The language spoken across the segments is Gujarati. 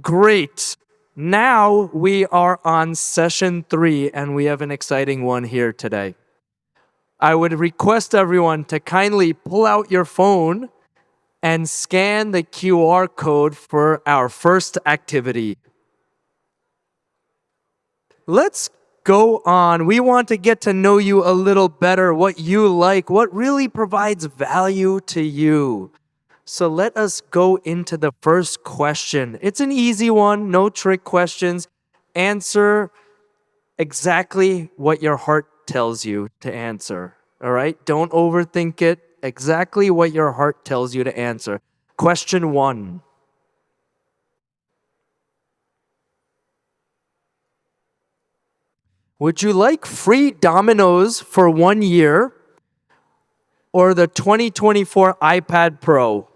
Great. Now we are on session 3, and we have an exciting one here today. I would request everyone to kindly pull out your phone and scan the QR code for our first activity. Let's go on. We want to get to know you a little better, what you like, what really provides value to you. So let us go into the first question. It's an easy one, no trick questions. Answer exactly what your heart tells you to answer. All right? Don't overthink it. Exactly what your heart tells you to answer. Question 1. Would you like free Domino's for 1 year or the 2024 iPad Pro?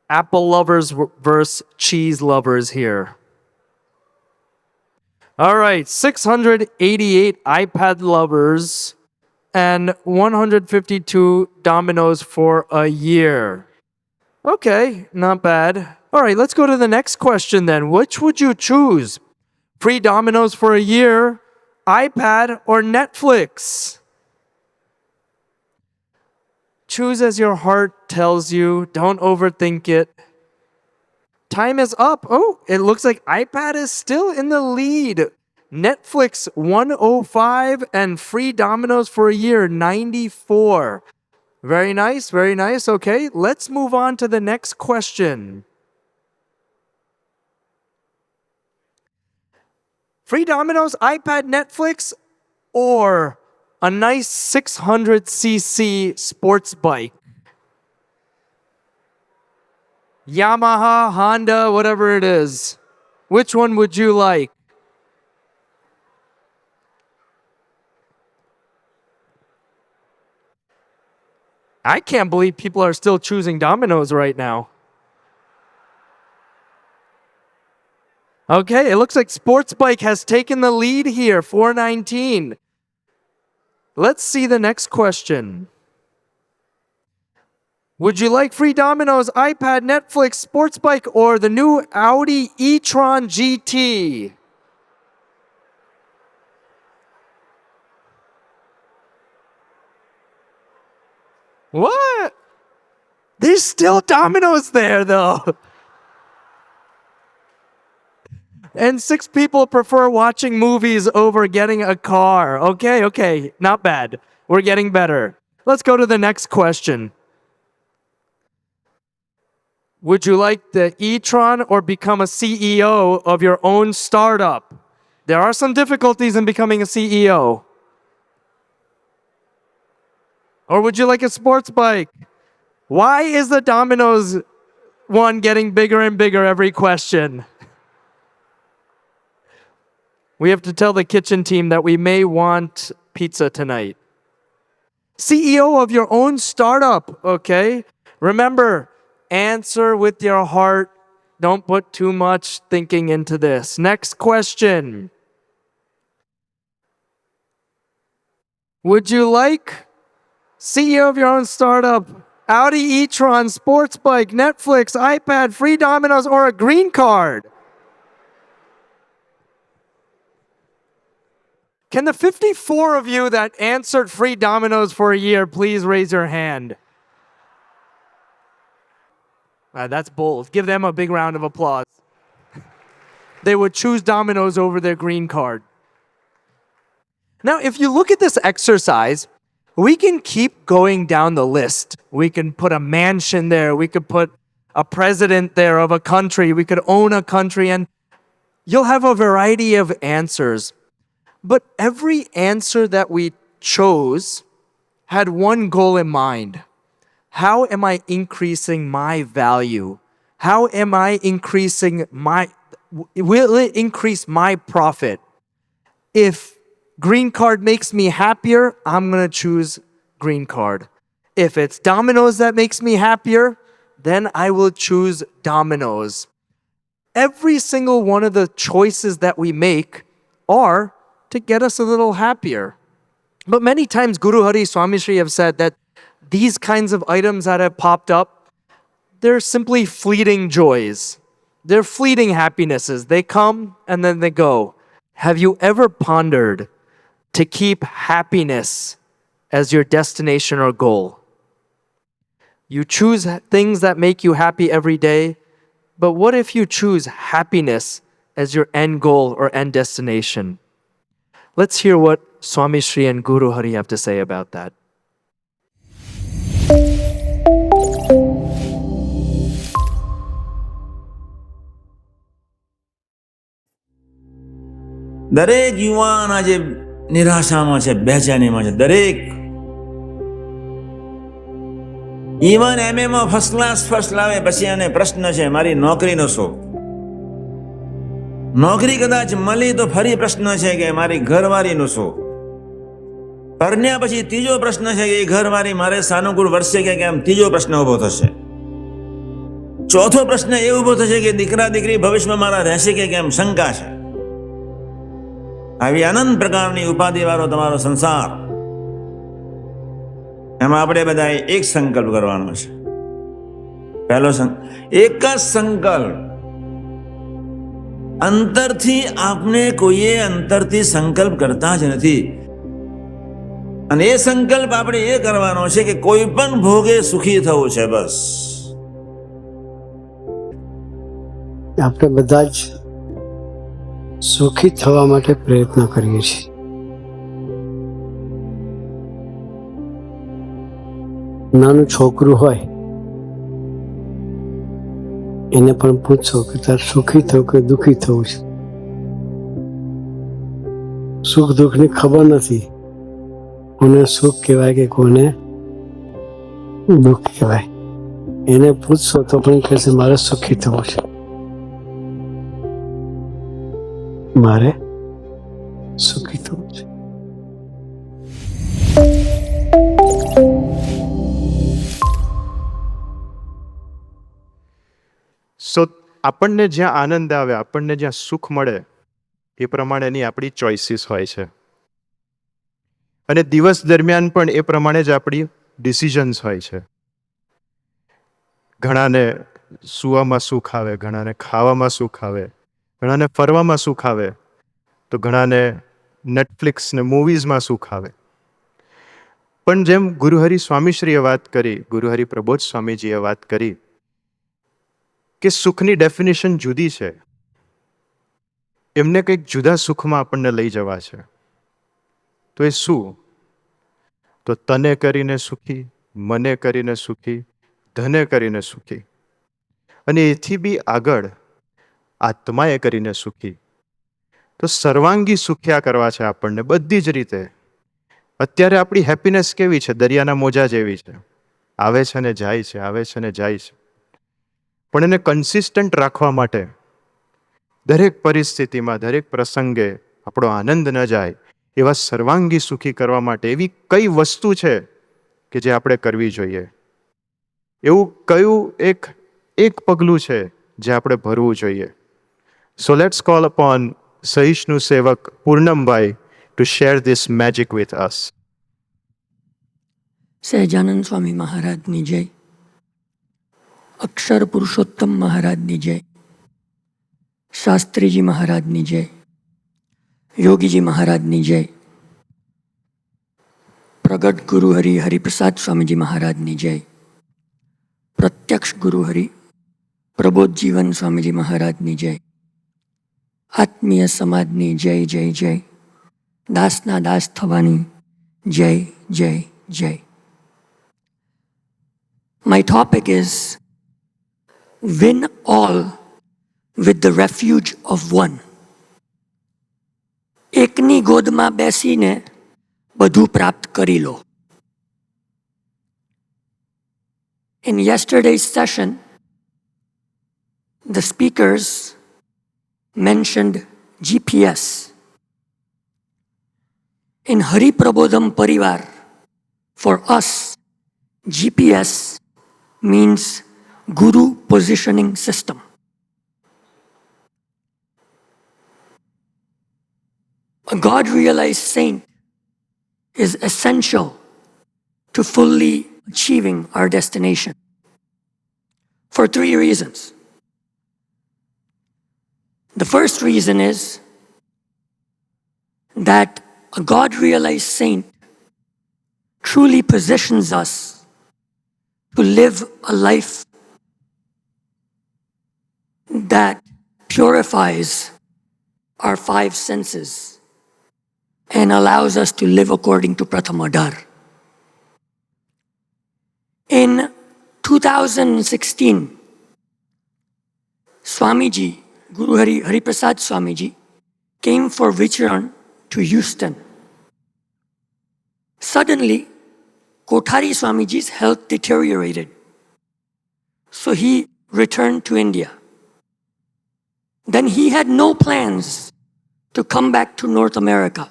Apple lovers versus cheese lovers here. All right, 688 iPad lovers and 152 Domino's for a year. Okay, not bad. All right, let's go to the next question then. Which would you choose? Free Domino's for a year, iPad, or Netflix? Choose as your heart tells you. Don't overthink it. Time is up. Oh, it looks like iPad is still in the lead. Netflix 105 and free Domino's for a year 94. Very nice, very nice. Okay, let's move on to the next question. Free Domino's, iPad, Netflix, or a nice 600cc sports bike? Yamaha, Honda, whatever it is. Which one would you like? I can't believe people are still choosing Domino's right now. Okay, it looks like Sports Bike has taken the lead here, 419. Let's see the next question. Would you like free Domino's, iPad, Netflix, Sports Bike, or the new Audi e-tron GT? What? There's still Domino's there, though. And 6 people prefer watching movies over getting a car. Okay, not bad. We're getting better. Let's go to the next question. Would you like the e-tron or become a CEO of your own startup? There are some difficulties in becoming a CEO. Or would you like a sports bike? Why is the Domino's one getting bigger and bigger every question? We have to tell the kitchen team that we may want pizza tonight. CEO of your own startup, okay? Remember, answer with your heart. Don't put too much thinking into this. Next question. Would you like CEO of your own startup, Audi e-tron, sports bike, Netflix, iPad, free Domino's, or a green card? Can the 54 of you that answered free Domino's for a year please raise your hand? That's bold. Give them a big round of applause. They would choose Domino's over their green card. Now, if you look at this exercise, we can keep going down the list. We can put a mansion there. We could put a president there of a country. We could own a country, and you'll have a variety of answers. But every answer that we chose had one goal in mind. How am I increasing my value? How am I increasing will it increase my profit? If green card makes me happier, I'm going to choose green card. If it's Domino's that makes me happier, then I will choose Domino's. Every single one of the choices that we make or to get us a little happier. But many times Guru Hari Swami Shri have said that these kinds of items that have popped up, they're simply fleeting joys. They're fleeting happinesses. They come and then they go. Have you ever pondered to keep happiness as your destination or goal? You choose things that make you happy every day, but what if you choose happiness as your end goal or end destination? Let's hear what Swami Shri and Guru Hari have to say about that. દરેક યુવાન આજે નિરાશામાં છે, બેચેનીમાં છે. દરેક ઇવન એમએમાં ફર્સ્ટ ક્લાસ ફર્સ્ટ લાવે પછી આને પ્રશ્ન છે મારી નોકરીનો શું? નોકરી કદાચ મળી તો ફરી પ્રશ્ન છે કે મારી ઘરવાળીનું શું? પરણ્યા પછી ત્રીજો પ્રશ્ન છે કે એ ઘરવાળી મારે સાનુકૂળ વર્ષે કે કેમ? ત્રીજો પ્રશ્ન ઉભો થશે. ચોથો પ્રશ્ન એ ઉભો થશે કે દીકરા દીકરી ભવિષ્યમાં મારા રહેશે કે કેમ? શંકા છે. આવી અનંત પ્રકારની ઉપાધિ વાળો તમારો સંસાર, એમાં આપણે બધા એક સંકલ્પ કરવાનો છે. પહેલો એક જ સંકલ્પ. અંતરથી આપણે કોઈએ અંતરથી સંકલ્પ કરતા જ નથી. અને એ સંકલ્પ આપણે એ કરવાનો છે કે કોઈ પણ ભોગે સુખી થવું છે. બસ આપણે બધા જ સુખી થવા માટે પ્રયત્ન કરીએ છીએ. નાનું છોકરું હોય એને પણ પૂછો કે તારે સુખી થવું કે દુઃખી થવું છે? સુખ દુઃખની ખબર નથી. કોને સુખ કહેવાય કે કોને દુઃખ કહેવાય, એને પૂછશો તો પણ કહેશે મારે સુખી થવું છે, મારે સુખી થવું છે. સો આપણને જ્યાં આનંદ આવે, આપણને જ્યાં સુખ મળે, એ પ્રમાણેની આપણી ચોઇસીસ હોય છે. અને દિવસ દરમિયાન પણ એ પ્રમાણે જ આપણી ડિસિઝન્સ હોય છે. ઘણાને સૂવામાં સુખ આવે, ઘણાને ખાવામાં સુખ આવે, ઘણાને ફરવામાં સુખ આવે, તો ઘણાને નેટફ્લિક્સ ને મૂવીઝમાં સુખ આવે. પણ જેમ ગુરુહરિ સ્વામીશ્રીએ વાત કરી, ગુરુહરિ પ્રબોધ સ્વામીજીએ વાત કરી કે સુખની ડેફિનેશન જુદી છે, એમને કંઈક જુદા સુખમાં આપણને લઈ જવા છે. તો એ શું? તો તને કરીને સુખી, મને કરીને સુખી, ધને કરીને સુખી, અને એથી બી આગળ આત્માએ કરીને સુખી. તો સર્વાંગી સુખ્યા કરવા છે આપણને બધી જ રીતે. અત્યારે આપણી હેપીનેસ કેવી છે? દરિયાના મોજા જેવી છે, આવે છે ને જાય છે, આવે છે ને જાય છે. પણ એને કન્સિસ્ટન્ટ રાખવા માટે દરેક પરિસ્થિતિમાં, દરેક પ્રસંગે આપણો આનંદ ન જાય એવા સર્વાંગી સુખી કરવા માટે એવી કઈ વસ્તુ છે કે જે આપણે કરવી જોઈએ? એવું કયું એક પગલું છે જે આપણે ભરવું જોઈએ? સો લેટ્સ કોલ અપોન સહિષ્ણુ સેવક પૂર્ણમભાઈ to share this magic with us. Sahajanand Swami મહારાજની જય. અક્ષર પુરુષોત્તમ મહારાજની જય. શાસ્ત્રીજી મહારાજની જય. યોગીજી મહારાજની જય. પ્રગટ ગુરુહરિ હરિપ્રસાદ સ્વામીજી મહારાજની જય. પ્રત્યક્ષ ગુરુહરિ પ્રબોધ જીવન સ્વામીજી મહારાજની જય. આત્મીય સમાજની જય જય જય. દાસના દાસ થવાની જય જય જય. My topic is win all with the refuge of one. એકની ગોદમાં બેસીને બધું પ્રાપ્ત કરી લો. In yesterday's session, the speakers mentioned GPS. In Hari Prabodham Parivar, for us, GPS means Guru Positioning System. a God realized saint is essential to fully achieving our destination for 3 reasons. The first reason is that a God realized saint truly positions us to live a life that purifies our 5 senses and allows us to live according to Prathamadhar. In 2016, Swamiji, Guru Hariprasad Swamiji, came for Vicharan to Houston. Suddenly, Kothari Swamiji's health deteriorated. So he returned to India. Then he had no plans to come back to North America.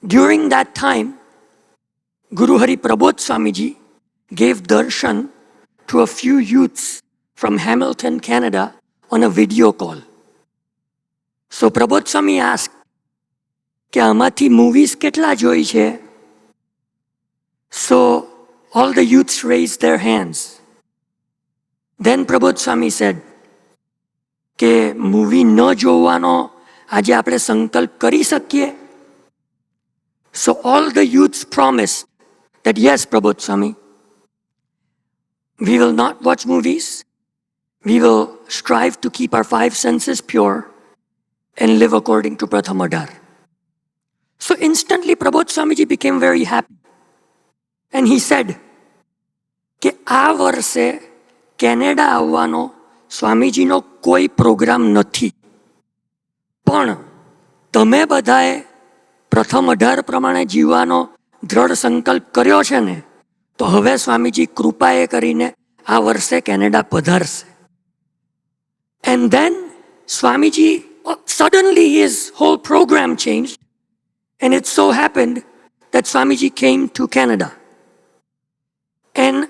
During that time, Guru Hari Prabodh Swamiji gave darshan to a few youths from Hamilton, Canada on a video call. So Prabodh Swami asked, કે આમાંથી movies કેટલા જોઈ છે? So all the youths raised their hands. Then Prabodh Swami said, કે મૂવી ન જોવાનો આજે આપણે સંકલ્પ કરી શકીએ? So all the youths promised that yes, Prabodh Swami, we will not watch movies. We will strive to keep our 5 senses pure and live according to Prathamadhar. So instantly Prabodh Swamiji became very happy. And he said, કે આ વર્ષે કેનેડા આવવાનો સ્વામીજીનો કોઈ પ્રોગ્રામ નથી. પણ તમે બધાએ પ્રથમ 18 પ્રમાણે જીવવાનો દ્રઢ સંકલ્પ કર્યો છે ને, તો હવે સ્વામીજી કૃપાએ કરીને આ વર્ષે Canada પધારશે. And then Swamiji, suddenly his whole program changed. And it so happened that Swamiji came to Canada. And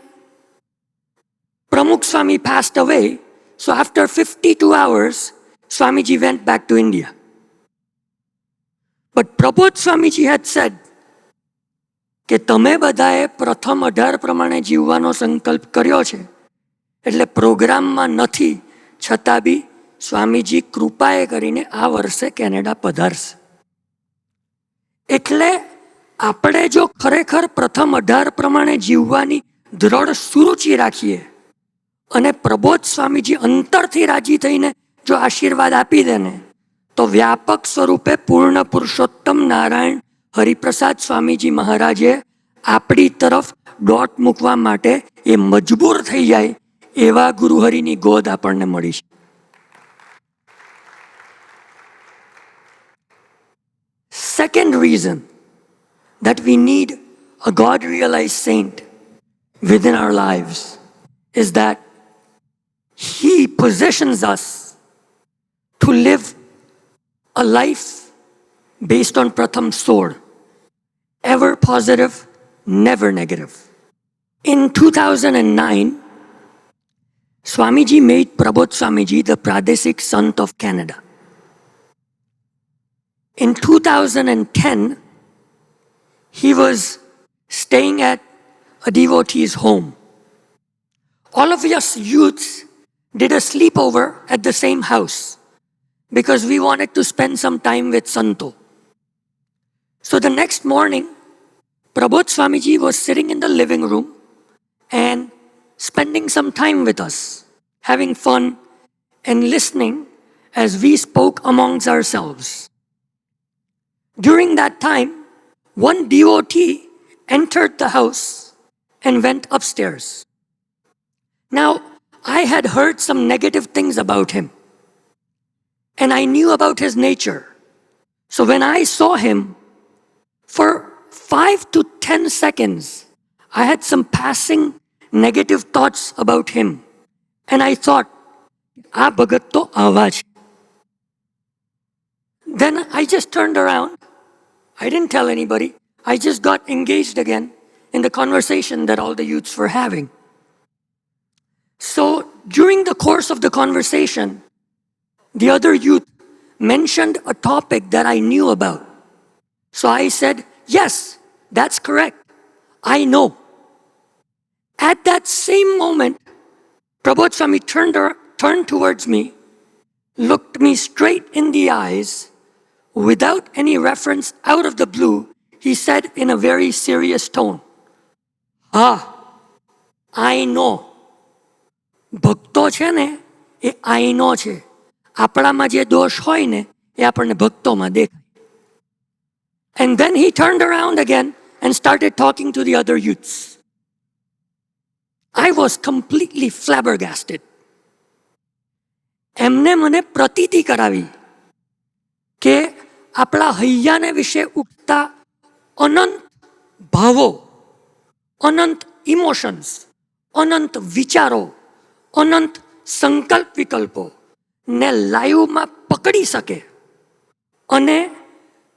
Pramukh Swami passed away. So after 52 hours, Swamiji went back to India. But Prabodh Swamiji had said, કે તમે બધાએ પ્રથમ 18 પ્રમાણે જીવવાનો સંકલ્પ કર્યો છે, એટલે પ્રોગ્રામમાં નથી, છતાં બી સ્વામીજી કૃપાએ કરીને આ વર્ષે કેનેડા પધારશે. એટલે આપણે જો ખરેખર પ્રથમ 18 પ્રમાણે જીવવાની દ્રઢ સુરુચિ રાખીએ અને પ્રબોધ સ્વામીજી અંતરથી રાજી થઈને જો આશીર્વાદ આપી દે ને, તો વ્યાપક સ્વરૂપે પૂર્ણ પુરુષોત્તમ નારાયણ હરિપ્રસાદ સ્વામીજી મહારાજે આપણી તરફ દોટ મૂકવા માટે એ મજબૂર થઈ જાય એવા ગુરુહરિની ગોદ આપણને મળી છે. Second reason that we need a God-realized saint within our lives is that he positions us to live a life based on Pratham Sword, ever positive, never negative. In 2009, Swamiji made Prabodh Swamiji the Pradesik Sant of Canada. In 2010, he was staying at a devotee's home. All of us youths did a sleepover at the same house because we wanted to spend some time with Santo. So the next morning, Prabodh Swamiji was sitting in the living room and spending some time with us, having fun and listening as we spoke amongst ourselves. During that time, one devotee entered the house and went upstairs. Now, I had heard some negative things about him, and I knew about his nature. So when I saw him, for 5 to 10 seconds, I had some passing negative thoughts about him. And I thought, "Ah, bhagat to awa chhe." Then I just turned around. I didn't tell anybody. I just got engaged again in the conversation that all the youths were having. So during the course of the conversation, the other youth mentioned a topic that I knew about. So I said, yes, that's correct. I know. At that same moment, Prabodh Swami turned towards me, looked me straight in the eyes, without any reference out of the blue, he said in a very serious tone, I know. ભક્તો છે ને એ આઈનો છે. આપણામાં જે દોષ હોય ને એ આપણને ભક્તોમાં દેખાય. And then he turned around again and started talking to the other youths. I was completely flabbergasted. એમને મને પ્રતીતિ કરાવી કે આપણા હૈયાને વિશે ઉઠતા અનંત ભાવો, અનંત ઇમોશન્સ, અનંત વિચારો, અનંત સંકલ્પ વિકલ્પો ને લાઈવમાં પકડી શકે અને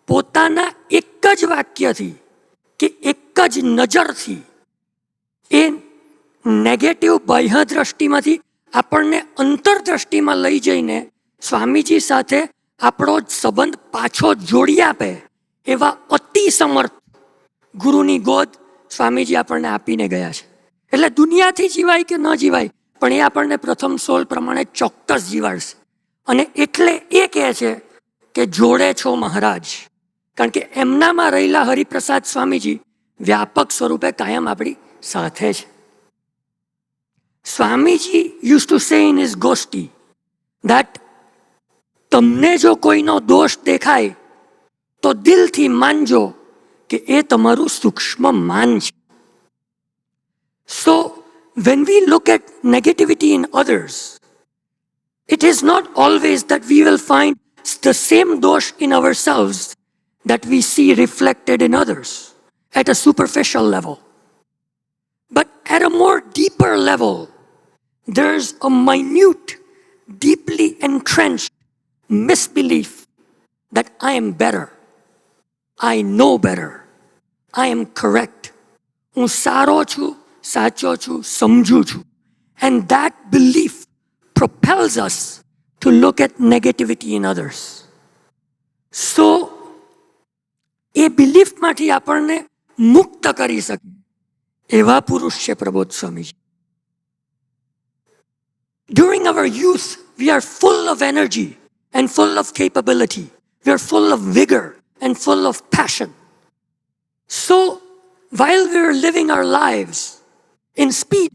પોતાના એક જ વાક્યથી કે એક જ નજરથી એ નેગેટિવ બાહ્ય દ્રષ્ટિમાંથી આપણને અંતરદ્રષ્ટિમાં લઈ જઈને સ્વામીજી સાથે આપણો સંબંધ પાછો જોડી આપે એવા અતિ સમર્થ ગુરુની ગોદ સ્વામીજી આપણને આપીને ગયા છે. એટલે દુનિયાથી જીવાય કે ન જીવાય પણ એ આપણને પ્રથમ સોલ પ્રમાણે ચોક્કસ જીવાડશે. અને એટલે એ કહે છે કે જોડે છો મહારાજ, કારણ કે એમનામાં રહેલા હરિપ્રસાદ સ્વામીજી વ્યાપક સ્વરૂપે કાયમ આપણી સાથે છે. Swamiji used to say in his goshti that તમને જો કોઈનો દોષ દેખાય તો દિલથી માનજો કે એ તમારું સૂક્ષ્મ માન છે. So when we look at negativity in others, it is not always that we will find the same dosh in ourselves that we see reflected in others at a superficial level. But at a more deeper level, there's a minute, deeply entrenched misbelief that I am better, I know better, I am correct. હું સારો છું, સાચો છું, સમજુ છું. And that belief propels us to look at negativity in others. So, એ બિલીફમાંથી આપણને મુક્ત કરી શકે એવા પુરુષ છે Prabodh Swamiji. During our youth, we are full of energy and full of capability. We are full of vigor and full of passion. So, while we are living our lives in speed,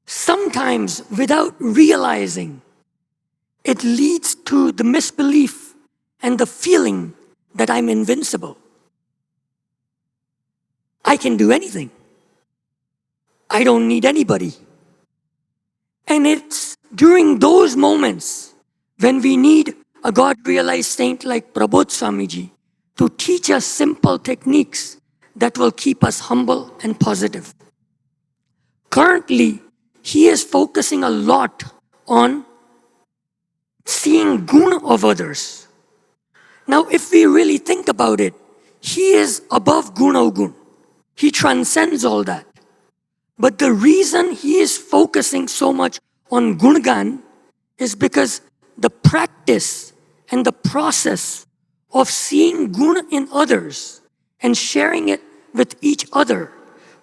sometimes without realizing, it leads to the misbelief and the feeling that I'm invincible. I can do anything. I don't need anybody. And it's during those moments when we need a God-realized saint like Prabodh Swamiji to teach us simple techniques that will keep us humble and positive. Currently, he is focusing a lot on seeing guna of others. Now, if we really think about it, he is above guna gun. He transcends all that. But the reason he is focusing so much on Gungan is because the practice and the process of seeing Guna in others and sharing it with each other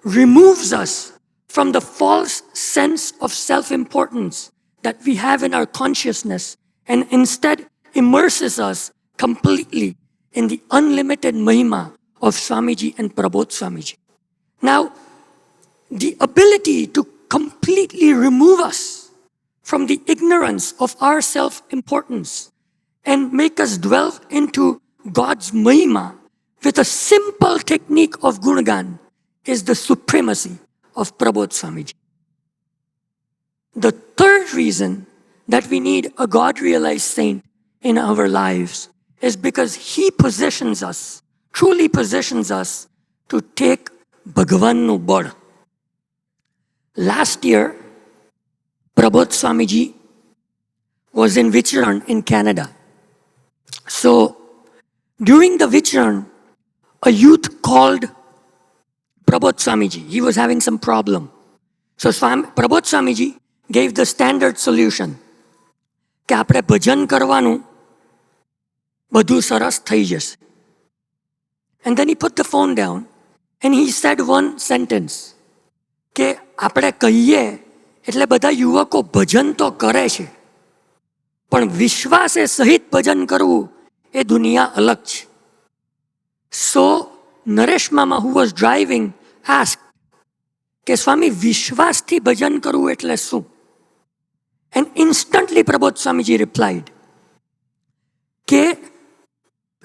removes us from the false sense of self-importance that we have in our consciousness and instead immerses us completely in the unlimited mahima of Swamiji and Prabodh Swamiji. Now, the ability to completely remove us from the ignorance of our self-importance and make us dwell into God's mahima with a simple technique of Gunagan is the supremacy of Prabodh Swamiji. The third reason that we need a God-realized saint in our lives is because he positions us, truly positions us to take Bhagavannu Bad. Last year, Prabodh Swamiji was in Vicharan in Canada. So, during the Vicharan, a youth called Prabodh Swamiji. He was having some problem. So, Prabodh Swamiji gave the standard solution. કે આપણે ભજન કરવાનું બધું સરસ થઈ જશે. And then he put the phone down and he said one sentence કે આપણે કહીએ એટલે બધા યુવકો ભજન તો કરે છે, પણ વિશ્વાસે સહિત ભજન કરવું એ દુનિયા અલગ છે. સો નરેશ મામા, who was driving, asked કે સ્વામી, વિશ્વાસથી ભજન કરવું એટલે શું? And instantly Prabodh Swamiji replied કે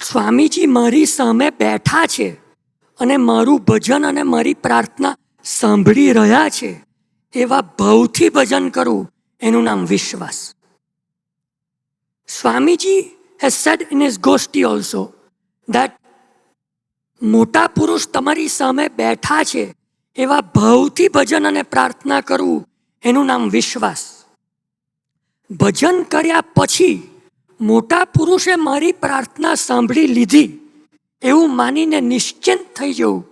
સ્વામીજી મારી સામે બેઠા છે અને મારું ભજન અને મારી પ્રાર્થના સાંભળી રહ્યા છે, એવા ભાવથી ભજન કરવું એનું નામ વિશ્વાસ. Swamiji has said in his Goshti also that મોટા પુરુષ તમારી સામે બેઠા છે એવા ભાવથી ભજન અને પ્રાર્થના કરવું એનું નામ વિશ્વાસ. ભજન કર્યા પછી મોટા પુરુષે મારી પ્રાર્થના સાંભળી લીધી એવું માનીને નિશ્ચિંત થઈ જવું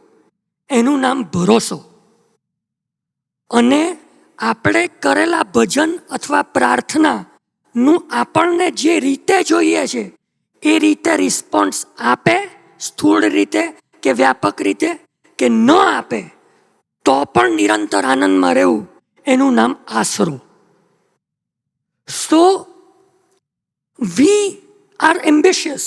એનું નામ ભરોસો. અને આપણે કરેલા ભજન અથવા પ્રાર્થનાનું આપણને જે રીતે જોઈએ છે એ રીતે રિસ્પોન્સ આપે, સ્થૂળ રીતે કે વ્યાપક રીતે, કે ન આપે તો પણ નિરંતર આનંદમાં રહેવું એનું નામ આશરો. So we are ambitious.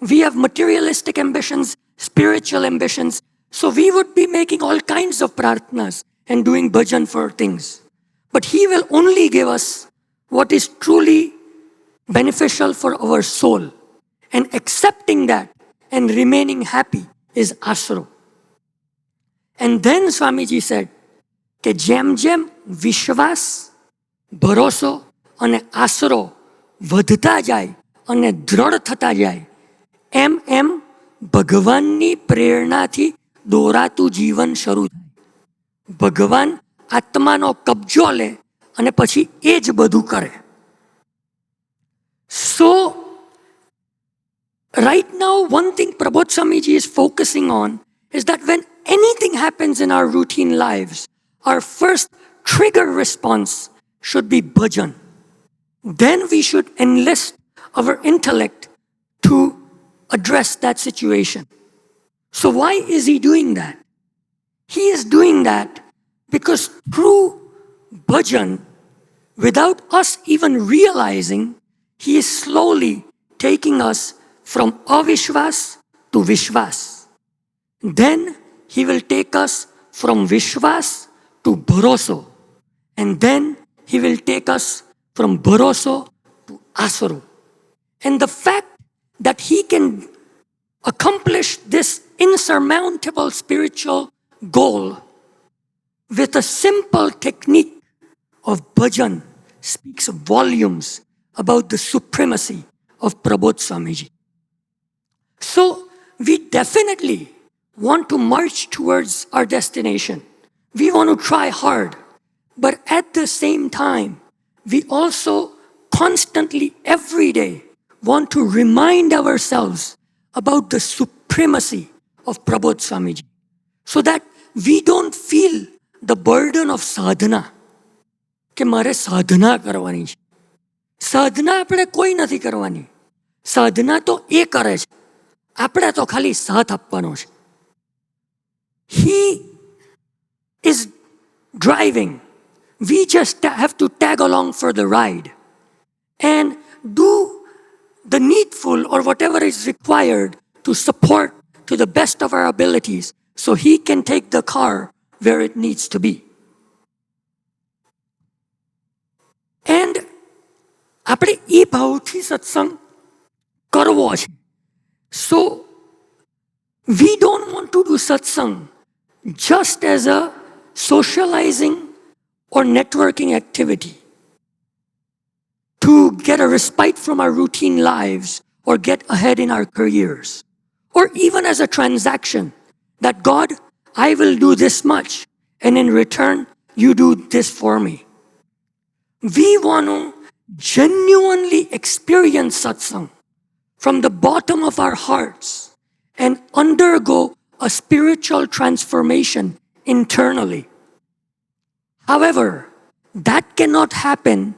We have materialistic ambitions, spiritual ambitions. So we would be making all kinds of prarthnas and doing bhajan for things. But he will only give us what is truly beneficial for our soul. And accepting that and remaining happy is ashro. And then Swamiji said કે જેમ જેમ વિશ્વાસ, ભરોસો અને આશરો વધતા જાય અને દ્રઢ થતા જાય, એમ એમ ભગવાનની પ્રેરણાથી દોરાતું જીવન શરૂ થાય. ભગવાન આત્માનો કબજો લે અને પછી એ જ બધું કરે. So right now, one thing Prabodh Swamiji is focusing on is that when anything happens in our routine lives, our first trigger response should be bhajan. Then we should enlist our intellect to address that situation. So why is he doing that? He is doing that because through bhajan, without us even realizing, he is slowly taking us from avishwas to vishwas. Then he will take us from vishwas to bharoso. And then he will take us from bharoso to asaro. And the fact that he can accomplish this insurmountable spiritual goal with a simple technique of bhajan speaks volumes about the supremacy of Prabodh Swamiji. So we definitely want to march towards our destination. We want to try hard. But at the same time, we also constantly, every day, want to remind ourselves about the supremacy of Prabodh Swamiji, so that we don't feel the burden of sadhana. કે મારે સાધના કરવાની છે. સાધના આપણે કોઈ નથી કરવાની. સાધના તો એ કરે છે, આપણે તો ખાલી સાથ આપવાનો છે. He is driving. We just have to tag along for the ride and do the needful or whatever is required to support to the best of our abilities so he can take the car where it needs to be. And આપણે એ ભાવથી સત્સંગ કરવો છે. So we don't want to do satsang just as a socializing or networking activity to get a respite from our routine lives or get ahead in our careers, or even as a transaction that God, I will do this much and in return you do this for me. We want to genuinely experience satsang from the bottom of our hearts and undergo a spiritual transformation internally. However, that cannot happen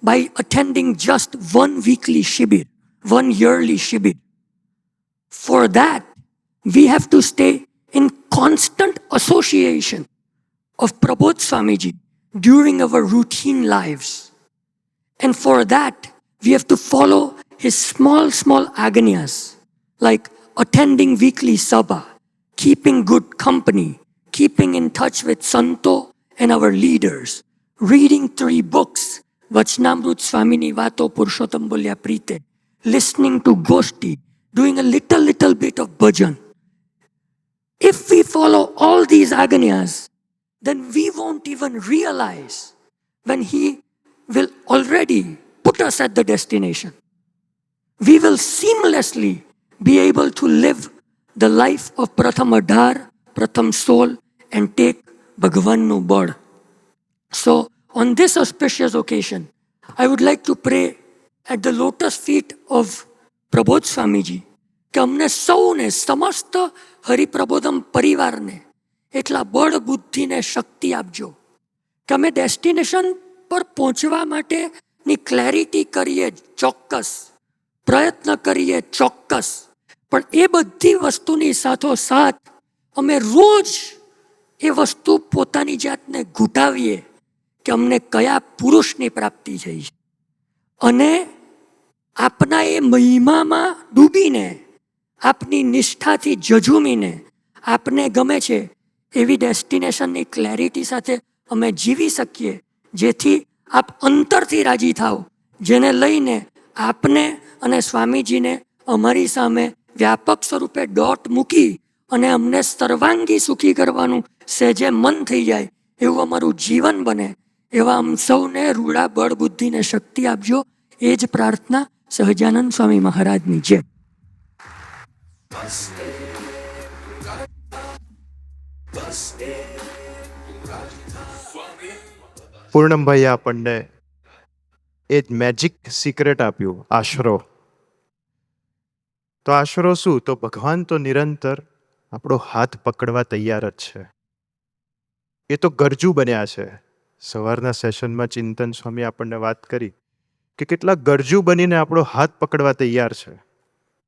by attending just one weekly shibir, one yearly shibir. For that, we have to stay in constant association of Prabodh Swamiji during our routine lives. And for that, we have to follow his small agonyas, like attending weekly sabha, keeping good company, keeping in touch with Santo and our leaders, reading 3 books, Vachnamrut Swamini Vato Purushottam Bolya Prite, listening to Goshti, doing a little bit of bhajan. If we follow all these agonyas, then we won't even realize when he will already put us at the destination. We will seamlessly be able to live the life of Pratham Adhar, Pratham Soul, and take Bhagavannu Bod. So, on this auspicious occasion, I would like to pray at the lotus feet of Prabodh Swamiji કે અમને સૌને સમસ્ત હરિપ્રબોધમ પરિવારને એટલા બળ બુદ્ધિને શક્તિ આપજો કે અમે ડેસ્ટિનેશન પર પહોંચવા માટેની ક્લેરિટી કરીએ ચોક્કસ, પ્રયત્ન કરીએ ચોક્કસ, પણ એ બધી વસ્તુની સાથોસાથ અમે રોજ એ વસ્તુ પોતાની જાતને ઘૂંટાવીએ કે અમને કયા પુરુષની પ્રાપ્તિ થઈ છે અને આપના એ મહિમામાં ડૂબીને આપની નિષ્ઠાથી જજુમીને આપને ગમે છે એવી ડેસ્ટિનેશનની ક્લેરિટી સાથે અમે જીવી શકીએ જેથી આપ અંતરથી રાજી થાઓ, જેને લઈને આપને અને સ્વામીજીને અમારી સામે વ્યાપક સ્વરૂપે ડોટ મૂકી અને અમને સર્વાંગી સુખી કરવાનું સહેજે મન થઈ જાય એવું અમારું જીવન બને એવા આમ સૌને રૂડા બળ બુદ્ધિને શક્તિ આપજો. એ જ પ્રાર્થના સહજાનંદ સ્વામી મહારાજની જય. પૂર્ણમભાઈએ આપણને એ જ મેજિક સિક્રેટ આપ્યું, આશરો. તો આશરો શું? તો ભગવાન તો નિરંતર આપણો હાથ પકડવા તૈયાર જ છે. એ તો ગરજુ બન્યા છે. સવારના સેશનમાં ચિંતન સ્વામી આપણને વાત કરી કે કેટલા ગરજુ બનીને આપણો હાથ પકડવા તૈયાર છે.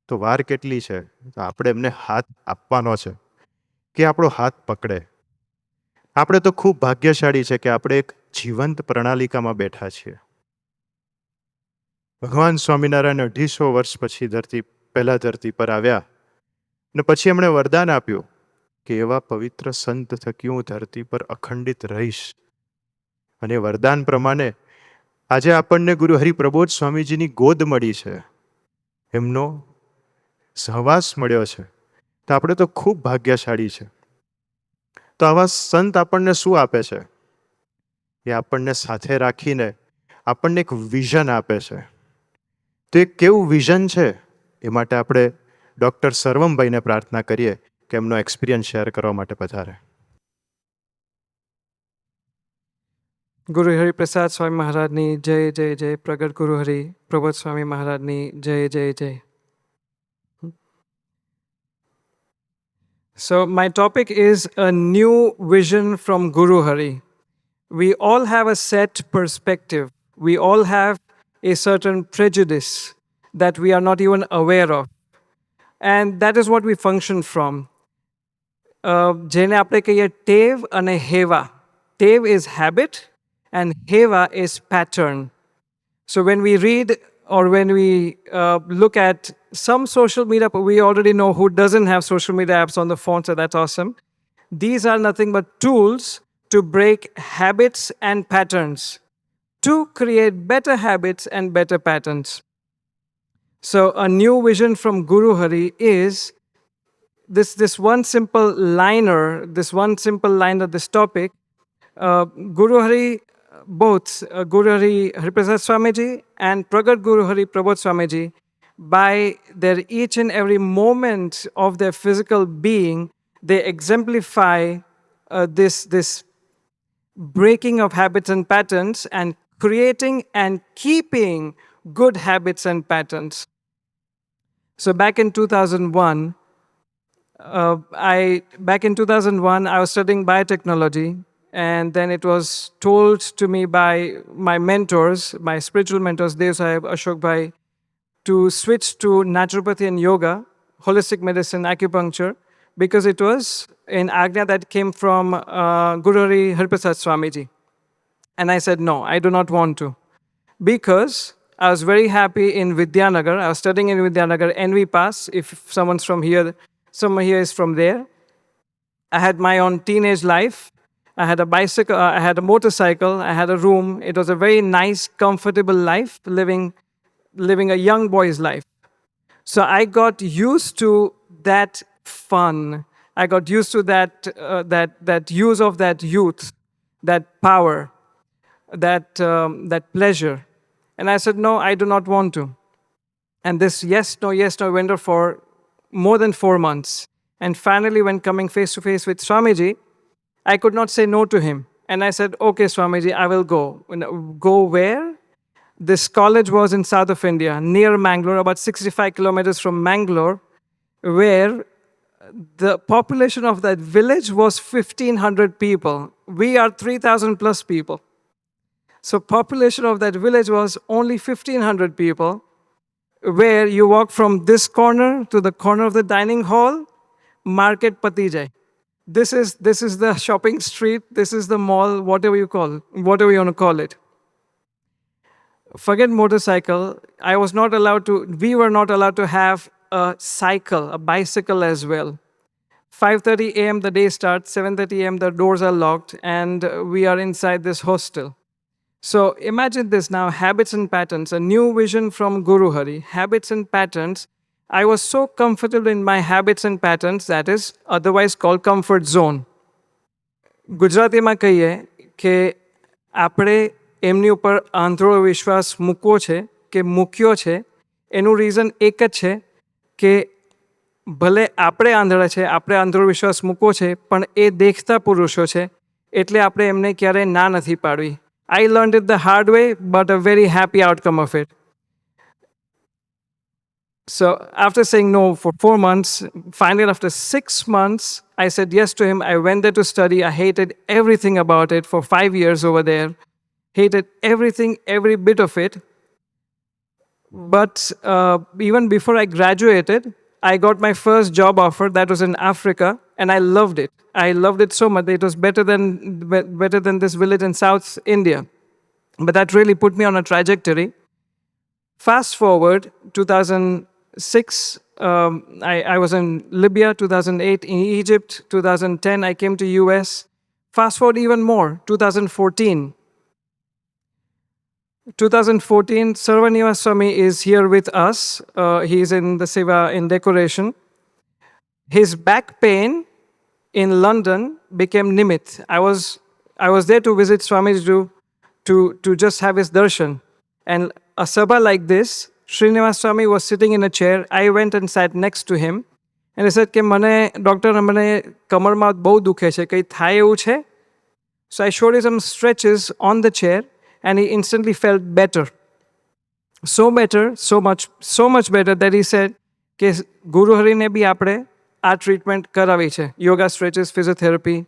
તો વાર કેટલી છે? તો આપણે એમને હાથ આપવાનો છે કે આપણો હાથ પકડે. આપણે તો ખૂબ ભાગ્યશાળી છે કે આપણે એક જીવંત પ્રણાલિકામાં બેઠા છીએ. ભગવાન સ્વામિનારાયણ 250 વર્ષ પછી પહેલા ધરતી પર આવ્યા ને પછી એમણે વરદાન આપ્યું કે એવા પવિત્ર સંત થકી હું ધરતી પર અખંડિત રહીશ. અને વરદાન પ્રમાણે આજે આપણને ગુરુ હરિપ્રબોધ સ્વામીજીની ગોદ મળી છે, એમનો સહવાસ મળ્યો છે. તો આપણે તો ખૂબ ભાગ્યશાળી છે. તો આવા સંત આપણને શું આપે છે? એ આપણને સાથે રાખીને આપણને એક વિઝન આપે છે. તો એ કેવું વિઝન છે એ માટે આપણે ડૉક્ટર સર્વમભાઈને પ્રાર્થના કરીએ કે એમનો એક્સપિરિયન્સ શેર કરવા માટે પધારે. ગુરુ હરિ પ્રસાદ સ્વામી મહારાજની જય જય જય. પ્રગટ ગુરુ હરિ પ્રબોધ સ્વામી મહારાજની જય જય જય. So my topic is a new vision from Guru Hari. We all have a set perspective. We all have a certain prejudice that we are not even aware of. And that is what we function from. જેને આપણે કહીએ ટેવ અને હેવા. ટેવ is habit and heva is pattern. So when we read or when we look at some social media, we already know who doesn't have social media apps on the phone, so that's awesome. These are nothing but tools to break habits and patterns, to create better habits and better patterns. So a new vision from Guru Hari is this one simple liner, this topic. Guru Hari, both Guru Hari Hariprasad Swamiji and Pragat Guru Hari Prabodh Swamiji, by their each and every moment of their physical being, they exemplify this breaking of habits and patterns and creating and keeping good habits and patterns. So back in 2001, I was studying biotechnology, and then it was told to me by my mentors, my spiritual mentors, Dev Sahib, Ashok Bhai, to switch to naturopathy and yoga, holistic medicine, acupuncture, because it was an ajna that came from Guru Hari Harprasad Swamiji. And I said, no, I do not want to. Because I was very happy in Vidyanagar. I was studying in Vidyanagar, NV Pass, if someone's from here, someone here is from there. I had my own teenage life. I had a bicycle, I had a motorcycle, I had a room. It was a very nice, comfortable life, living a young boy's life. So I got used to that fun. I got used to that use of that youth, that power, that pleasure. And I said, no, I do not want to. And this yes, no went on for more than 4 months. And finally, when coming face to face with Swamiji, I could not say no to him. And I said, okay, Swamiji, I will go. Go where? This college was in south of India, near Mangalore, about 65 kilometers from Mangalore, where the population of that village was 1,500 people. We are 3,000 plus people. So population of that village was only 1,500 people, where you walk from this corner to the corner of the dining hall, market pati jai. This is the shopping street, this is the mall, whatever you want to call it. Forget motorcycle, we were not allowed to have a cycle, a bicycle as well. 5:30 a.m. the day starts, 7:30 a.m. the doors are locked, and we are inside this hostel. So imagine this now, habits and patterns, a new vision from Guru Hari, habits and patterns. I was so comfortable in my habits and patterns, that is otherwise called comfort zone. ગુજરાતીમાં કહીએ કે આપણે એમની ઉપર આંધળો વિશ્વાસ મૂકવો છે કે મૂક્યો છે, એનું રીઝન એક જ છે કે ભલે આપણે આંધળા છે, આપણે આંધળો વિશ્વાસ મૂકવો છે, પણ એ દેખતા પુરુષો છે, એટલે આપણે એમને ક્યારેય ના નથી પાડવી. I learned it the hard way, but a very happy outcome of it. So after saying no for 4 months, finally after 6 months, I said yes to him. I went there to study. I hated everything about it for 5 years over there. Hated everything, every bit of it. But even before I graduated, I got my first job offer. That was in Africa, and I loved it. I loved it so much. It was better than this village in South India. But that really put me on a trajectory. Fast forward, 2006, I was in Libya, 2008 in Egypt, 2010 I came to US. Fast forward even more, 2014. 2014, Sarvanivas Swami is here with us. He's in the Seva in decoration. His back pain in London became Nimit. I was there to visit Swamiji to just have his darshan. And a sabha like this, Srinivas Swami was sitting in a chair. I went and sat next to him. And he said, Doctor, મને કમરમાં બહુ દુખે છે, કંઈ થાય એવું છે? So I showed him some stretches on the chair, and he instantly felt better. So better, so much better that he said, કે ગુરુ હરિને બી આપણે આ ટ્રીટમેન્ટ કરાવી છે, yoga stretches, physiotherapy.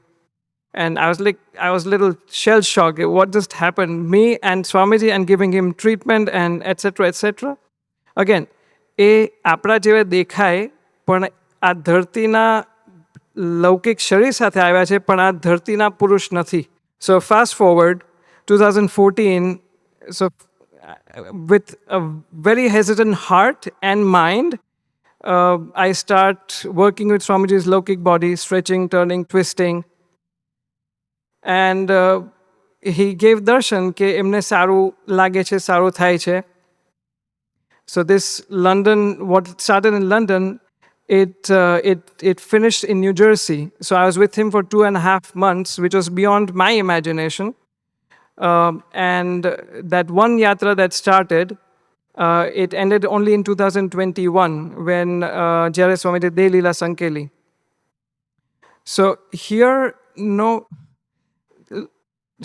And I was a little shell-shocked. What just happened? Me and Swamiji and giving him treatment and etc. etc. Again, એ આપણા જેવા દેખાય, પણ આ ધરતીના લૌકિક શરીર સાથે આવ્યા છે, પણ આ ધરતીના પુરુષ નથી. So fast forward, 2014, so with a very hesitant heart and mind, I start working with Swamiji's laukic body, stretching, turning, twisting. And he gave darshan કે એમને સારું લાગે છે, સારું થાય છે. So this London, what started in London, it finished in New Jersey. So I was with him for 2.5 months, which was beyond my imagination. And that one yatra that started, it ended only in 2021 when Jare Swami did De Leela Sankeli. So here,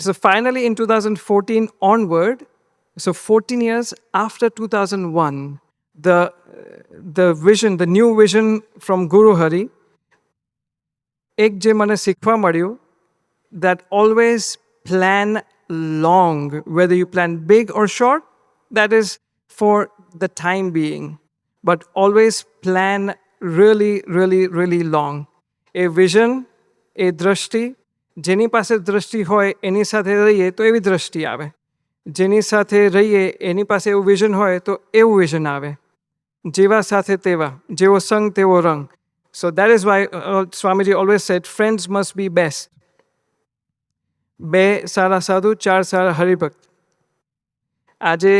so finally in 2014 onward, so 14 years after 2001, the vision, the new vision from Guru Hari, એક જે મને શીખવા મળ્યું that always plan long, whether you plan big or short, that is for the time being. But always plan really, really, really long. A vision, એ દ્રષ્ટિ, જેની પાસે દ્રષ્ટિ હોય એની સાથે રહીએ તો એવી દ્રષ્ટિ આવે, જેની સાથે રહીએ એની પાસે એવું વિઝન હોય તો એવું વિઝન આવે. જેવા સાથે તેવા, જેવો સંગ તેવો રંગ. So that is why Swamiji always said friends must be best. 2 સારા સાધુ, 4 સારા હરિભક્ત. આજે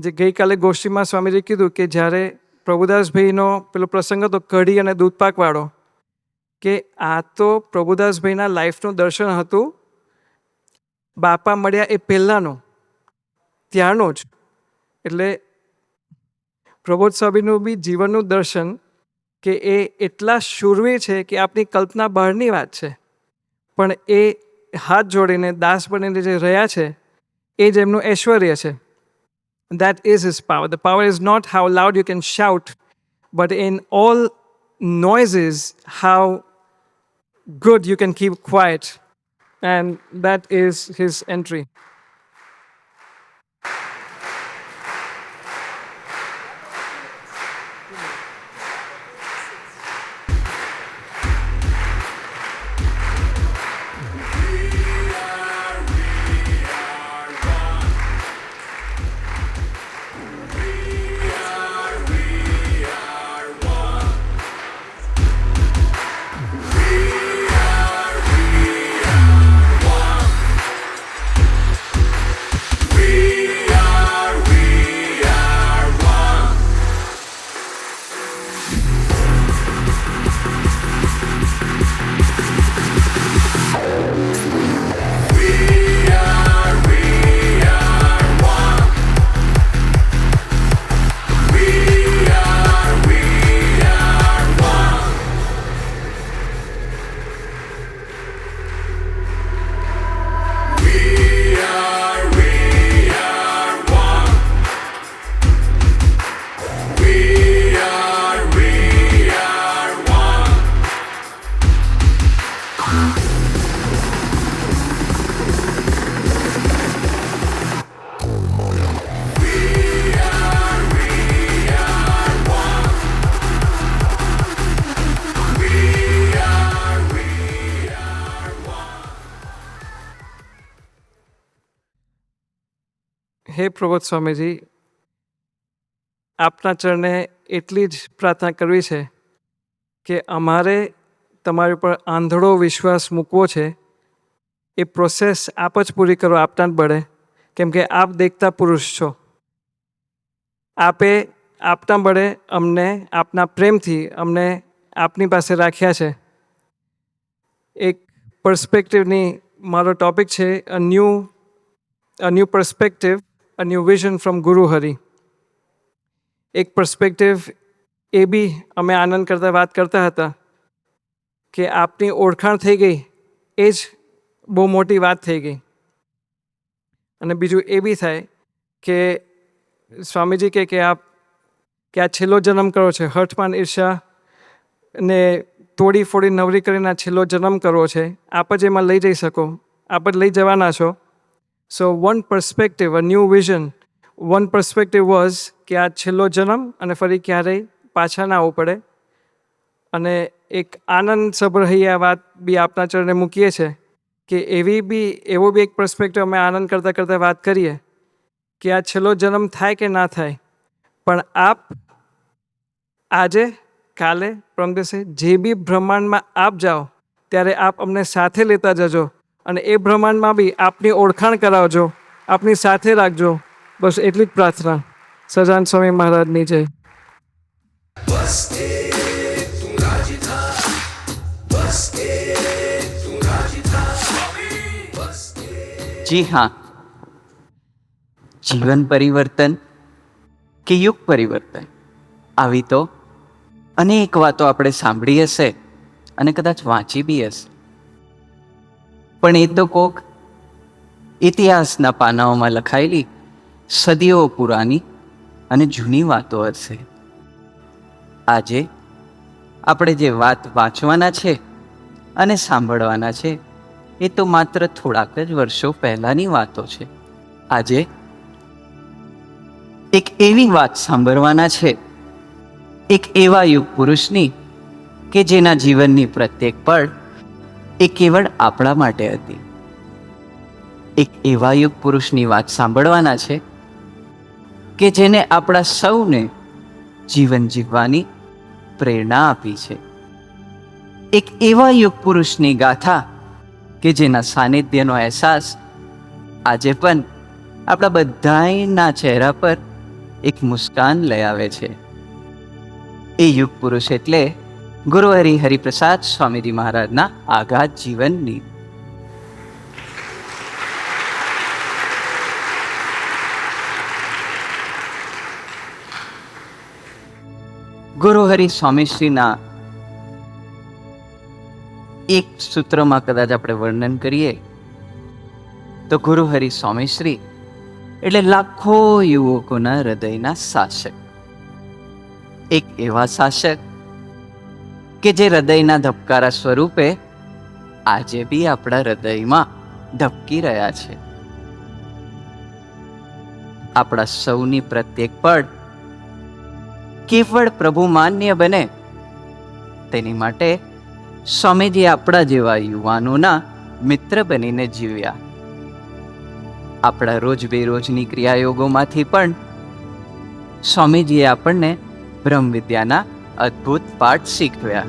જે ગઈકાલે ગોષ્ઠીમાં સ્વામીજી કીધું કે જ્યારે પ્રભુદાસભાઈનો પેલો પ્રસંગ હતો કઢી અને દૂધપાકવાળો, કે આ તો પ્રભુદાસભાઈના લાઈફનું દર્શન હતું, બાપા મળ્યા એ પહેલાંનું, ત્યારનું જ. એટલે પ્રબોધ સ્વામીનું બી જીવનનું દર્શન કે એ એટલા શૂરવીર છે કે આપણી કલ્પના બહારની વાત છે, પણ એ હાથ જોડીને દાસ બનીને જે રહ્યા છે એ જ એમનું ઐશ્વર્ય છે. That is his power. The power is not how loud you can shout, but in all noises, how good you can keep quiet. And that is his entry. હે પ્રબોધ સ્વામીજી, આપના ચરણે એટલી જ પ્રાર્થના કરવી છે કે અમારે તમારી ઉપર આંધળો વિશ્વાસ મૂકવો છે, એ પ્રોસેસ આપ જ પૂરી કરો, આપના જ બળે, કેમ કે આપ દેખતા પુરુષ છો. આપે આપના બળે અમને આપના પ્રેમથી અમને આપની પાસે રાખ્યા છે. એક પર્સ્પેક્ટિવની મારો ટોપિક છે, a new perspective, a new vision from Guru Hari. એક પર્સ્પેક્ટિવ એ બી અમે આનંદ કરતા વાત કરતા હતા કે આપની ઓળખાણ થઈ ગઈ એ જ બહુ મોટી વાત થઈ ગઈ. અને બીજું એ બી થાય કે સ્વામીજી કે આ છેલ્લો જન્મ કરો છે, હઠમાન ઈર્ષા ને તોડી ફોડી નવરી કરીને આ છેલ્લો જન્મ કરવો છે, આપ જ એમાં લઈ જઈ શકો, આપ જ લઈ જવાના છો. So one perspective, a new vision, one perspective was કે આ છેલ્લો જન્મ અને ફરી ક્યારેય પાછા ના આવવું પડે. અને એક આનંદ સભર આ વાત બી આપના ચરણે મૂકીએ છે કે એવો બી એક પર્સ્પેક્ટિવ અમે આનંદ કરતાં કરતાં વાત કરીએ કે આ છેલ્લો જન્મ થાય કે ના થાય, પણ આપ આજે, કાલે, પરમ દિવસે જે બી બ્રહ્માંડમાં આપ જાઓ ત્યારે આપ અમને સાથે લેતા જજો અને એ બ્રહ્માંડમાં બી આપની ઓળખાણ કરાવજો, આપની સાથે રાખજો. બસ એટલી જ પ્રાર્થના. સહજાનંદ સ્વામી મહારાજની જય. જી હા, જીવન પરિવર્તન કે યુગ પરિવર્તન, આવી તો અનેક વાતો આપણે સાંભળી હશે અને કદાચ વાંચી બી હશે, પણ એ તો કોક ઇતિહાસના પાનાઓમાં લખાયેલી સદીઓ પુરાની અને જૂની વાતો હશે. આજે આપણે જે વાત વાંચવાના છે અને સાંભળવાના છે એ તો માત્ર થોડાક જ વર્ષો પહેલાની વાતો છે. આજે એક એવી વાત સાંભળવાના છે, એક એવા યુગ પુરુષની કે જેના જીવનની પ્રત્યેક પળ એ કેવળ આપણા માટે હતી. એક એવા યુગ પુરુષની વાત સાંભળવાના છે કે જેને આપણા સૌને જીવન જીવવાની પ્રેરણા આપી છે. એક એવા યુગ પુરુષની ગાથા કે જેના સાનિધ્યનો અહેસાસ આજે પણ આપણા બધાના ચહેરા પર એક મુસ્કાન લઈ આવે છે. એ યુગ પુરુષ એટલે ગુરુ હરિપ્રસાદ સ્વામીજી મહારાજના આઘાત જીવનની. ગુરુ હરિ સ્વામીશ્રીના એક સૂત્રમાં કદાચ આપણે વર્ણન કરીએ તો ગુરુ હરિ સ્વામીશ્રી એટલે લાખો યુવકોના હૃદયના શાસક. એક એવા શાસક કે જે હૃદયના ધબકારા સ્વરૂપે આજે બી આપણા હૃદયમાં ધબકી રહ્યા છે. આપણા સૌની પ્રત્યેક પળ કેવળ પ્રભુ માન્ય બને તેની માટે સ્વામીજી આપણા જેવા યુવાનોના મિત્ર બનીને જીવ્યા. આપણા રોજ બેરોજની ક્રિયાયોગોમાંથી પણ સ્વામીજીએ આપણને બ્રહ્મ વિદ્યાના અદ્ભુત પાઠ શીખવ્યા.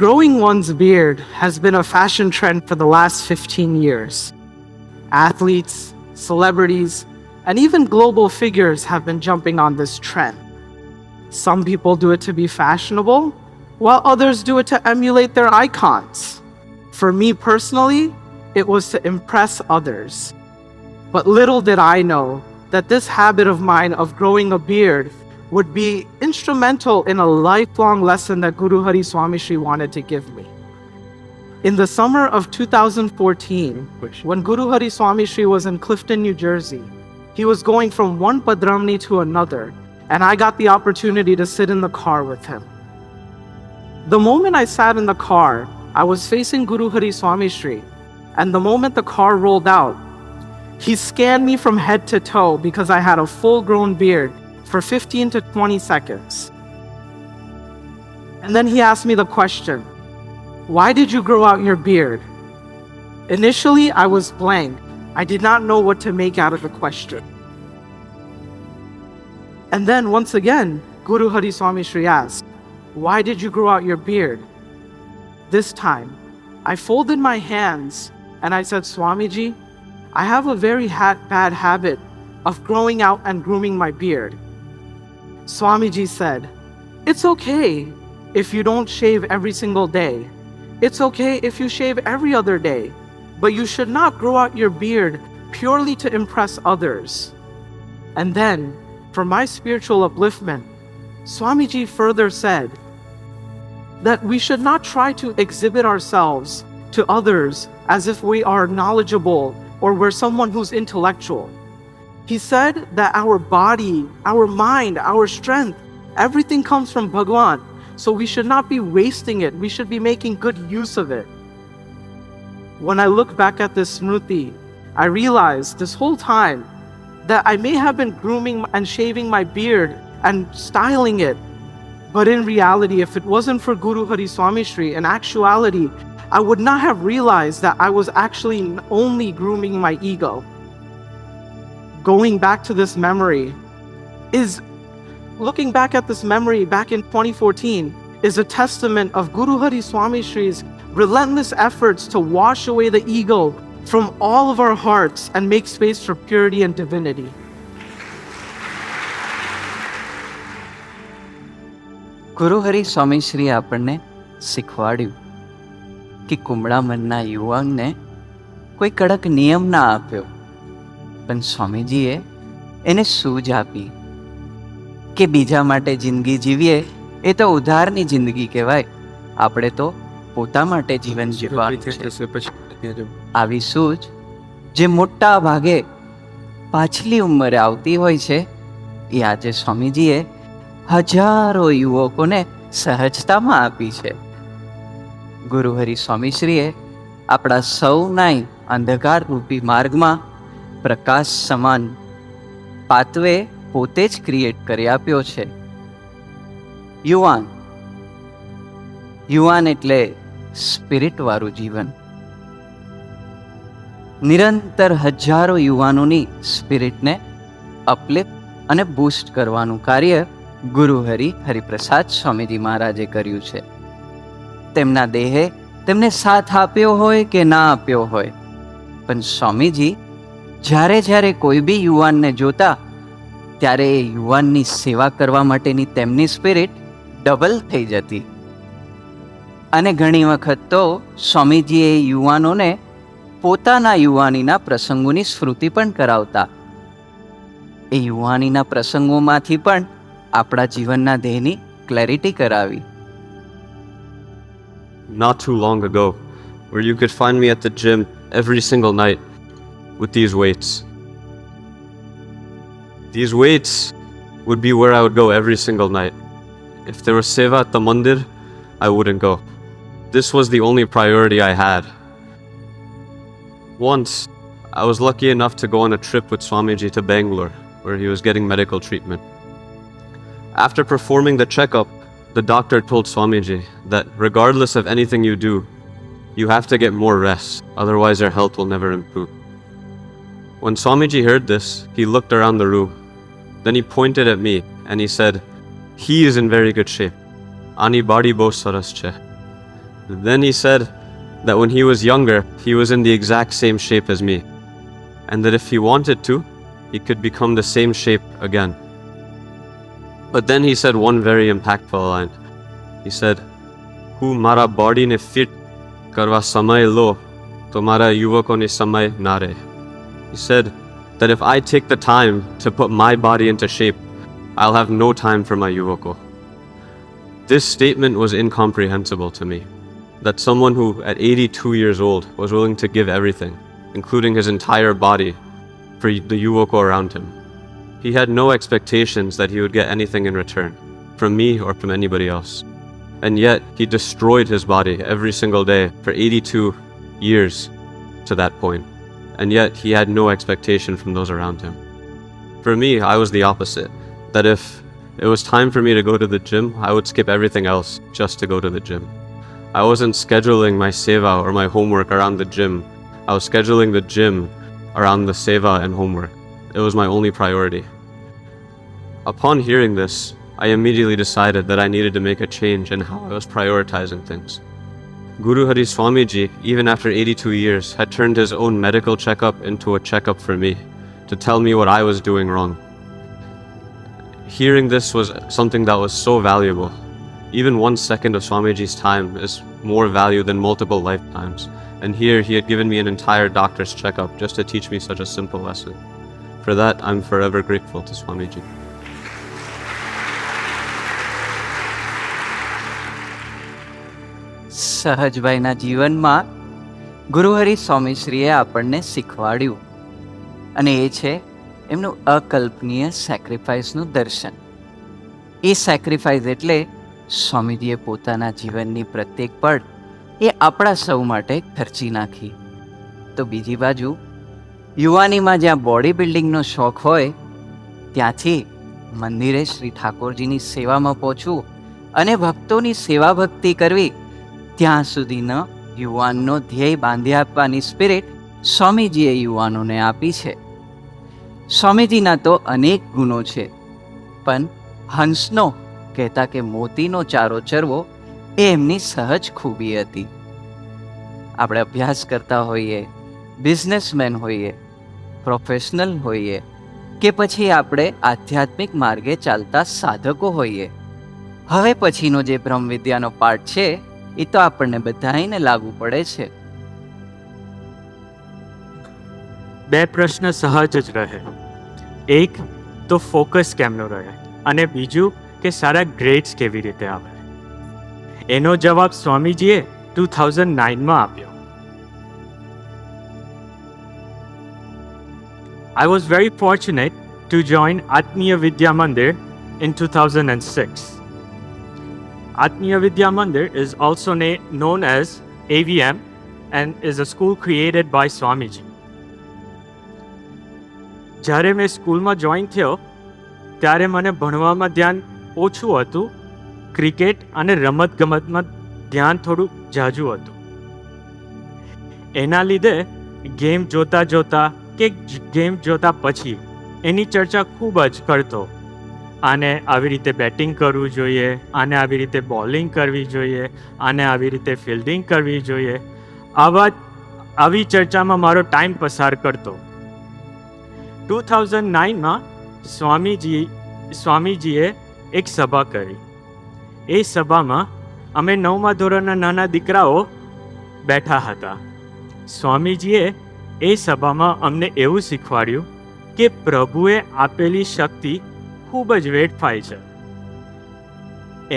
Growing one's beard has been a fashion trend for the last 15 years. Athletes, celebrities, and even global figures have been jumping on this trend. Some people do it to be fashionable, while others do it to emulate their icons. For me personally, it was to impress others. But little did I know that this habit of mine of growing a beard would be instrumental in a lifelong lesson that Guru Hari Swami Shri wanted to give me. In the summer of 2014, when Guru Hari Swami Shri was in Clifton, New Jersey, he was going from one Padramni to another, and I got the opportunity to sit in the car with him. The moment I sat in the car, I was facing Guru Hari Swami Shri, and the moment the car rolled out, he scanned me from head to toe because I had a full-grown beard for 15 to 20 seconds. And then he asked me the question, "Why did you grow out your beard?" Initially, I was blank. I did not know what to make out of the question. And then once again, Guru Hari Swami Shri asked, "Why did you grow out your beard?" This time, I folded my hands and I said, "Swamiji, I have a very bad habit of growing out and grooming my beard." Swamiji said, "It's okay if you don't shave every single day. It's okay if you shave every other day, but you should not grow out your beard purely to impress others." And then, for my spiritual upliftment, Swamiji further said that we should not try to exhibit ourselves to others as if we are knowledgeable or we're someone who's intellectual. He said that our body, our mind, our strength, everything comes from Bhagwan. So we should not be wasting it. We should be making good use of it. When I look back at this Smruti, I realized this whole time that I may have been grooming and shaving my beard and styling it. But in reality, if it wasn't for Guru Hari Swami Shri, in actuality, I would not have realized that I was actually only grooming my ego. Going back to this memory is looking back at this memory back in 2014 is a testament of Guru Hari Swami Shri's relentless efforts to wash away the ego from all of our hearts and make space for purity and divinity. ગુરુ હરિ સ્વામી શ્રી આપણને શીખવાડ્યું કે કુમળા મનના યુવાનને કોઈ કડક નિયમ ના આપ્યો, પણ સ્વામીજીએ એને સૂઝ આપી કે બીજા માટે જિંદગી જીવીએ એ તો ઉધારની જિંદગી કહેવાય, આપણે તો પોતા માટે જીવન જીવવાનું છે. આવી સૂઝ જે મોટા ભાગે પાછલી ઉંમરે આવતી હોય છે એ આજે સ્વામીજીએ હજારો યુવકોને સહજતામાં આપી છે. ગુરુહરિ સ્વામીશ્રીએ આપણા સૌનાય અંધકાર રૂપી માર્ગમાં પ્રકાશ સમાન પાથવે પોતે જ ક્રિએટ કરી આપ્યો છે. યુવાન એટલે સ્પિરિટવાળું જીવન. નિરંતર હજારો યુવાનોની સ્પિરિટને અપલિફ્ટ અને બૂસ્ટ કરવાનું કાર્ય ગુરુહરિ હરિપ્રસાદ સ્વામીજી મહારાજે કર્યું છે. તેમના દેહે તેમને સાથ આપ્યો હોય કે ના આપ્યો હોય, પણ સ્વામીજી જ્યારે જ્યારે કોઈ બી યુવાનને જોતા ત્યારે એ યુવાનની સેવા કરવા માટેની તેમની સ્પિરિટ ડબલ થઈ જતી. અને ઘણી વખત તો સ્વામીજી એ યુવાનોને પોતાના યુવાનીના પ્રસંગોની સ્મૃતિ પણ કરાવતા. એ યુવાનીના પ્રસંગોમાંથી પણ આપણા જીવનના ધ્યેયની ક્લેરિટી કરાવી. Not too long ago, where you could find me at the gym every single night with these weights. These weights would be where I would go every single night. If there was seva at the mandir, I wouldn't go. This was the only priority I had. Once, I was lucky enough to go on a trip with Swamiji to Bangalore, where he was getting medical treatment. After performing the checkup, the doctor told Swamiji that regardless of anything you do, you have to get more rest, otherwise your health will never improve. When Swamiji heard this, he looked around the room. Then he pointed at me and he said, "He is in very good shape. Ani body bo saras che." Then he said that when he was younger, he was in the exact same shape as me, and that if he wanted to, he could become the same shape again. But then he said one very impactful line. He said, "Hu mara body ne fit karwa samay lo, to mara yuvako ne samay na rahe." He said that if I take the time to put my body into shape, I'll have no time for my yuvako. This statement was incomprehensible to me. That someone who at 82 years old was willing to give everything, including his entire body, for the yuvako around him. He had no expectations that he would get anything in return, from me or from anybody else. And yet, he destroyed his body every single day for 82 years to that point. And yet, he had no expectation from those around him. For me, I was the opposite. That if it was time for me to go to the gym, I would skip everything else just to go to the gym. I wasn't scheduling my seva or my homework around the gym. I was scheduling the gym around the seva and homework. It was my only priority. Upon hearing this, I immediately decided that I needed to make a change in how I was prioritizing things. Guru Hari Swamiji, even after 82 years, had turned his own medical checkup into a checkup for me, to tell me what I was doing wrong. Hearing this was something that was so valuable. Even 1 second of Swamiji's time is more value than multiple lifetimes. And here he had given me an entire doctor's checkup just to teach me such a simple lesson. For that, I'm forever grateful to Swamiji. સહજભાઈના જીવનમાં ગુરુહરિ સ્વામીશ્રીએ આપણને શીખવાડ્યું, અને એ છે એમનું અકલ્પનીય સેક્રિફાઈસનું દર્શન. એ સેક્રિફાઈસ એટલે સ્વામીજીએ પોતાના જીવનની પ્રત્યેક પળ એ આપણા સૌ માટે ખર્ચી નાખી. તો બીજી બાજુ યુવાનીમાં જ્યાં બોડી બિલ્ડિંગનો શોખ હોય, ત્યાંથી મંદિરે શ્રી ઠાકોરજીની સેવામાં પહોંચવું અને ભક્તોની સેવા ભક્તિ કરવી, ત્યાં સુધીનો યુવાનનો ધ્યેય બાંધી આપવાની સ્પિરિટ સ્વામીજીએ યુવાનોને આપી છે. સ્વામીજીના તો અનેક ગુણો છે, પણ હંસનો કહેતા કે મોતીનો ચારો ચરવો એ એમની સહજ ખૂબી હતી. આપણે અભ્યાસ કરતા હોઈએ, બિઝનેસમેન હોઈએ, પ્રોફેશનલ હોઈએ, કે પછી આપણે આધ્યાત્મિક માર્ગે ચાલતા સાધકો હોઈએ, હવે પછીનો જે બ્રહ્મવિદ્યાનો પાઠ છે એ તો આપણને બધાને લાગુ પડે છે. બે પ્રશ્ન સહજ જ રહે. એક તો ફોકસ કેમનો રહે, અને બીજું કે સારા ગ્રેડ્સ કેવી રીતે આવે. એનો જવાબ સ્વામીજીએ 2009માં આપ્યો. I was very fortunate to join Atmiya Vidya Mandir in 2006. Atmiya Vidya Mandir is also known as AVM and is a school created by Swamiji. જ્યારે મેં સ્કૂલમાં જોઈન થયો ત્યારે મને ભણવામાં ધ્યાન ઓછું હતું, ક્રિકેટ અને રમતગમતમાં ધ્યાન થોડું ઝાઝું હતું. એના લીધે ગેમ જોતા જોતા કે ગેમ જોતા પછી એની ચર્ચા ખૂબ જ કરતો. આને આવી રીતે બેટિંગ કરવું જોઈએ, આને આવી રીતે બોલિંગ કરવી જોઈએ, આને આવી રીતે ફિલ્ડિંગ કરવી જોઈએ. આવી ચર્ચામાં મારો ટાઈમ પસાર કરતો. 2009માં સ્વામીજીએ એક સભા કરી. એ સભામાં અમે 9મા ધોરણના નાના દીકરાઓ બેઠા હતા. સ્વામીજીએ એ સભામાં અમને એવું શીખવાડ્યું કે પ્રભુએ આપેલી શક્તિ ખૂબ જ વેડફાય છે.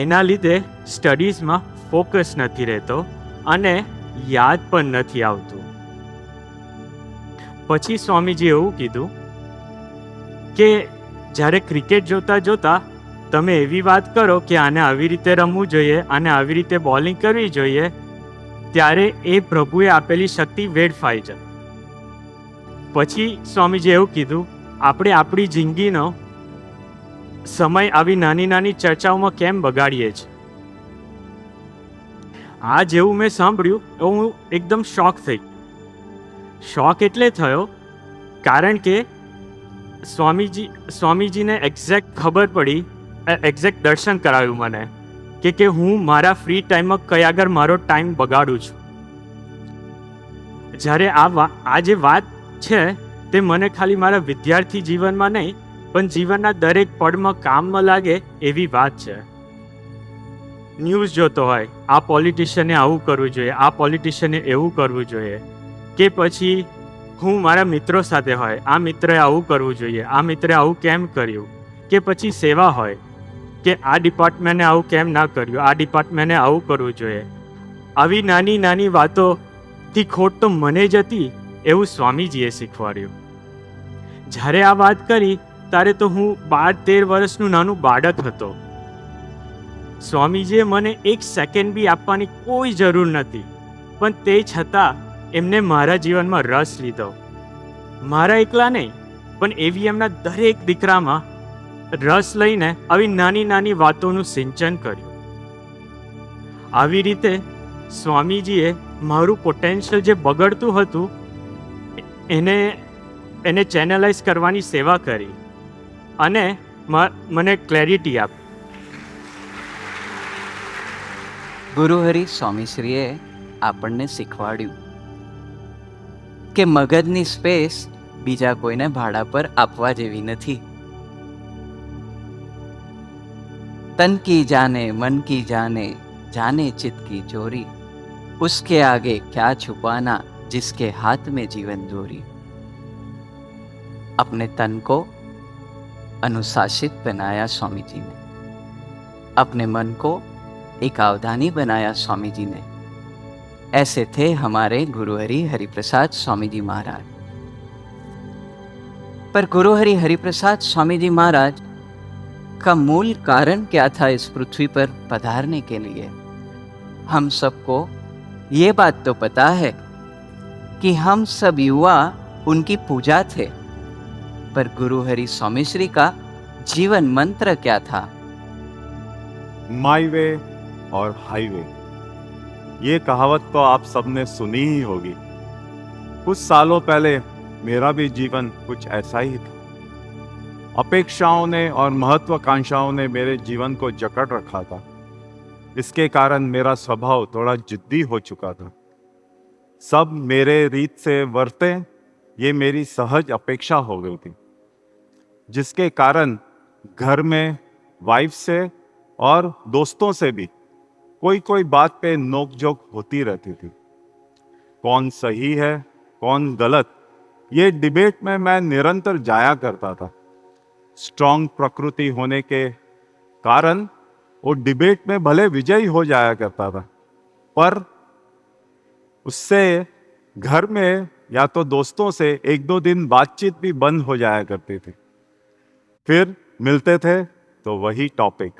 એના લીધે સ્ટડીઝમાં ફોકસ નથી રહેતો અને યાદ પણ નથી આવતું. પછી સ્વામીજીએ એવું કીધું કે જ્યારે ક્રિકેટ જોતા જોતા તમે એવી વાત કરો કે આને આવી રીતે રમવું જોઈએ, આને આવી રીતે બોલિંગ કરવી જોઈએ, ત્યારે એ પ્રભુએ આપેલી શક્તિ વેડફાઈ છે. પછી સ્વામીજીએ એવું કીધું, આપણે આપણી જિંદગીનો સમય આવી નાની નાની ચર્ચાઓમાં કેમ બગાડીએ છીએ. આ જેવું મેં સાંભળ્યું એવું હું એકદમ શોક થઈ ગયો. શોક એટલે થયો કારણ કે સ્વામીજીને એક્ઝેક્ટ ખબર પડી, એક્ઝેક્ટ દર્શન કરાવ્યું મને કે હું મારા ફ્રી ટાઈમમાં કઈ આગળ મારો ટાઈમ બગાડું છું. જ્યારે આ જે વાત છે તે મને ખાલી મારા વિદ્યાર્થી જીવનમાં નહીં પણ જીવનના દરેક પળમાં કામમાં લાગે એવી વાત છે. ન્યૂઝ જોતો હોય, આ પોલિટિશિયને આવું કરવું જોઈએ, આ પોલિટિશિયને એવું કરવું જોઈએ, કે પછી હું મારા મિત્રો સાથે હોય, આ મિત્રએ આવું કરવું જોઈએ, આ મિત્રે આવું કેમ કર્યું, કે પછી સેવા હોય કે આ ડિપાર્ટમેન્ટે આવું કેમ ના કર્યું, આ ડિપાર્ટમેન્ટે આવું કરવું જોઈએ. આવી નાની નાની વાતોથી ખોટ તો મને જ હતી એવું સ્વામીજીએ શીખવાડ્યું. જ્યારે આ વાત કરી ત્યારે તો હું 12-13 વર્ષનું નાનું બાળક હતો. સ્વામીજીએ મને 1 સેકન્ડ બી આપવાની કોઈ જરૂર નથી, પણ તે છતાં એમને મારા જીવનમાં રસ લીધો. મારા એકલા નહીં પણ એવી એમના દરેક દીકરામાં રસ લઈને આવી નાની નાની વાતોનું સિંચન કર્યું. આવી રીતે સ્વામીજીએ મારું પોટેન્શિયલ જે બગડતું હતું એને ચેનલાઇઝ કરવાની સેવા કરી અને મને ક્લેરિટી આપી. ગુરુહરિ સ્વામીશ્રીએ આપણને શીખવાડ્યું કે મગજની સ્પેસ બીજા કોઈને ભાડા પર આપવા જેવી નથી. તન કી જાને મન કી જાને, જાને ચિત્ત કી ચોરી, उसके आगे क्या छुपाना जिसके हाथ में जीवन जोरी. अपने तन को अनुशासित बनाया स्वामी जी ने, अपने मन को एक अवधानी बनाया स्वामी जी ने. ऐसे थे हमारे गुरुहरि हरिप्रसाद स्वामी जी महाराज. पर गुरुहरि हरिप्रसाद स्वामी जी महाराज का मूल कारण क्या था इस पृथ्वी पर पधारने के लिए? हम सबको ये बात तो पता है कि हम सब युवा उनकी पूजा थे, पर गुरुहरि स्वामी श्री का जीवन मंत्र क्या था? माई वे और हाईवे, ये कहावत तो आप सबने सुनी ही होगी. कुछ सालों पहले मेरा भी जीवन कुछ ऐसा ही था. अपेक्षाओं ने और महत्वाकांक्षाओं ने मेरे जीवन को जकड़ रखा था. इसके कारण मेरा स्वभाव थोड़ा जिद्दी हो चुका था. सब मेरे रीत से वर्ते, ये मेरी सहज अपेक्षा हो गई थी, जिसके कारण घर में वाइफ से और दोस्तों से भी कोई बात पे नोकझोंक होती रहती थी. कौन सही है कौन गलत, ये डिबेट में मैं निरंतर जाया करता था. स्ट्रॉन्ग प्रकृति होने के कारण वो डिबेट में भले विजयी हो जाया करता था, पर उससे घर में या तो दोस्तों से एक दो दिन बातचीत भी बंद हो जाया करती थी। फिर मिलते थे तो वही टॉपिक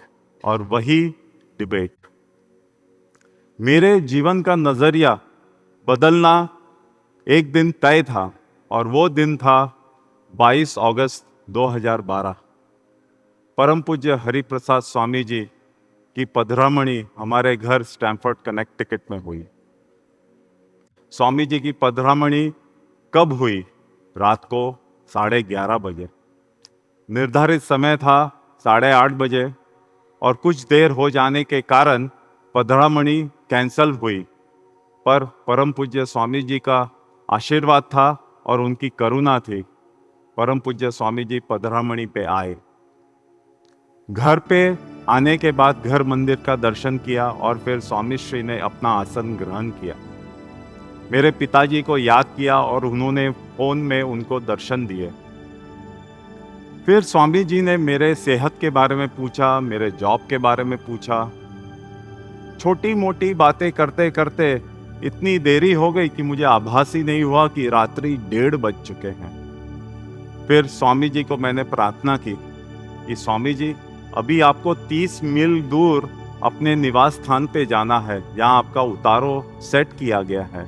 और वही डिबेट। मेरे जीवन का नजरिया बदलना एक दिन तय था और वो दिन था 22 अगस्त 2012। परम पूज्य हरिप्रसाद स्वामी जी की पधरामणी हमारे घर स्टैमफोर्ड कनेक्टिकट में हुई। स्वामी जी की पधरामणी कब हुई? रात को 11:30 बजे। निर्धारित समय था 8:30 बजे और कुछ देर हो जाने के कारण पधरामणी कैंसल हुई, पर परम पूज्य स्वामी जी का आशीर्वाद था और उनकी करुणा थी। परम पूज्य स्वामी जी पधरामणी पे आए। घर पे आने के बाद घर मंदिर का दर्शन किया और फिर स्वामी श्री ने अपना आसन ग्रहण किया। मेरे पिताजी को याद किया और उन्होंने फोन में उनको दर्शन दिए। फिर स्वामी जी ने मेरे सेहत के बारे में पूछा, मेरे जॉब के बारे में पूछा। छोटी मोटी बातें करते करते इतनी देरी हो गई कि मुझे आभास ही नहीं हुआ कि रात्रि 1:30 बज चुके हैं। फिर स्वामी जी को मैंने प्रार्थना की कि स्वामी जी, अभी आपको 30 मील दूर अपने निवास स्थान पे जाना है, जहाँ आपका उतारो सेट किया गया है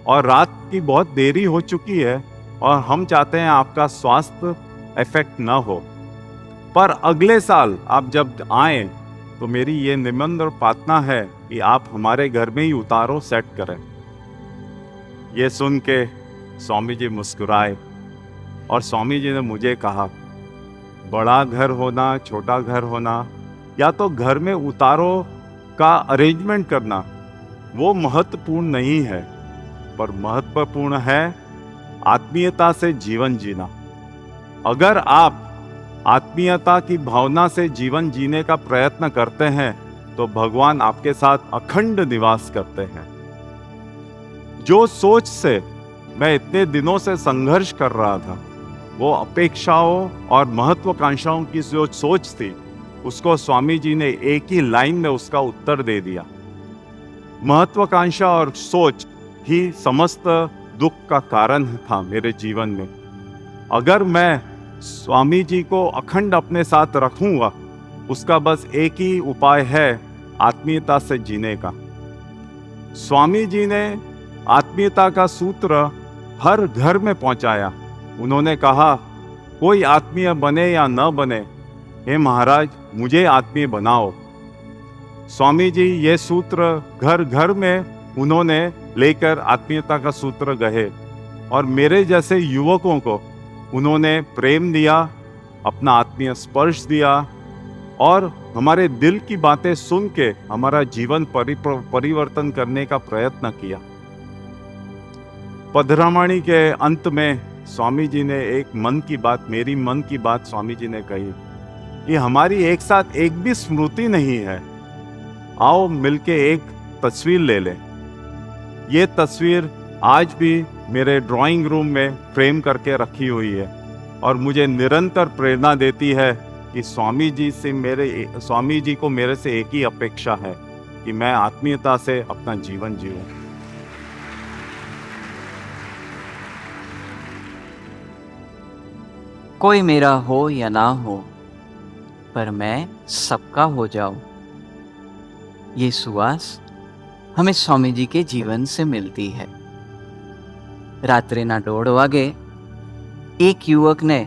और रात की बहुत देरी हो चुकी है और हम चाहते हैं आपका स्वास्थ्य इफेक्ट न हो, पर अगले साल आप जब आए तो मेरी ये निमंत्र प्रार्थना है कि आप हमारे घर में ही उतारो सेट करें। ये सुन के स्वामी जी मुस्कुराए और स्वामी जी ने मुझे कहा, बड़ा घर होना, छोटा घर होना, या तो घर में उतारो का अरेंजमेंट करना, वो महत्वपूर्ण नहीं है, पर महत्वपूर्ण है आत्मीयता से जीवन जीना। अगर आप आत्मीयता की भावना से जीवन जीने का प्रयत्न करते हैं तो भगवान आपके साथ अखंड निवास करते हैं। जो सोच से मैं इतने दिनों से संघर्ष कर रहा था, वो अपेक्षाओं और महत्वाकांक्षाओं की जो सोच थी, उसको स्वामी जी ने एक ही लाइन में उसका उत्तर दे दिया। महत्वाकांक्षा और सोच ही समस्त दुख का कारण था मेरे जीवन में। अगर मैं स्वामी जी को अखंड अपने साथ रखूंगा, उसका बस एक ही उपाय है, आत्मीयता से जीने का। स्वामी जी ने आत्मीयता का सूत्र हर घर में पहुंचाया। उन्होंने कहा, कोई आत्मीय बने या न बने, हे महाराज मुझे आत्मीय बनाओ। स्वामी जी ये सूत्र घर घर में उन्होंने लेकर आत्मीयता का सूत्र गए और मेरे जैसे युवकों को उन्होंने प्रेम दिया, अपना आत्मीय स्पर्श दिया और हमारे दिल की बातें सुन के हमारा जीवन परिवर्तन करने का प्रयत्न किया। पधरामणी के अंत में स्वामी जी ने एक मन की बात, मेरी मन की बात स्वामी जी ने कही कि हमारी एक साथ एक भी स्मृति नहीं है, आओ मिलके एक तस्वीर ले लें। ये तस्वीर आज भी मेरे ड्राइंग रूम में फ्रेम करके रखी हुई है और मुझे निरंतर प्रेरणा देती है कि स्वामी जी को मेरे से एक ही अपेक्षा है कि मैं आत्मीयता से अपना जीवन जीऊं। कोई मेरा हो या ना हो, पर मैं सबका हो जाऊं। ये सुवास हमें स्वामी जी के जीवन से मिलती है। રાત્રેના 1:30 વાગે એક યુવકને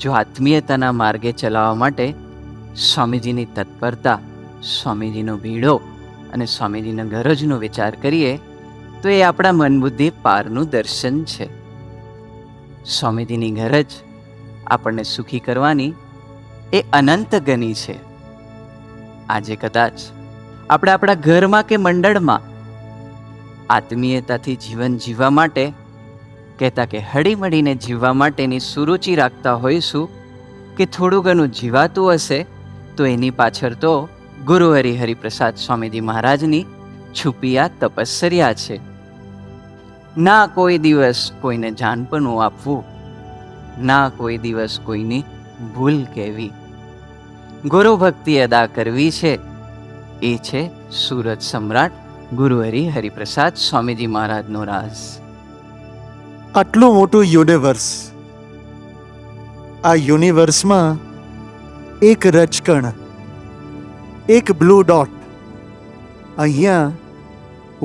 જો આત્મીયતાના માર્ગે ચલાવવા માટે સ્વામીજીની તત્પરતા, સ્વામીજીનો ભીડો અને સ્વામીજીના ગરજનો વિચાર કરીએ તો એ આપણા મન બુદ્ધિ પારનું દર્શન છે. સ્વામીજીની ગરજ આપણને સુખી કરવાની એ અનંત ગની છે. આજે કદાચ આપણે આપણા ઘરમાં કે મંડળમાં આત્મીયતાથી જીવન જીવવા માટે કહેતા કે હળીમળીને જીવવા માટેની સુરુચિ રાખતા હોઈશું કે થોડું ઘણું જીવાતું હશે તો એની પાછળ તો ગુરુ હરિપ્રસાદ સ્વામીજી મહારાજની છુપી આ તપસ્યા છે. ના કોઈ દિવસ કોઈને જાનપણું આપવું, ના કોઈ દિવસ કોઈની ભૂલ કહેવી, ગુરુ ભક્તિ અદા કરવી છે. એ છે સુરત સમ્રાટ ગુરુ હરિપ્રસાદ સ્વામીજી મહારાજનો રાજ. આટલું મોટું યુનિવર્સ, આ યુનિવર્સમાં એક રજકણ, એક બ્લુ ડોટ, અહીંયા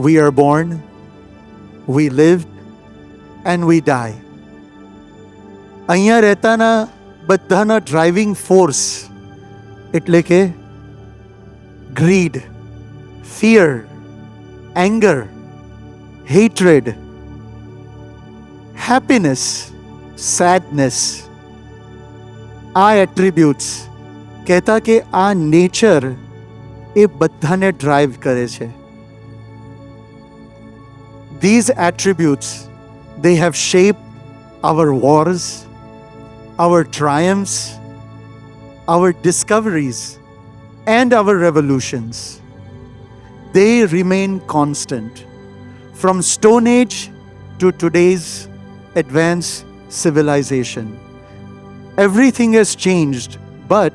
we are born, we live and we die. અહીંયા રહેતાના બધાના ડ્રાઇવિંગ ફોર્સ એટલે કે greed, fear, anger, hatred, happiness, sadness, આ એટ્રીબ્યુટ્સ કહેતા કે આ નેચર એ બધાને ડ્રાઈવ કરે છે. These attributes, they have shaped our wars, our triumphs, our discoveries, and our revolutions. They remain constant. From Stone Age to today's advanced civilization, everything has changed, but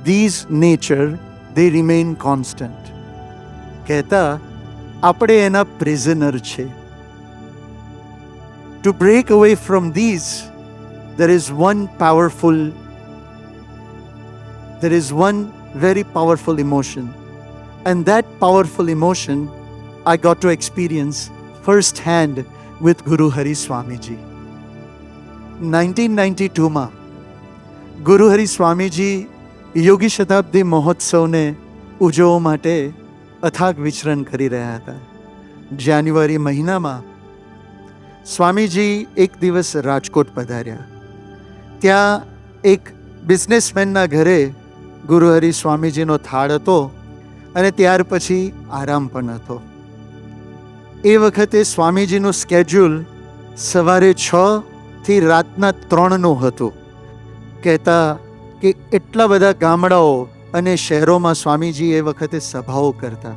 these nature, they remain constant. કહેતા આપણે એના પ્રિઝનર છે. To break away from these, there is one very powerful emotion, and that powerful emotion I got to experience firsthand with Guru Hari Swamiji. 1992 ગુરુ હરિ સ્વામીજી યોગી શતાબ્દી મહોત્સવને ઉજવવા માટે અથાગ વિચરણ કરી રહ્યા હતા. જાન્યુઆરી મહિનામાં સ્વામીજી એક દિવસ રાજકોટ પધાર્યા. ત્યાં એક બિઝનેસમેનના ઘરે ગુરુ હરિ સ્વામીજીનો થાળ હતો અને ત્યાર પછી આરામ પણ હતો. એ વખતે સ્વામીજીનું સ્કેડ્યુલ સવારે 6 થી રાતના 3નું હતું. કહેતા કે એટલા બધા ગામડાઓ અને શહેરોમાં સ્વામીજી એ વખતે સભાઓ કરતા.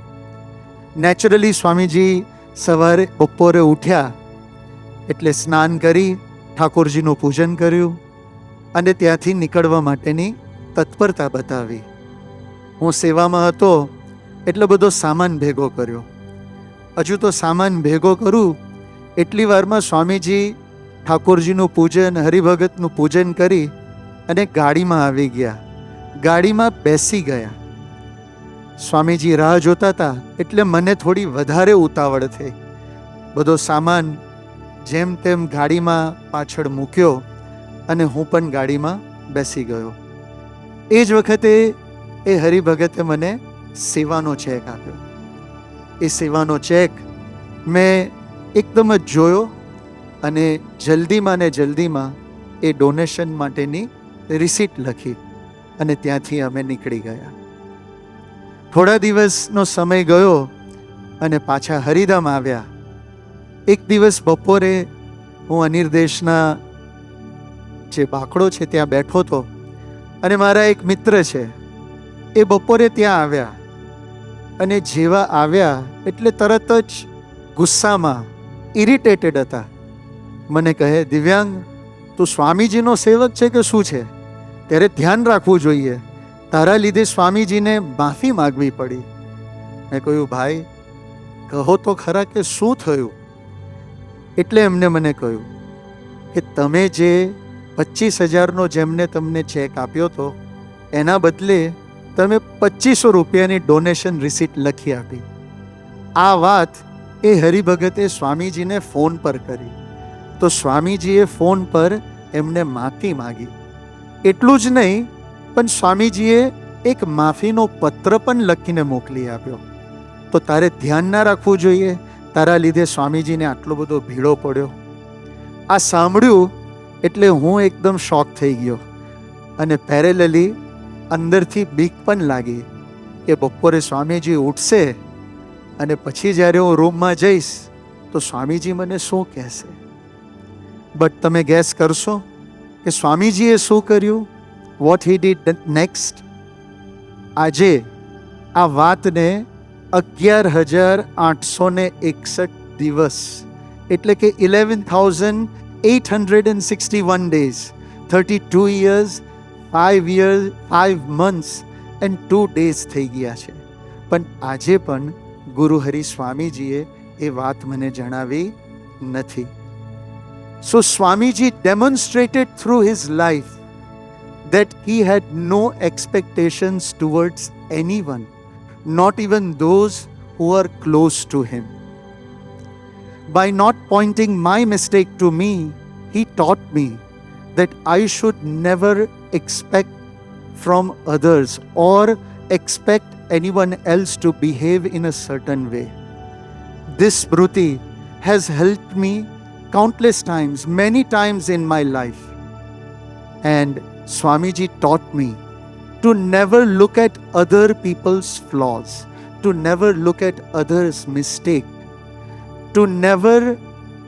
નેચરલી સ્વામીજી સવારે બપોરે ઉઠ્યા એટલે સ્નાન કરી ઠાકોરજીનું પૂજન કર્યું અને ત્યાંથી નીકળવા માટેની તત્પરતા બતાવી. હું સેવામાં હતો એટલો બધો સામાન ભેગો કર્યો. હજુ તો સામાન ભેગો કરું એટલી વારમાં સ્વામીજી ઠાકોરજીનું પૂજન, હરિભગતનું પૂજન કરી અને ગાડીમાં આવી ગયા. ગાડીમાં બેસી ગયા. સ્વામીજી રાહ જોતા હતા એટલે મને થોડી વધારે ઉતાવળ થઈ. બધો સામાન જેમ તેમ ગાડીમાં પાછળ મૂક્યો અને હું પણ ગાડીમાં બેસી ગયો. એ જ વખતે એ હરિભગતે મને સેવાનો ચેક આપ્યો. એ સેવાનો ચેક મેં એકદમ જ જોયો અને જલ્દીમાં ને જલ્દીમાં એ ડોનેશન માટેની રિસીટ લખી અને ત્યાંથી અમે નીકળી ગયા. થોડા દિવસનો સમય ગયો અને પાછા હરિધામ આવ્યા. એક દિવસ બપોરે હું અનિર્દેશના જે બાકડો છે ત્યાં બેઠો હતો અને મારા એક મિત્ર છે એ બપોરે ત્યાં આવ્યા અને જેવા આવ્યા એટલે તરત જ ગુસ્સામાં ઇરિટેટેડ હતા. મને કહે, દિવ્યાંગ, તું સ્વામીજીનો સેવક છે કે શું છે? ત્યારે ધ્યાન રાખવું જોઈએ, તારા લીધે સ્વામીજીને માફી માગવી પડી. મેં કહ્યું, ભાઈ કહો તો ખરા કે શું થયું? એટલે એમને મને કહ્યું કે તમે જે 25,000નો જેમને તમને ચેક આપ્યો હતો એના બદલે તમે 2500 રૂપિયાની ડોનેશન રિસીટ લખી આપી. આ વાત એ હરિભગતે સ્વામીજીને ફોન પર કરી તો સ્વામીજીએ ફોન પર એમને માફી માગી. એટલું જ નહીં પણ સ્વામીજીએ એક માફીનો પત્ર પણ લખીને મોકલી આપ્યો. તો તારે ધ્યાન ના રાખવું જોઈએ, તારા લીધે સ્વામીજીને આટલો બધો ભીડો પડ્યો. આ સાંભળ્યું એટલે હું એકદમ શોક થઈ ગયો અને પેરેલલી અંદરથી બીક પણ લાગી કે બપોરે સ્વામીજી ઉઠશે અને પછી જ્યારે હું રૂમમાં જઈશ તો સ્વામીજી મને શું કહેશે. બટ તમે ગેસ કરશો કે સ્વામીજીએ શું કર્યું? What he did next? આજે આ વાતને 11,861 દિવસ એટલે કે 11,861 days, 32 years, 5 months and 2 days થઈ ગયા છે. પણ આજે પણ ગુરુ હરિ સ્વામીજીએ એ વાત મને જણાવી નથી. So Swamiji demonstrated through his life that he had no expectations towards anyone, not even those who are close to him. By not pointing my mistake to me, he taught me that I should never expect from others or expect anyone else to behave in a certain way. This Smruti has helped me countless times, many times in my life. And Swamiji taught me to never look at other people's flaws, to never look at others' mistake, to never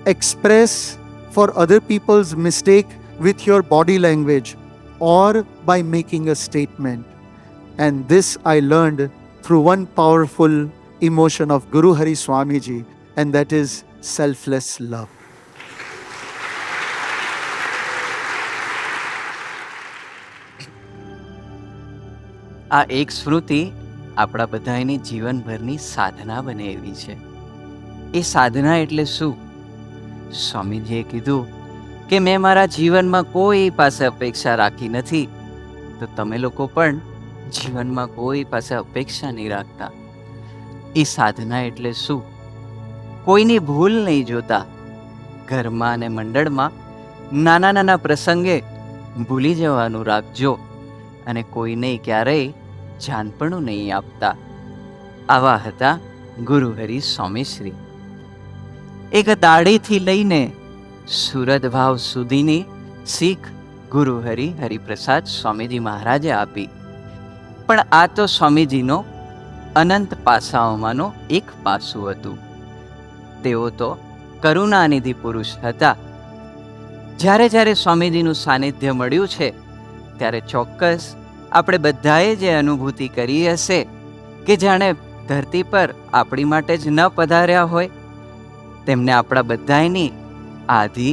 express for other people's mistake with your body language or by making a statement. And this I learned through one powerful emotion of Guru Hari Swamiji, and that is selfless love. આ એક સ્મૃતિ આપણા બધાની જીવનભરની સાધના બને એવી છે. એ સાધના એટલે શું? સ્વામીજીએ કીધું કે મેં મારા જીવનમાં કોઈ પાસે અપેક્ષા રાખી નથી, તો તમે લોકો પણ જીવનમાં કોઈ પાસે અપેક્ષા નહીં રાખતા. એ સાધના એટલે શું? કોઈની ભૂલ નહીં જોતા, ઘરમાં અને મંડળમાં નાના નાના પ્રસંગે ભૂલી જવાનું રાખજો અને કોઈને ક્યારેય જાનપણું નહીં આપતા. આવા હતા ગુરુહરિ સ્વામીશ્રી. એક દાઢીથી લઈને સુરત ભાવ સુધીની શીખ ગુરુહરિ હરિપ્રસાદ સ્વામીજી મહારાજે આપી. પણ આ તો સ્વામીજીનો અનંત પાસાઓમાંનો એક પાસું હતું. તેઓ તો કરુણાનિધિ પુરુષ હતા. જ્યારે જ્યારે સ્વામીજીનું સાનિધ્ય મળ્યું છે ત્યારે ચોક્કસ આપણે બધાએ જે અનુભૂતિ કરી હશે કે જાણે ધરતી પર આપણી માટે જ ન પધાર્યા હોય, તેમને આપણા બધાની આધિ,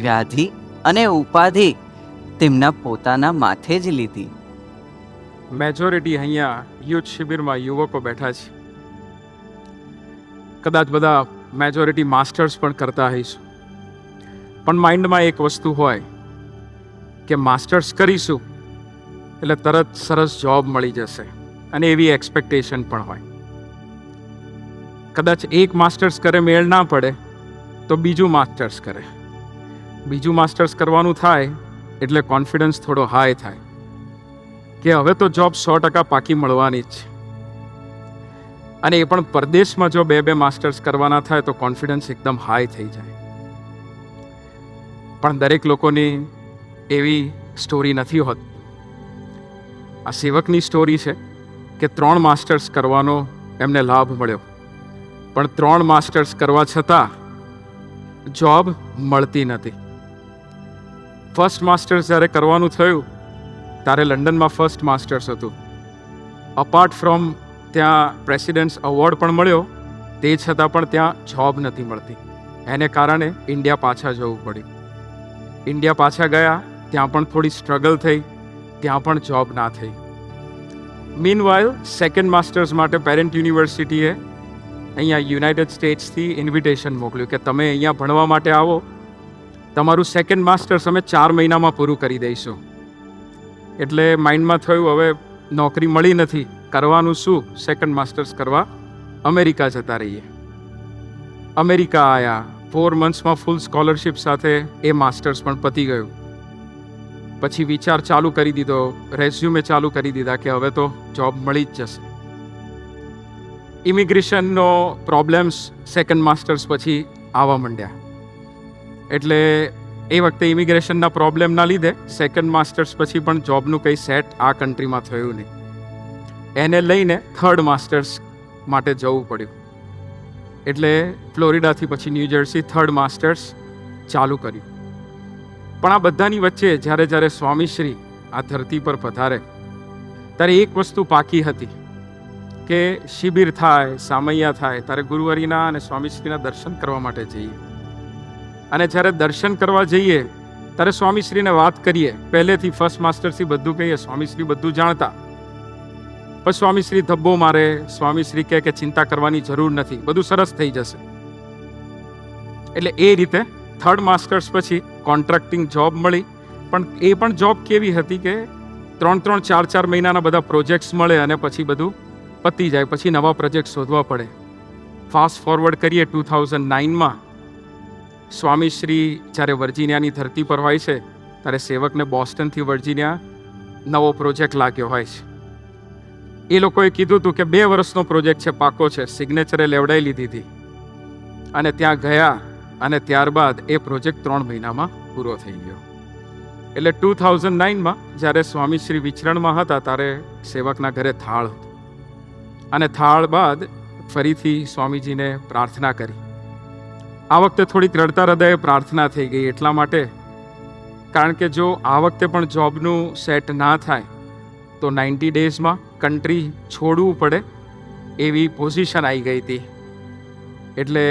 વ્યાધિ અને ઉપાધિ તેમના પોતાના માથે જ લીધી. મેજોરિટી અહીંયા યુથ શિબિરમાં યુવકો બેઠા છે. કદાચ બધા મેજોરિટી માસ્ટર્સ પણ કરતા હઈશું, પણ માઇન્ડમાં એક વસ્તુ હોય કે માસ્ટર્સ કરીશું એટલે તરત સરસ જોબ મળી જશે, અને એવી એક્સપેક્ટેશન પણ હોય. કદાચ એક માસ્ટર્સ કરે મેળ ના પડે તો બીજું માસ્ટર્સ કરે. બીજું માસ્ટર્સ કરવાનું થાય એટલે કોન્ફિડન્સ થોડો હાઈ થાય કે હવે તો જોબ 100% પાકી મળવાની જ છે. અને એ પણ પરદેશમાં જો 2 માસ્ટર્સ કરવાના થાય તો કોન્ફિડન્સ એકદમ હાઈ થઈ જાય. પણ દરેક લોકોની એવી સ્ટોરી નથી હોતી. આ સેવકની સ્ટોરી છે કે 3 માસ્ટર્સ કરવાનો એમને લાભ મળ્યો, પણ 3 માસ્ટર્સ કરવા છતાં જોબ મળતી નથી. ફર્સ્ટ માસ્ટર્સ જ્યારે કરવાનું થયું ત્યારે લંડનમાં ફર્સ્ટ માસ્ટર્સ હતું. અપાર્ટ ફ્રોમ ત્યાં પ્રેસિડેન્ટ્સ એવોર્ડ પણ મળ્યો, તે છતાં પણ ત્યાં જોબ નથી મળતી. એને કારણે ઇન્ડિયા પાછા જવું પડ્યું. ઇન્ડિયા પાછા ગયા, ત્યાં પણ થોડી સ્ટ્રગલ થઈ, ત્યાં પણ જોબ ના થઈ. મીનવાઇલ સેકન્ડ માસ્ટર્સ માટે પેરેન્ટ યુનિવર્સિટીએ અહીંયા યુનાઇટેડ સ્ટેટ્સથી ઇન્વિટેશન મોકલ્યું કે તમે અહીંયા ભણવા માટે આવો, તમારું સેકન્ડ માસ્ટર્સ અમે 4 મહિનામાં પૂરું કરી દઈશું. એટલે માઇન્ડમાં થયું હવે નોકરી મળી નથી, કરવાનું શું? સેકન્ડ માસ્ટર્સ કરવા અમેરિકા જતા રહીએ. અમેરિકા આવ્યા, 4 મંથ્સમાં ફૂલ સ્કોલરશિપ સાથે એ માસ્ટર્સ પણ પતી ગયું. પછી વિચાર ચાલુ કરી દીધો, રેઝ્યુમે ચાલુ કરી દીધા કે હવે તો જોબ મળી જ જશે. ઇમિગ્રેશનનો પ્રોબ્લેમ્સ સેકન્ડ માસ્ટર્સ પછી આવવા માંડ્યા. એટલે એ વખતે ઇમિગ્રેશનના પ્રોબ્લેમના લીધે સેકન્ડ માસ્ટર્સ પછી પણ જોબનું કંઈ સેટ આ કન્ટ્રીમાં થયું નહીં. એને લઈને થર્ડ માસ્ટર્સ માટે જવું પડ્યું. એટલે ફ્લોરિડાથી પછી ન્યૂ જર્સી થર્ડ માસ્ટર્સ ચાલુ કર્યું. પણ આ બધાની વચ્ચે જ્યારે જ્યારે સ્વામીશ્રી આ ધરતી પર પધારે ત્યારે એક વસ્તુ પાકી હતી કે શિબિર થાય, સામૈયા થાય ત્યારે ગુરુવરીના અને સ્વામીશ્રીના દર્શન કરવા માટે જઈએ. અને જ્યારે દર્શન કરવા જઈએ ત્યારે સ્વામીશ્રીને વાત કરીએ, પહેલેથી ફર્સ્ટ માસ્ટરથી બધું કહીએ, સ્વામીશ્રી બધું જાણતા. પણ સ્વામીશ્રી ધબ્બો મારે, સ્વામીશ્રી કહે કે ચિંતા કરવાની જરૂર નથી, બધું સરસ થઈ જશે. એટલે એ રીતે થર્ડ માસ્ટર્સ પછી કોન્ટ્રાક્ટિંગ જોબ મળી, પણ એ પણ જોબ કેવી હતી કે 3-3, 4-4 મહિનાના બધા પ્રોજેક્ટ્સ મળે અને પછી બધું પતી જાય, પછી નવા પ્રોજેક્ટ શોધવા પડે. ફાસ્ટ ફોરવર્ડ કરીએ 2009માં સ્વામી શ્રી જ્યારે વર્જિનિયાની ધરતી પર હોય છે ત્યારે સેવકને બોસ્ટનથી વર્જિનિયા નવો પ્રોજેક્ટ લાગ્યો હોય છે. એ લોકોએ કીધું હતું કે 2 વર્ષનો પ્રોજેક્ટ છે, પાકો છે, સિગ્નેચરે લેવડાવી લીધી હતી અને ત્યાં ગયા અને ત્યારબાદ એ પ્રોજેક્ટ 3 મહિનામાં પૂરો થઈ ગયો. એટલે 2009માં જ્યારે સ્વામી શ્રી વિચરણમાં હતા ત્યારે સેવકના ઘરે થાળ હતો અને થાળ બાદ ફરીથી સ્વામીજીને પ્રાર્થના કરી. આ વખતે થોડીક રડતા હૃદયે પ્રાર્થના થઈ ગઈ, એટલા માટે કારણ કે જો આ વખતે પણ જોબનું સેટ ના થાય તો 90 ડેઝમાં કન્ટ્રી છોડવું પડે એવી પોઝિશન આવી ગઈ હતી. એટલે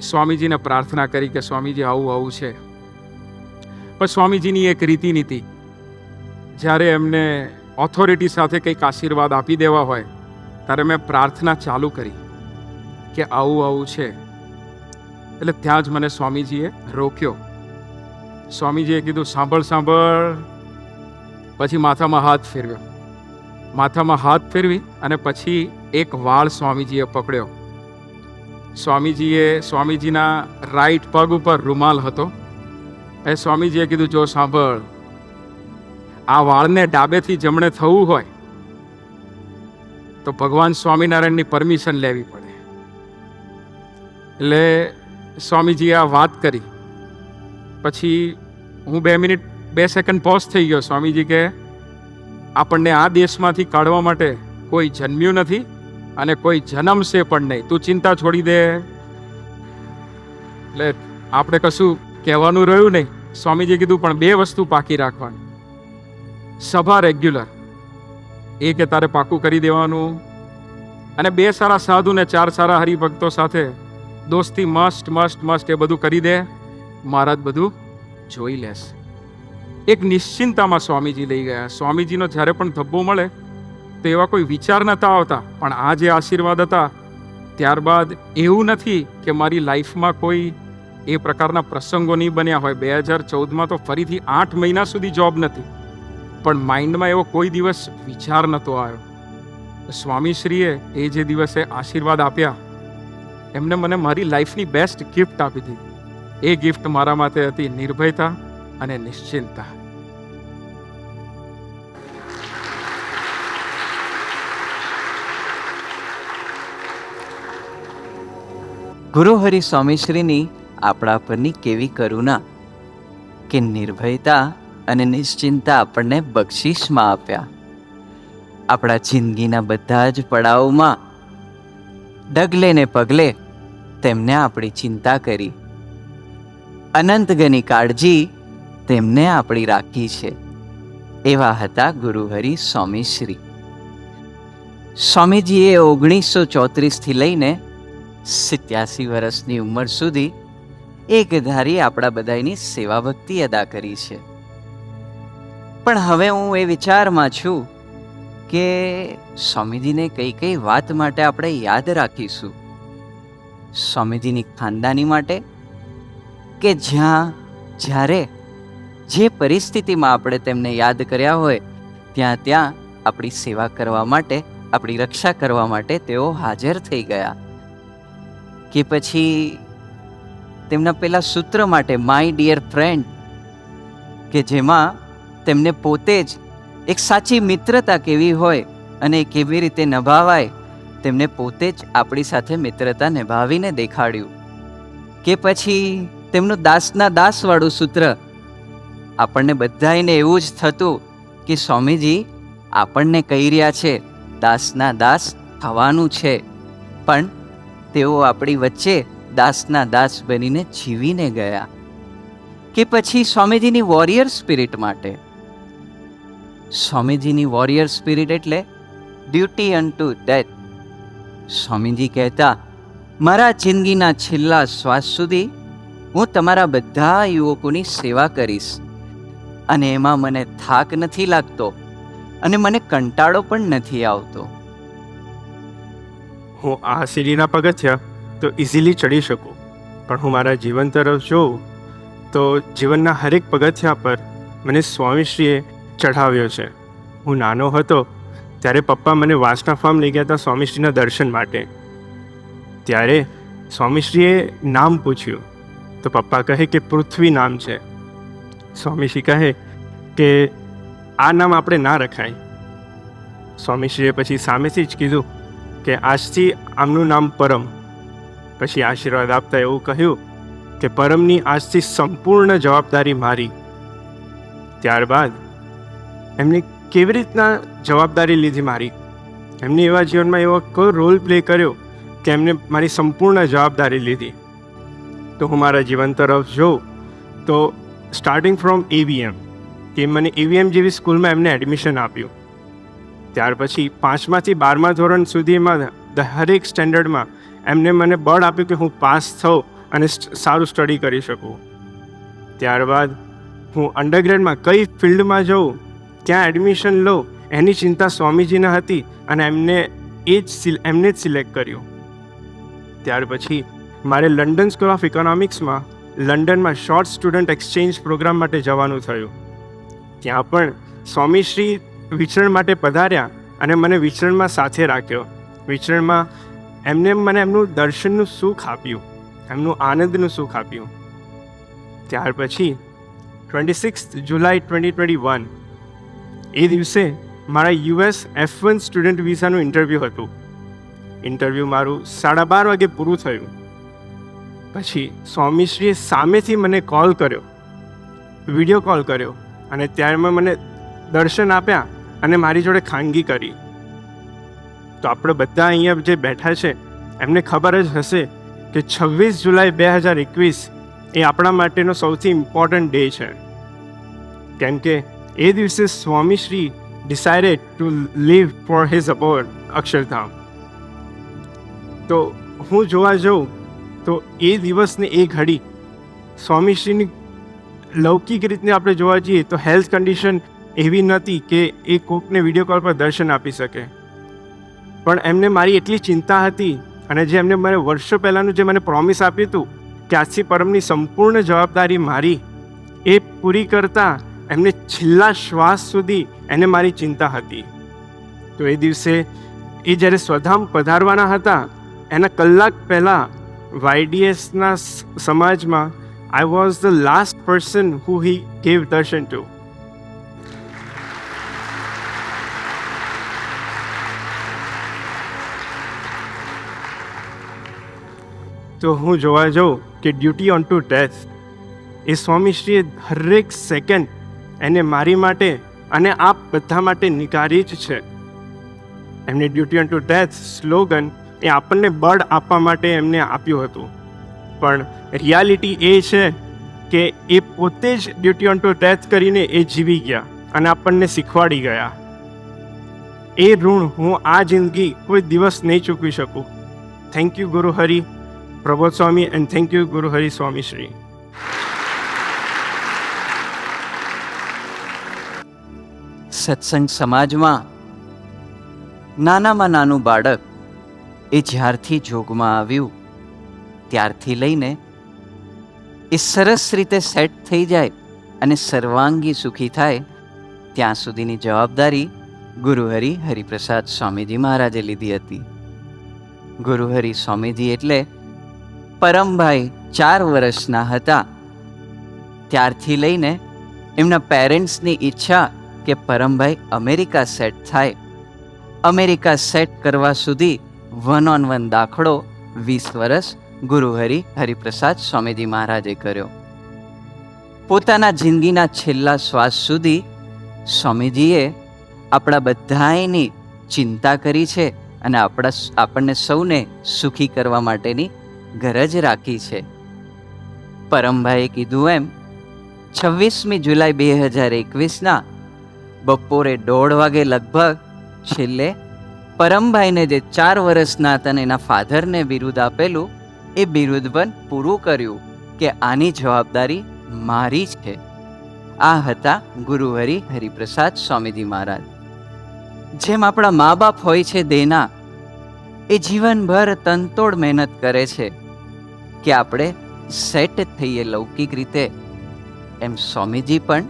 સ્વામીજીને પ્રાર્થના કરી કે સ્વામીજી આવું આવું છે. પણ સ્વામીજીની એક રીતિ નીતિ, જ્યારે એમને ઓથોરિટી સાથે કંઈક આશીર્વાદ આપી દેવા હોય ત્યારે મેં પ્રાર્થના ચાલુ કરી કે આવું આવું છે. એટલે ત્યાં જ મને સ્વામીજીએ રોક્યો. સ્વામીજીએ કીધું સાંભળ સાંભળ. પછી માથામાં હાથ ફેરવ્યો, માથામાં હાથ ફેરવી અને પછી એક વાળ સ્વામીજીએ પકડ્યો. સ્વામીજીના રાઈટ પગ ઉપર રૂમાલ હતો. એ સ્વામીજીએ કીધું જો સાંભળ, આ વાળને ડાબેથી જમણે થવું હોય તો ભગવાન સ્વામિનારાયણની પરમિશન લેવી પડે. એટલે સ્વામીજીએ આ વાત કરી. પછી હું 2 સેકન્ડ પોઝ થઈ ગયો. સ્વામીજી કે આપણને આ દેશમાંથી કાઢવા માટે કોઈ જન્મ્યું નથી અને કોઈ જન્મશે પણ નહીં, તું ચિંતા છોડી દે. એટલે આપણે કશું કહેવાનું રહ્યું નહીં. સ્વામીજીએ કીધું પણ 2 વસ્તુ પાકી રાખવાની, સભા રેગ્યુલર, એ કે તારે પાકું કરી દેવાનું, અને 2 સારા સાધુ ને 4 સારા હરિભક્તો સાથે દોસ્તી મસ્ટ મસ્ટ મસ્ટ એ બધું કરી દે, મહારાજ બધું જોઈ લેશે. એક નિશ્ચિંતામાં સ્વામીજી લઈ ગયા. સ્વામીજીનો જ્યારે પણ ધબ્બો મળે તો એવા કોઈ વિચાર નહોતા આવતા, પણ આ જે આશીર્વાદ હતા ત્યારબાદ એવું નથી કે મારી લાઈફમાં કોઈ એ પ્રકારના પ્રસંગો નહીં બન્યા હોય. 2014માં તો ફરીથી 8 મહિના સુધી જોબ નથી, પણ માઇન્ડમાં એવો કોઈ દિવસ વિચાર નહોતો આવ્યો. સ્વામીશ્રીએ એ જે દિવસે આશીર્વાદ આપ્યા, એમને મને મારી લાઈફની બેસ્ટ ગિફ્ટ આપી દીધી. એ ગિફ્ટ મારા માટે હતી નિર્ભયતા અને નિશ્ચિંતા. ગુરુ હરિ સ્વામીશ્રીની આપણા પરની કેવી કરુણા કે નિર્ભયતા અને નિશ્ચિંતા આપણને બક્ષિસમાં આપ્યા. આપણા જિંદગીના બધા જ પડાવમાં ડગલે ને પગલે તેમને આપણી ચિંતા કરી, અનંત ગણી કાળજી તેમને આપણી રાખી છે. એવા હતા ગુરુહરિ સ્વામીશ્રી. સ્વામીજીએ 1934થી લઈને 87 વર્ષની ઉંમર સુધી એક ધારી આપણા બધાની સેવા ભક્તિ અદા કરી છે. પણ હવે હું એ વિચારમાં છું કે સ્વામીજીને કઈ કઈ વાત માટે આપણે યાદ રાખીશું. સ્વામીજીની ખાનદાની માટે કે જ્યારે જે પરિસ્થિતિમાં આપણે તેમને યાદ કર્યા હોય ત્યાં ત્યાં આપણી સેવા કરવા માટે, આપણી રક્ષા કરવા માટે તેઓ હાજર થઈ ગયા, કે પછી તેમના પેલા સૂત્ર માટે માય ડિયર ફ્રેન્ડ, કે જેમાં તેમને પોતે જ એક સાચી મિત્રતા કેવી હોય અને કેવી રીતે નિભાવાય તેમને પોતે જ આપણી સાથે મિત્રતા નિભાવીને દેખાડ્યું. કે પછી તેમનું દાસના દાસવાળું સૂત્ર, આપણને બધાને એવું જ થતું કે સ્વામીજી આપણને કહી રહ્યા છે દાસના દાસ થવાનું છે, પણ તેઓ આપણી વચ્ચે દાસના દાસ બનીને જીવીને ગયા. કે પછી સ્વામીજીની વોરિયર સ્પિરિટ માટે, સ્વામીજીની વોરિયર સ્પિરિટ એટલે ડ્યુટી અનટુ ડેથ. સ્વામીજી કહેતા, મારા જિંદગીના છેલ્લા શ્વાસ સુધી હું તમારા બધા યુવકોની સેવા કરીશ અને એમાં મને થાક નથી લાગતો અને મને કંટાળો પણ નથી આવતો. હું આ સીડીના પગથિયા તો ઇઝીલી ચડી શકું, પણ હું મારા જીવન તરફ જોઉં તો જીવનના હરેક પગથિયા પર મને સ્વામીશ્રીએ ચઢાવ્યો છે. હું નાનો હતો ત્યારે પપ્પા મને વાંસના ફાર્મ લઈ ગયા હતા સ્વામીશ્રીના દર્શન માટે. ત્યારે સ્વામીશ્રીએ નામ પૂછ્યું તો પપ્પા કહે કે પૃથ્વી નામ છે. સ્વામીશ્રી કહે કે આ નામ આપણે ના રખાય. સ્વામીશ્રીએ પછી સામેથી જ કીધું કે આજથી આમનું નામ પરમ. પછી આશીર્વાદ આપતા એવું કહ્યું કે પરમની આજથી સંપૂર્ણ જવાબદારી મારી. ત્યારબાદ એમને કેવી રીતના જવાબદારી લીધી મારી, એમને એવા જીવનમાં એવો કોઈ રોલ પ્લે કર્યો કે એમને મારી સંપૂર્ણ જવાબદારી લીધી. તો હું મારા જીવન તરફ જોઉં તો સ્ટાર્ટિંગ ફ્રોમ AVM, કે મને AVM જેવી સ્કૂલમાં એમને એડમિશન આપ્યું. ત્યાર પછી 5માથી 12મા ધોરણ સુધીમાં હરેક સ્ટેન્ડર્ડમાં એમને મને બળ આપ્યું કે હું પાસ થઉં અને સારું સ્ટડી કરી શકું. ત્યારબાદ હું અંડરગ્રેડમાં કઈ ફિલ્ડમાં જઉં, ક્યાં એડમિશન લઉં, એની ચિંતા સ્વામીજીને હતી અને એમને જ સિલેક્ટ કર્યું. ત્યાર પછી મારે લંડન સ્કૂલ ઓફ ઇકોનોમિક્સમાં લંડનમાં શોર્ટ સ્ટુડન્ટ એક્સચેન્જ પ્રોગ્રામ માટે જવાનું થયું. ત્યાં પણ સ્વામીશ્રી વિચરણ માટે પધાર્યા અને મને વિચરણમાં સાથે રાખ્યો. વિચરણમાં એમને મને એમનું દર્શનનું સુખ આપ્યું, એમનું આનંદનું સુખ આપ્યું. ત્યાર પછી 26 જુલાઈ 2021 એ દિવસે મારા US F1 સ્ટુડન્ટ વિઝાનું ઇન્ટરવ્યૂ હતું. ઇન્ટરવ્યૂ મારું 12:30 વાગે પૂરું થયું. પછી સ્વામીશ્રીએ સામેથી મને કોલ કર્યો, વિડીયો કોલ કર્યો, અને ત્યારમાં મને દર્શન આપ્યા અને મારી જોડે ખાનગી કરી. તો આપણે બધા અહીંયા જે બેઠા છે એમને ખબર જ હશે કે 26 જુલાઈ 2021 એ આપણા માટેનો સૌથી ઇમ્પોર્ટન્ટ ડે છે. કેમ કે એ દિવસે Swamishri decided to leave for his abode Akshardham. તો હું જોવા જાઉં તો એ દિવસને એ ઘડી સ્વામીશ્રીની લૌકિક રીતે આપણે જોવા જઈએ તો હેલ્થ કન્ડિશન એવી નહોતી કે એ કોકને વિડીયો કોલ પર દર્શન આપી શકે. પણ એમને મારી એટલી ચિંતા હતી, અને જે એમને મને વર્ષો પહેલાંનું જે મને પ્રોમિસ આપ્યું હતું કે આજથી પરમની સંપૂર્ણ જવાબદારી મારી, એ પૂરી કરતાં એમને છેલ્લા શ્વાસ સુધી એને મારી ચિંતા હતી. તો એ દિવસે એ જ્યારે સ્વધામ પધારવાના હતા એના કલાક પહેલાં YDSના સમાજમાં I was the last person who he gave darshan to. તો હું જોવા જાઉં કે ડ્યુટી ઓન ટુ ડેથ એ સ્વામીશ્રીએ હરેક સેકન્ડ એને મારી માટે અને આપ બધા માટે નિકારી જ છે. એમને duty on to death slogan એ આપણને બળ આપવા માટે એમને આપ્યું હતું, પણ રિયાલિટી એ છે કે એ પોતે જ ડ્યુટી ઓન ટુ ડેથ કરીને એ જીવી ગયા અને આપણને શીખવાડી ગયા. એ ઋણ હું આ જિંદગી કોઈ દિવસ નહીં ચૂકવી શકું. થેન્ક યુ ગુરુ હરિ પ્રબોધ સ્વામી, એન્ડ થેન્ક યુ ગુરુ હરિ સ્વામી શ્રી. સત્સંગ સમાજમાં નાનામાં નાનું બાળક એ જ્યારથી જોગમાં આવ્યું ત્યારથી લઈને એ સરસ રીતે સેટ થઈ જાય અને સર્વાંગી સુખી થાય ત્યાં સુધીની જવાબદારી ગુરુહરિ હરિપ્રસાદ સ્વામીજી મહારાજે લીધી હતી. ગુરુહરિ સ્વામીજી એટલે પરમભાઈ 4 વર્ષના હતા ત્યારથી લઈને એમના પેરેન્ટ્સની ઈચ્છા કે પરમભાઈ અમેરિકા સેટ થાય. અમેરિકા સેટ કરવા સુધી 1-on-1 દાખલો 20 વર્ષ ગુરુહરિ હરિપ્રસાદ સ્વામીજી મહારાજે કર્યો. પોતાના જિંદગીના છેલ્લા શ્વાસ સુધી સ્વામીજીએ આપણા બધાની ચિંતા કરી છે અને આપણને સૌને સુખી કરવા માટેની ગરજ રાખી છે. પરમભાઈએ કીધું એમ 26મી જુલાઈ 2021ના બપોરે 1:30 વાગે લગભગ છેલ્લે પરમભાઈને જે 4 વર્ષના હતા અને એના ફાધરને બિરુદ આપેલું એ બિરુદ પણ પૂરું કર્યું કે આની જવાબદારી મારી છે. આ હતા ગુરુહરિ હરિપ્રસાદ સ્વામીજી મહારાજ. જેમ આપણા મા બાપ હોય છે દેના, એ જીવનભર તનતોડ મહેનત કરે છે કે આપણે સેટ થઈએ લૌકિક રીતે, એમ સ્વામીજી પણ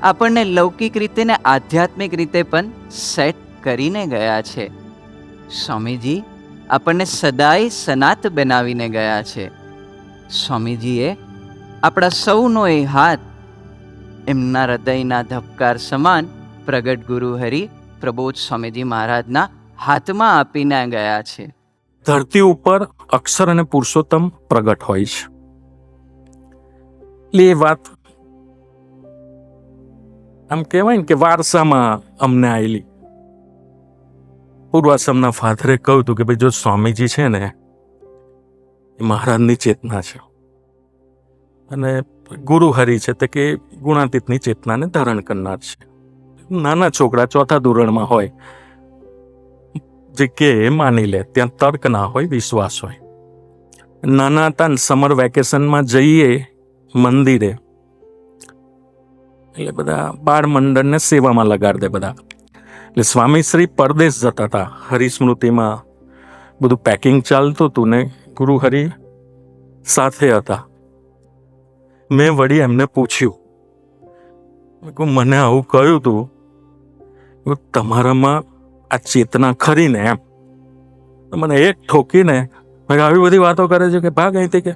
આપણને લૌકિક રીતે ને આધ્યાત્મિક રીતે પણ સેટ કરીને ગયા છે. સ્વામીજી આપણને સદાય સનાત બનાવીને ગયા છે. સ્વામીજીએ આપણા સૌનો એ હાથ એમના હૃદયના ધબકાર સમાન પ્રગટ ગુરુ હરિ પ્રબોધ સ્વામીજી મહારાજના હાથમાં આપીને ગયા છે. ધરતી ઉપર અક્ષર અને પુરુષોત્તમ પ્રગટ હોય છે. એટલે એ વાત આમ કહેવાય ને કે વારસામાં અમને આવેલી. પૂર્વાશ્રમના ફાધરે કહ્યું હતું કે ભાઈ જો સ્વામીજી છે ને એ મહારાજની ચેતના છે અને ગુરુ હરિ છે તે કે ગુણાતીતની ચેતનાને ધારણ કરનાર છે. નાના છોકરા ચોથા ધોરણમાં હોય જે કે માની લે, ત્યાં તર્ક ના હોય, વિશ્વાસ હોય. નાના હતા ને સમર વેકેશનમાં જઈએ મંદિરે એટલે બધા બાળ મંડળને સેવામાં લગાડ દે બધા. એટલે સ્વામીશ્રી પરદેશ જતા હતા, હરિસ્મૃતિમાં બધું પેકિંગ ચાલતું હતું ને ગુરુ હરિ સાથે હતા. મેં વળી એમને પૂછ્યું, મને આવું કહ્યું હતું, તમારામાં આ ચેતના ખરી ને એમ? મને એક ઠોકીને આવી બધી વાતો કરે છે કે ભાગ અહીંથી કે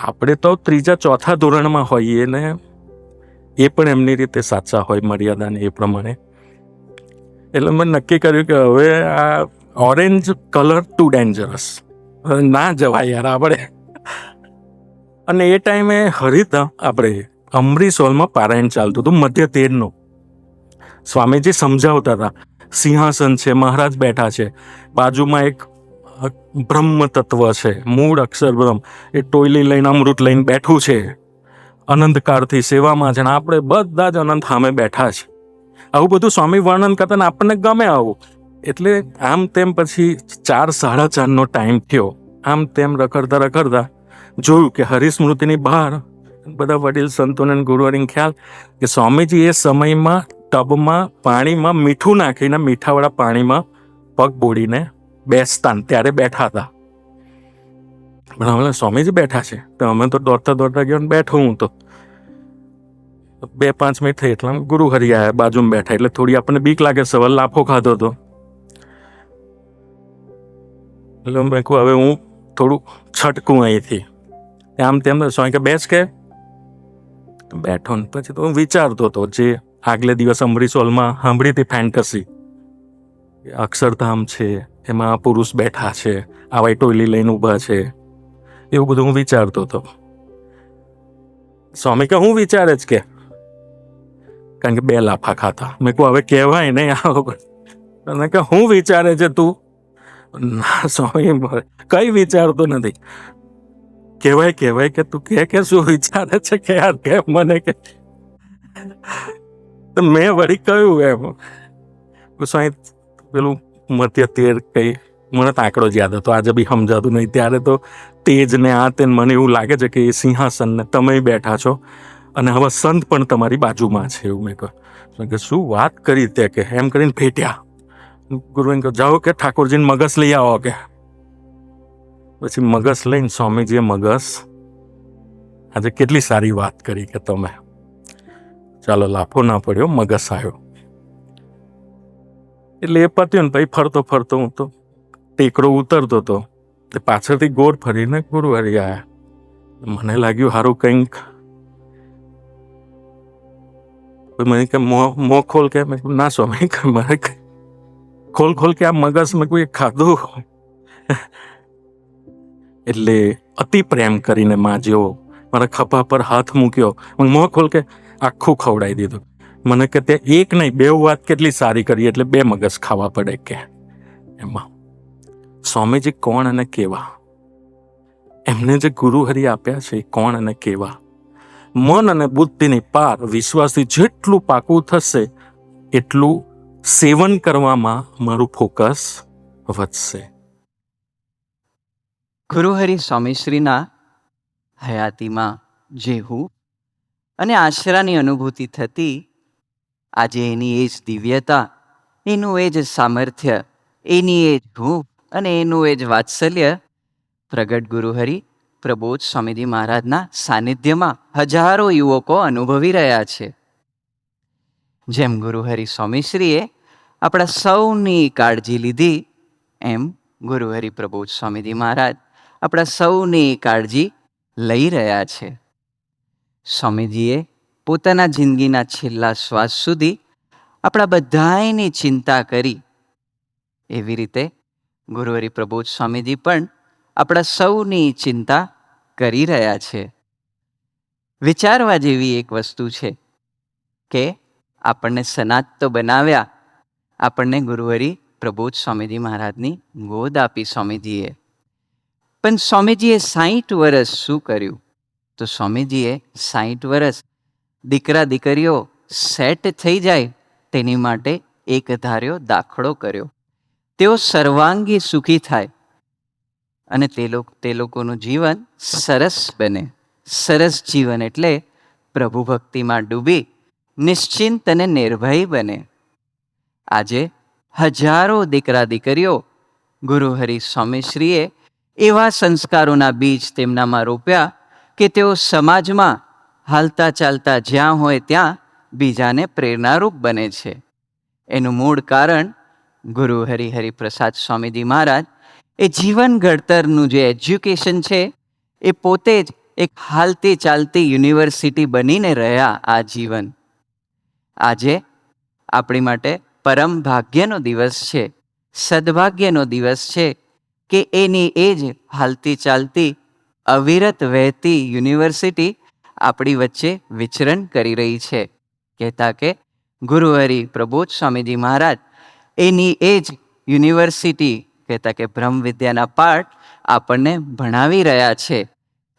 આપણે તો ત્રીજા ચોથા ધોરણમાં હોઈએ ને એ પણ એમની રીતે સાચા હોય મર્યાદાને એ પ્રમાણે. એટલે મેં નક્કી કર્યું કે હવે આ ઓરેન્જ કલર ટુ ડેન્જરસ, ના જવાય યાર આપણે. અને એ ટાઈમે હરિતા આપણે અમરીશ હોલમાં પારાયણ ચાલતું હતું મધ્ય 13નું. સ્વામીજી સમજાવતા હતા, સિંહાસન છે, મહારાજ બેઠા છે, બાજુમાં એક બ્રહ્મ તત્વ છે, મૂળ અક્ષર બ્રહ્મ, એ ટોયલી લઈને અમૃત લઈને બેઠું છે, અનંતકાળથી સેવામાં છે, ને આપણે બધા જ અનંત સામે બેઠા છે. આવું બધું સ્વામી વર્ણન કરતા ને આપણને ગમે આવું. એટલે આમ તેમ પછી 4-4:30નો ટાઈમ થયો. આમ તેમ રખડતા જોયું કે હરિસ્મૃતિની બહાર બધા વડીલ સંતોને ગુરુહરિને ખ્યાલ કે સ્વામીજી એ સમયમાં ટબમાં પાણીમાં મીઠું નાખીને મીઠાવાળા પાણીમાં પગ બોડીને બેસતા ત્યારે બેઠા હતા. પણ હવે સ્વામીજી બેઠા છે તો અમે તો દોડતા ગયો બેઠો. હું તો 2-5 મિનિટ થઈ એટલે ગુરુ હરિ આવ્યા, બાજુમાં બેઠા. એટલે થોડી આપણને બીક લાગે, સવાલ લાફો ખાધો હતો. એટલે મેં કહું હવે હું થોડું છટકું અહીંથી. આમ તેમ સ્વામી કે બેસ કે બેઠો ને પછી તો હું વિચારતો હતો જે આગલે દિવસ અમરીશ હોલમાં સાંભળી હતી ફેન્ટસી, અક્ષરધામ છે, એમાં પુરુષ બેઠા છે, આવા ટોયલી લઈને ઊભા છે, એવું બધું હું વિચારતો હતો. સ્વામી કે હું વિચારે જ કે, કારણ કે 2 લાફા ખાતા. મેં કહું હવે કહેવાય નહીં આવો કે હું વિચારે છે તું? ના સ્વામી કઈ વિચારતો નથી. કહેવાય કે તું કે શું વિચારે છે કે યાર કે મને કે. મેં વળી કહ્યું એમ સ્વામી પેલું મધ્ય 13 કઈ મને તો આંકડો જ યાદ હતો, આજે બી સમજાતું નહીં. ત્યારે તો તેજ ને આ તે મને એવું લાગે છે કે એ સિંહાસન ને તમે બેઠા છો અને હવે સંત પણ તમારી બાજુમાં છે એવું. મેં કહ્યું કે શું વાત કરી તે કે એમ કરીને ફેટ્યા. ગુરુએ કહ્યું જાઓ કે ઠાકોરજીને મગસ લઈ આવો કે. પછી મગસ લઈને સ્વામીજીએ મગસ, આજે કેટલી સારી વાત કરી કે તમે, ચાલો લાફો ના પડ્યો, મગસ આવ્યો. એટલે એ પત્યું ને પછી ફરતો હું તો ટેકરો ઉતરતો હતો, પાછળથી ગોળ ફરીને ગુરુ હરિ આવ્યા. મને લાગ્યું સારું કંઈક, મને કે મોં ખોલ કે. મેં ના સ્વામી મારે ખોલ કે આ મગસ મેં કોઈ ખાધું. એટલે અતિ પ્રેમ કરીને માં જેવો મારા ખભા પર હાથ મૂક્યો, મોં ખોલ કે આખું ખવડાવી દીધું. મને કે તે એક નહીં 2 વાત કેટલી સારી કરી, એટલે 2 મગજ ખાવા પડે કે. એમાં સ્વામીજી કોણ અને કેવા, એમને જે ગુરુ હરિ આપ્યા છે કોણ અને કેવા. મન અને બુદ્ધિની પાર વિશ્વાસથી જેટલું પાકું થશે એટલું સેવન કરવામાં મારું ફોકસ વધશે. ગુરુહરિ સ્વામીશ્રીના હયાતીમાં જે હું અને આશરાની અનુભૂતિ થતી, આજે એની એ જ દિવ્યતા, એનું એ જ સામર્થ્ય, એની એ જ હૂંફ અને એનું એ જ વાત્સલ્ય પ્રગટ ગુરુહરિ પ્રબોધ સ્વામીજી મહારાજના સાનિધ્યમાં હજારો યુવકો અનુભવી રહ્યા છે. જેમ ગુરુહરિ સ્વામીશ્રીએ આપણા સૌની કાળજી લીધી, એમ ગુરુહરિ પ્રબોધ સ્વામીજી મહારાજ આપણા સૌની કાળજી લઈ રહ્યા છે. સ્વામીજીએ પોતાના જિંદગીના છેલ્લા શ્વાસ સુધી આપણા બધાની ચિંતા કરી. એવી રીતે ગુરુહરિ પ્રબોધ સ્વામીજી પણ આપણા સૌની ચિંતા કરી રહ્યા છે. વિચારવા જેવી એક વસ્તુ છે કે આપણને સનાત તો બનાવ્યા, આપણને ગુરુહરિ પ્રબોધ સ્વામીજી મહારાજની ગોદ આપી સ્વામીજીએ. પણ સ્વામીજીએ 60 વર્ષ શું કર્યું? તો સ્વામીજીએ 60 વર્ષ દીકરા દીકરીઓ સેટ થઈ જાય તેની માટે એક ધાર્યો દાખલો કર્યો. તેઓ સર્વાંગી સુખી થાય અને તે લોકોનું જીવન સરસ બને. સરસ જીવન એટલે પ્રભુ ભક્તિમાં ડૂબી નિશ્ચિંત અને નિર્ભય બને. આજે હજારો દીકરા દીકરીઓ ગુરુહરિ સ્વામીશ્રીએ એવા સંસ્કારોના બીજ તેમનામાં રોપ્યા કે તેઓ સમાજમાં હાલતા ચાલતા જ્યાં હોય ત્યાં બીજાને પ્રેરણારૂપ બને છે. એનું મૂળ કારણ ગુરુ હરિપ્રસાદ સ્વામીજી મહારાજ એ જીવન ઘડતરનું જે એજ્યુકેશન છે એ પોતે જ એક હાલતી ચાલતી યુનિવર્સિટી બનીને રહ્યા આ જીવન. આજે આપણી માટે પરમ ભાગ્યનો દિવસ છે, સદભાગ્યનો દિવસ છે કે એની એ જ હાલતી ચાલતી અવિરત વહેતી યુનિવર્સિટી આપણી વચ્ચે વિચરણ કરી રહી છે. કહેતા કે ગુરુહરિ પ્રબોધ સ્વામીજી મહારાજ એની એ જ યુનિવર્સિટી કહેતા કે બ્રહ્મ વિદ્યાના પાઠ આપણને ભણાવી રહ્યા છે.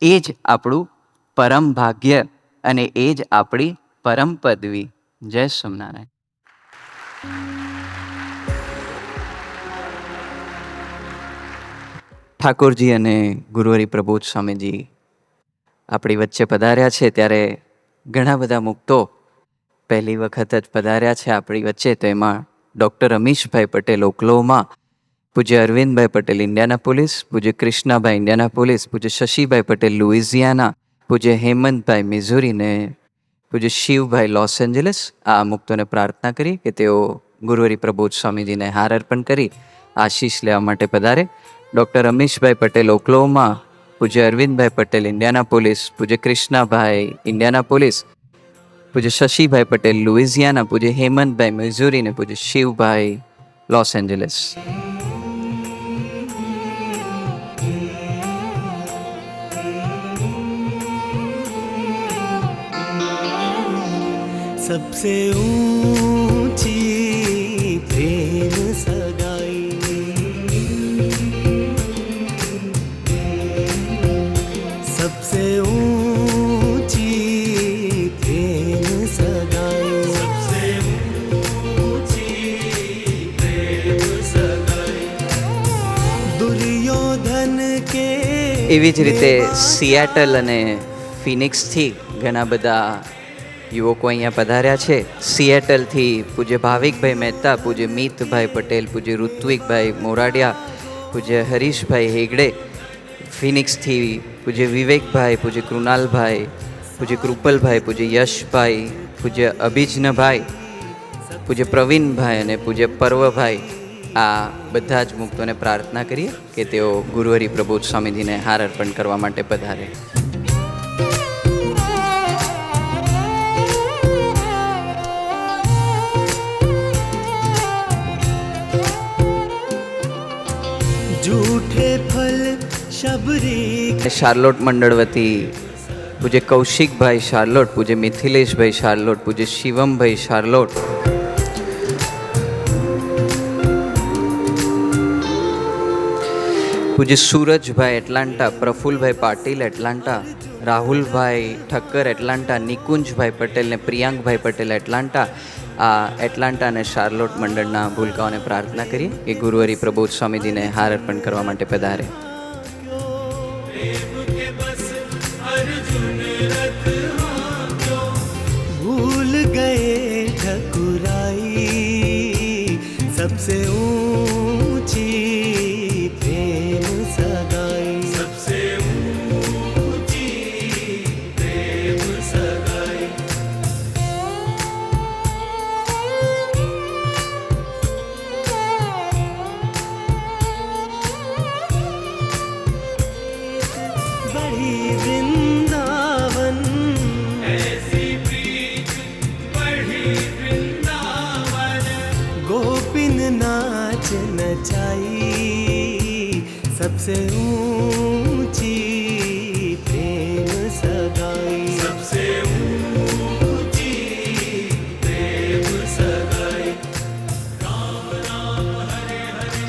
એ જ આપણું પરમ ભાગ્ય અને એ જ આપણી પરમ પદવી. જય સ્વામિનારાયણ. ઠાકોરજી અને ગુરુહરિ પ્રબોધ સ્વામીજી આપણી વચ્ચે પધાર્યા છે ત્યારે ઘણા બધા મુક્તો પહેલી વખત જ પધાર્યા છે આપણી વચ્ચે. તો એમાં ડૉક્ટર અમીશભાઈ પટેલ ઓકલોમાં, પૂજ્ય અરવિંદભાઈ પટેલ ઇન્ડિયાનાપોલિસ, પૂજ્ય કૃષ્ણાભાઈ ઇન્ડિયાનાપોલિસ, પૂજ્ય શશીભાઈ પટેલ લુઇઝિયાના, પૂજ્ય હેમંતભાઈ મિઝોરી ને પૂજ્ય શિવભાઈ લોસ એન્જલસ. આ મુક્તોને પ્રાર્થના કરી કે તેઓ ગુરુહરિ પ્રબોધ સ્વામીજીને હાર અર્પણ કરી આશીષ લેવા માટે પધારે. ડૉક્ટર અમીશભાઈ પટેલ ઓકલોમાં, પૂજ્ય અરવિંદભાઈ પટેલ ઇન્ડિયાનાપોલિસ, પૂજ્ય કૃષ્ણાભાઈ ઇન્ડિયાનાપોલિસ, પૂજ્ય શશીભાઈ પટેલ લુઇઝિયાના, પૂજ્ય હેમંતભાઈ મિઝોરી ને પૂજ્ય શિવભાઈ લોસ એન્જલસ. सबसे ऊंची प्रेम सगाई, सबसे ऊंची प्रेम सगाई, सबसे ऊंची प्रेम सगाई, दुर्योधन के. એવી જ રીતે સિએટલ અને ફિનિક્સથી ઘણા બધા યુવકો અહીંયા પધાર્યા છે. સિએટલથી પૂજ્ય ભાવિકભાઈ મહેતા, પૂજ્ય મિતભાઈ પટેલ, પૂજ્ય ઋત્વિકભાઈ મોરાડિયા, પૂજ્ય હરીશભાઈ હેગડે. ફિનિક્સથી પૂજ્ય વિવેકભાઈ, પૂજ્ય કૃણાલભાઈ, પૂજ્ય કૃપલભાઈ, પૂજ્ય યશભાઈ, પૂજ્ય અભિજ્ઞભાઈ, પૂજ્ય પ્રવીણભાઈ અને પૂજ્ય પર્વભાઈ. આ બધા જ મુક્તોને પ્રાર્થના કરીએ કે તેઓ ગુરુહરિ પ્રબોધ સ્વામીજીને હાર અર્પણ કરવા માટે પધારે. झूठे फल शबरी. શાર્લોટ મંડળ વતી પૂજ્ય કૌશિકભાઈ શાર્લોટ, પૂજ્ય મિથિલેશભાઈ શાર્લોટ, પૂજ્ય શિવમભાઈ શાર્લોટ, પૂજ્ય સૂરજભાઈ એટલાન્ટા, પ્રફુલભાઈ પાટીલ એટલાન્ટા, રાહુલભાઈ ઠક્કર એટલાન્ટા, નિકુંજભાઈ પટેલ ને પ્રિયાંકભાઈ પટેલ એટલાન્ટા. આ એટલાન્ટા અને શાર્લોટ મંડળના ભૂલકાઓને પ્રાર્થના કરીએ કે ગુરુહરિ પ્રબોધ સ્વામીજીને હાર અર્પણ કરવા માટે પધારે. भूल गए ठकुराई, सबसे ऊंची प्रेम सगाई, सबसे बढ़ी वृंदावन, ऐसी प्रीत बढ़ी वृंदावन, गोपिन नाच नचाई, सबसे ऊंची प्रेम सगाई, सबसे ऊंची प्रेम सगाई। राम राम हरे हरे,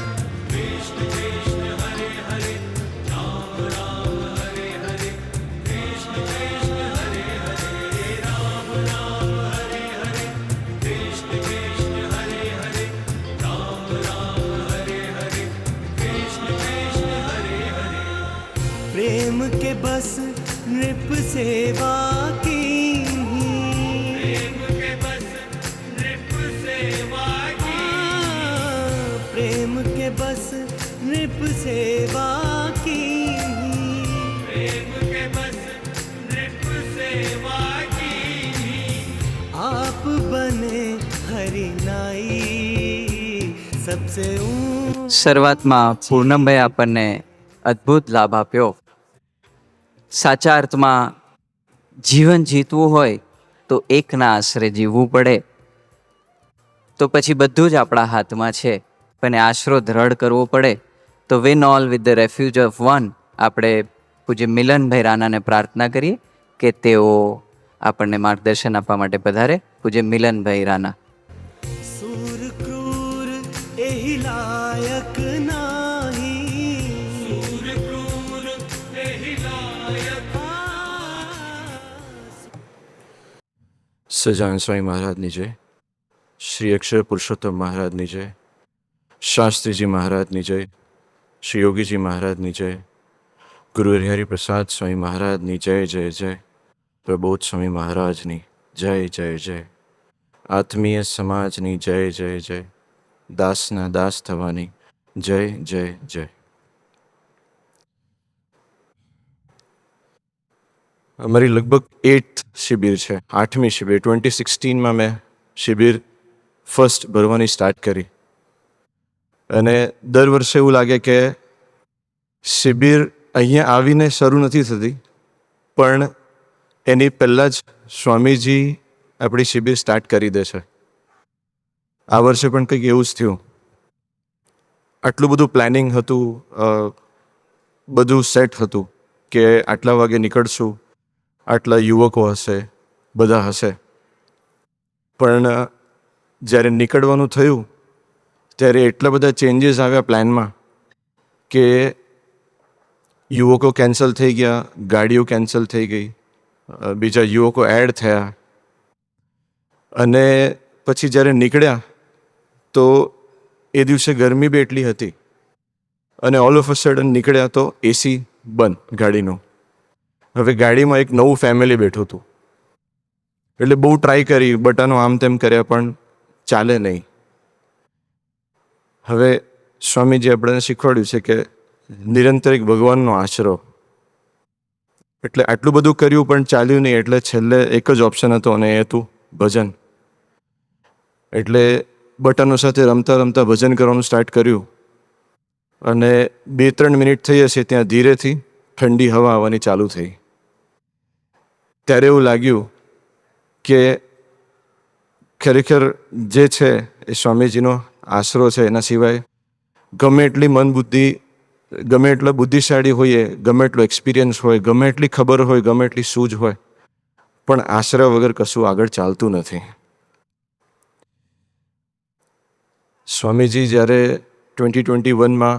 कृष्ण कृष्ण हरे हरे, राम राम हरे हरे, कृष्ण कृष्ण हरे हरे, राम राम हरे हरे, कृष्ण कृष्ण हरे हरे, राम राम हरे हरे, कृष्ण कृष्ण हरे हरे। प्रेम के बस नृप सेवा की, प्रेम के बस नृप सेवा की, प्रेम के बस नृप सेवा की, प्रेम के बस नृप सेवा की, आप बने हरि नाई, सबसे શરૂઆતમાં પૂર્ણમભાઈ આપણને અદ્ભુત લાભ આપ્યો. સાચા અર્થમાં જીવન જીતવું હોય તો એકના આશરે જીવવું પડે. તો પછી બધું જ આપણા હાથમાં છે, પણ આશરો દ્રઢ કરવો પડે. તો win all with the refuge of one આપણે પૂજ્ય મિલનભાઈ રાણાને પ્રાર્થના કરીએ કે તેઓ આપણને માર્ગદર્શન આપવા માટે પધારે. પૂજ્ય મિલનભાઈ રાણા. सूर क्रूर एहि लायक नाही, सूर क्रूर एहि लायक। સજાન સ્વામી મહારાજની જય, શ્રી અક્ષર પુરુષોત્તમ મહારાજની જય, શાસ્ત્રીજી મહારાજની જય, શ્રી યોગીજી મહારાજની જય, ગુરુ હરિહરિ પ્રસાદ સ્વામી મહારાજની જય જય જય, પ્રબોધ સ્વામી મહારાજની જય જય જય, આત્મીય સમાજની જય જય જય, દાસના દાસ થવાની જય જય જય. અમારી લગભગ 8th શિબિર છે, 8મી શિબિર. 2016માં મેં શિબિર ફર્સ્ટ ભરવાની સ્ટાર્ટ કરી. અને દર વર્ષે એવું લાગે કે શિબિર અહીંયા આવીને શરૂ નથી થતી, પણ એની પહેલાં જ સ્વામીજી આપણી શિબિર સ્ટાર્ટ કરી દે છે. આ વર્ષે પણ કંઈક એવું જ થયું. આટલું બધું પ્લાનિંગ હતું, બધું સેટ હતું કે આટલા વાગે નીકળશું, આટલા યુવકો હશે, બધા હશે. પણ જ્યારે નીકળવાનું થયું ત્યારે એટલા બધા ચેન્જીસ આવ્યા પ્લાનમાં કે યુવકો કેન્સલ થઈ ગયા, ગાડીઓ કેન્સલ થઈ ગઈ, બીજા યુવકો એડ થયા. અને પછી જ્યારે નીકળ્યા તો એ દિવસે ગરમી બી એટલી હતી અને ઓલ ઓફ અ સડન નીકળ્યા તો એસી બંધ ગાડીનું. હવે ગાડીમાં એક નવું ફેમિલી બેઠું હતું. એટલે બહુ ટ્રાય કરી, બટનો આમ તેમ કર્યા, પણ ચાલે નહીં. હવે સ્વામીજી આપણને શીખવાડ્યું છે કે નિરંતર એક ભગવાનનો આશરો. એટલે આટલું બધું કર્યું પણ ચાલ્યું નહીં, એટલે છેલ્લે એક જ ઓપ્શન હતો અને એ હતું ભજન. એટલે બટનો સાથે રમતા રમતા ભજન કરવાનું સ્ટાર્ટ કર્યું. અને 2-3 મિનિટ થઈ હશે ત્યાં ધીરેથી ઠંડી હવા આવવાની ચાલુ થઈ. ત્યારે એવું લાગ્યું કે ખરેખર જે છે એ સ્વામીજીનો આશરો છે. એના સિવાય ગમે એટલી મન બુદ્ધિ, ગમે એટલા બુદ્ધિશાળી હોઈએ, ગમે એટલો એક્સપિરિયન્સ હોય, ગમે એટલી ખબર હોય, ગમે એટલી સૂઝ હોય, પણ આશરા વગર કશું આગળ ચાલતું નથી. સ્વામીજી જ્યારે 2021માં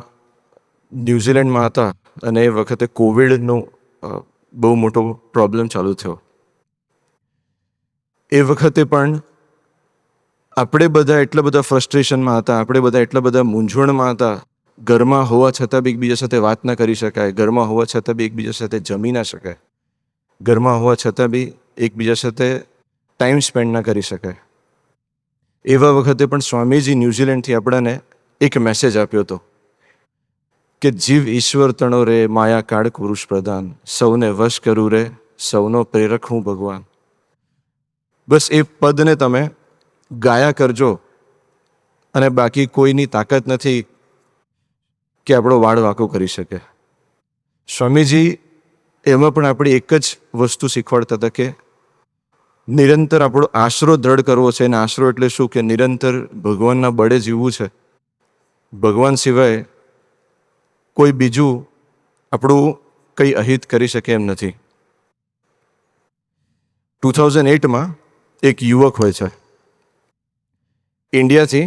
ન્યૂઝીલેન્ડમાં હતા અને એ વખતે કોવિડનો બહુ મોટો પ્રોબ્લેમ ચાલુ થયો. એ વખતે પણ આપણે બધા એટલા બધા ફ્રસ્ટ્રેશનમાં હતા, આપણે બધા એટલા બધા મૂંઝવણમાં હતા. ઘરમાં હોવા છતાં બી એકબીજા સાથે વાત ના કરી શકાય, ઘરમાં હોવા છતાં બી એકબીજા સાથે જમી ના શકાય, ઘરમાં હોવા છતાં બી એકબીજા સાથે ટાઈમ સ્પેન્ડ ના કરી શકાય. એવા વખતે પણ સ્વામીજી ન્યૂઝીલેન્ડથી આપણને એક મેસેજ આપ્યો હતો કે જીવ ઈશ્વર તણો રે, માયા કાળ પુરુષ પ્રધાન, સૌને વશ કરું રે, સૌનો પ્રેરક હું ભગવાન. બસ એ પદને તમે ગાયા કરજો અને બાકી કોઈની તાકાત નથી કે આપણો વાળ વાંકો કરી શકે. સ્વામીજી એમાં પણ આપણે એક જ વસ્તુ શીખવાડતા હતા કે નિરંતર આપણો આશરો દ્રઢ કરવો છે. અને આશરો એટલે શું? કે નિરંતર ભગવાનના બળે જીવવું છે. ભગવાન સિવાય કોઈ બીજું આપણું કંઈ અહિત કરી શકે એમ નથી. 2008માં એક યુવક હોય છે ઇન્ડિયાથી,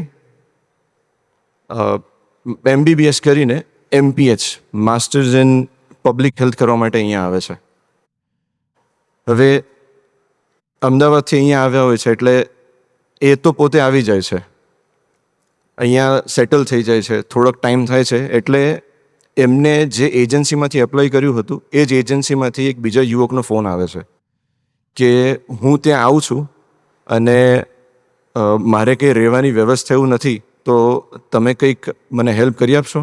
MBBS કરીને MPH masters in public health કરવા માટે અહીંયા આવે છે. હવે અમદાવાદથી અહીંયા આવ્યા હોય છે એટલે એ તો પોતે આવી જાય છે, અહીંયા સેટલ થઈ જાય છે, થોડોક ટાઈમ થાય છે એટલે એમને જે એજન્સીમાંથી એપ્લાય કર્યું હતું એ જ એજન્સીમાંથી એક બીજા યુવકનો ફોન આવે છે કે હું ત્યાં આવું છું અને મારે કંઈ રહેવાની વ્યવસ્થા એવું નથી, તો તમે કંઈક મને હેલ્પ કરી આપશો?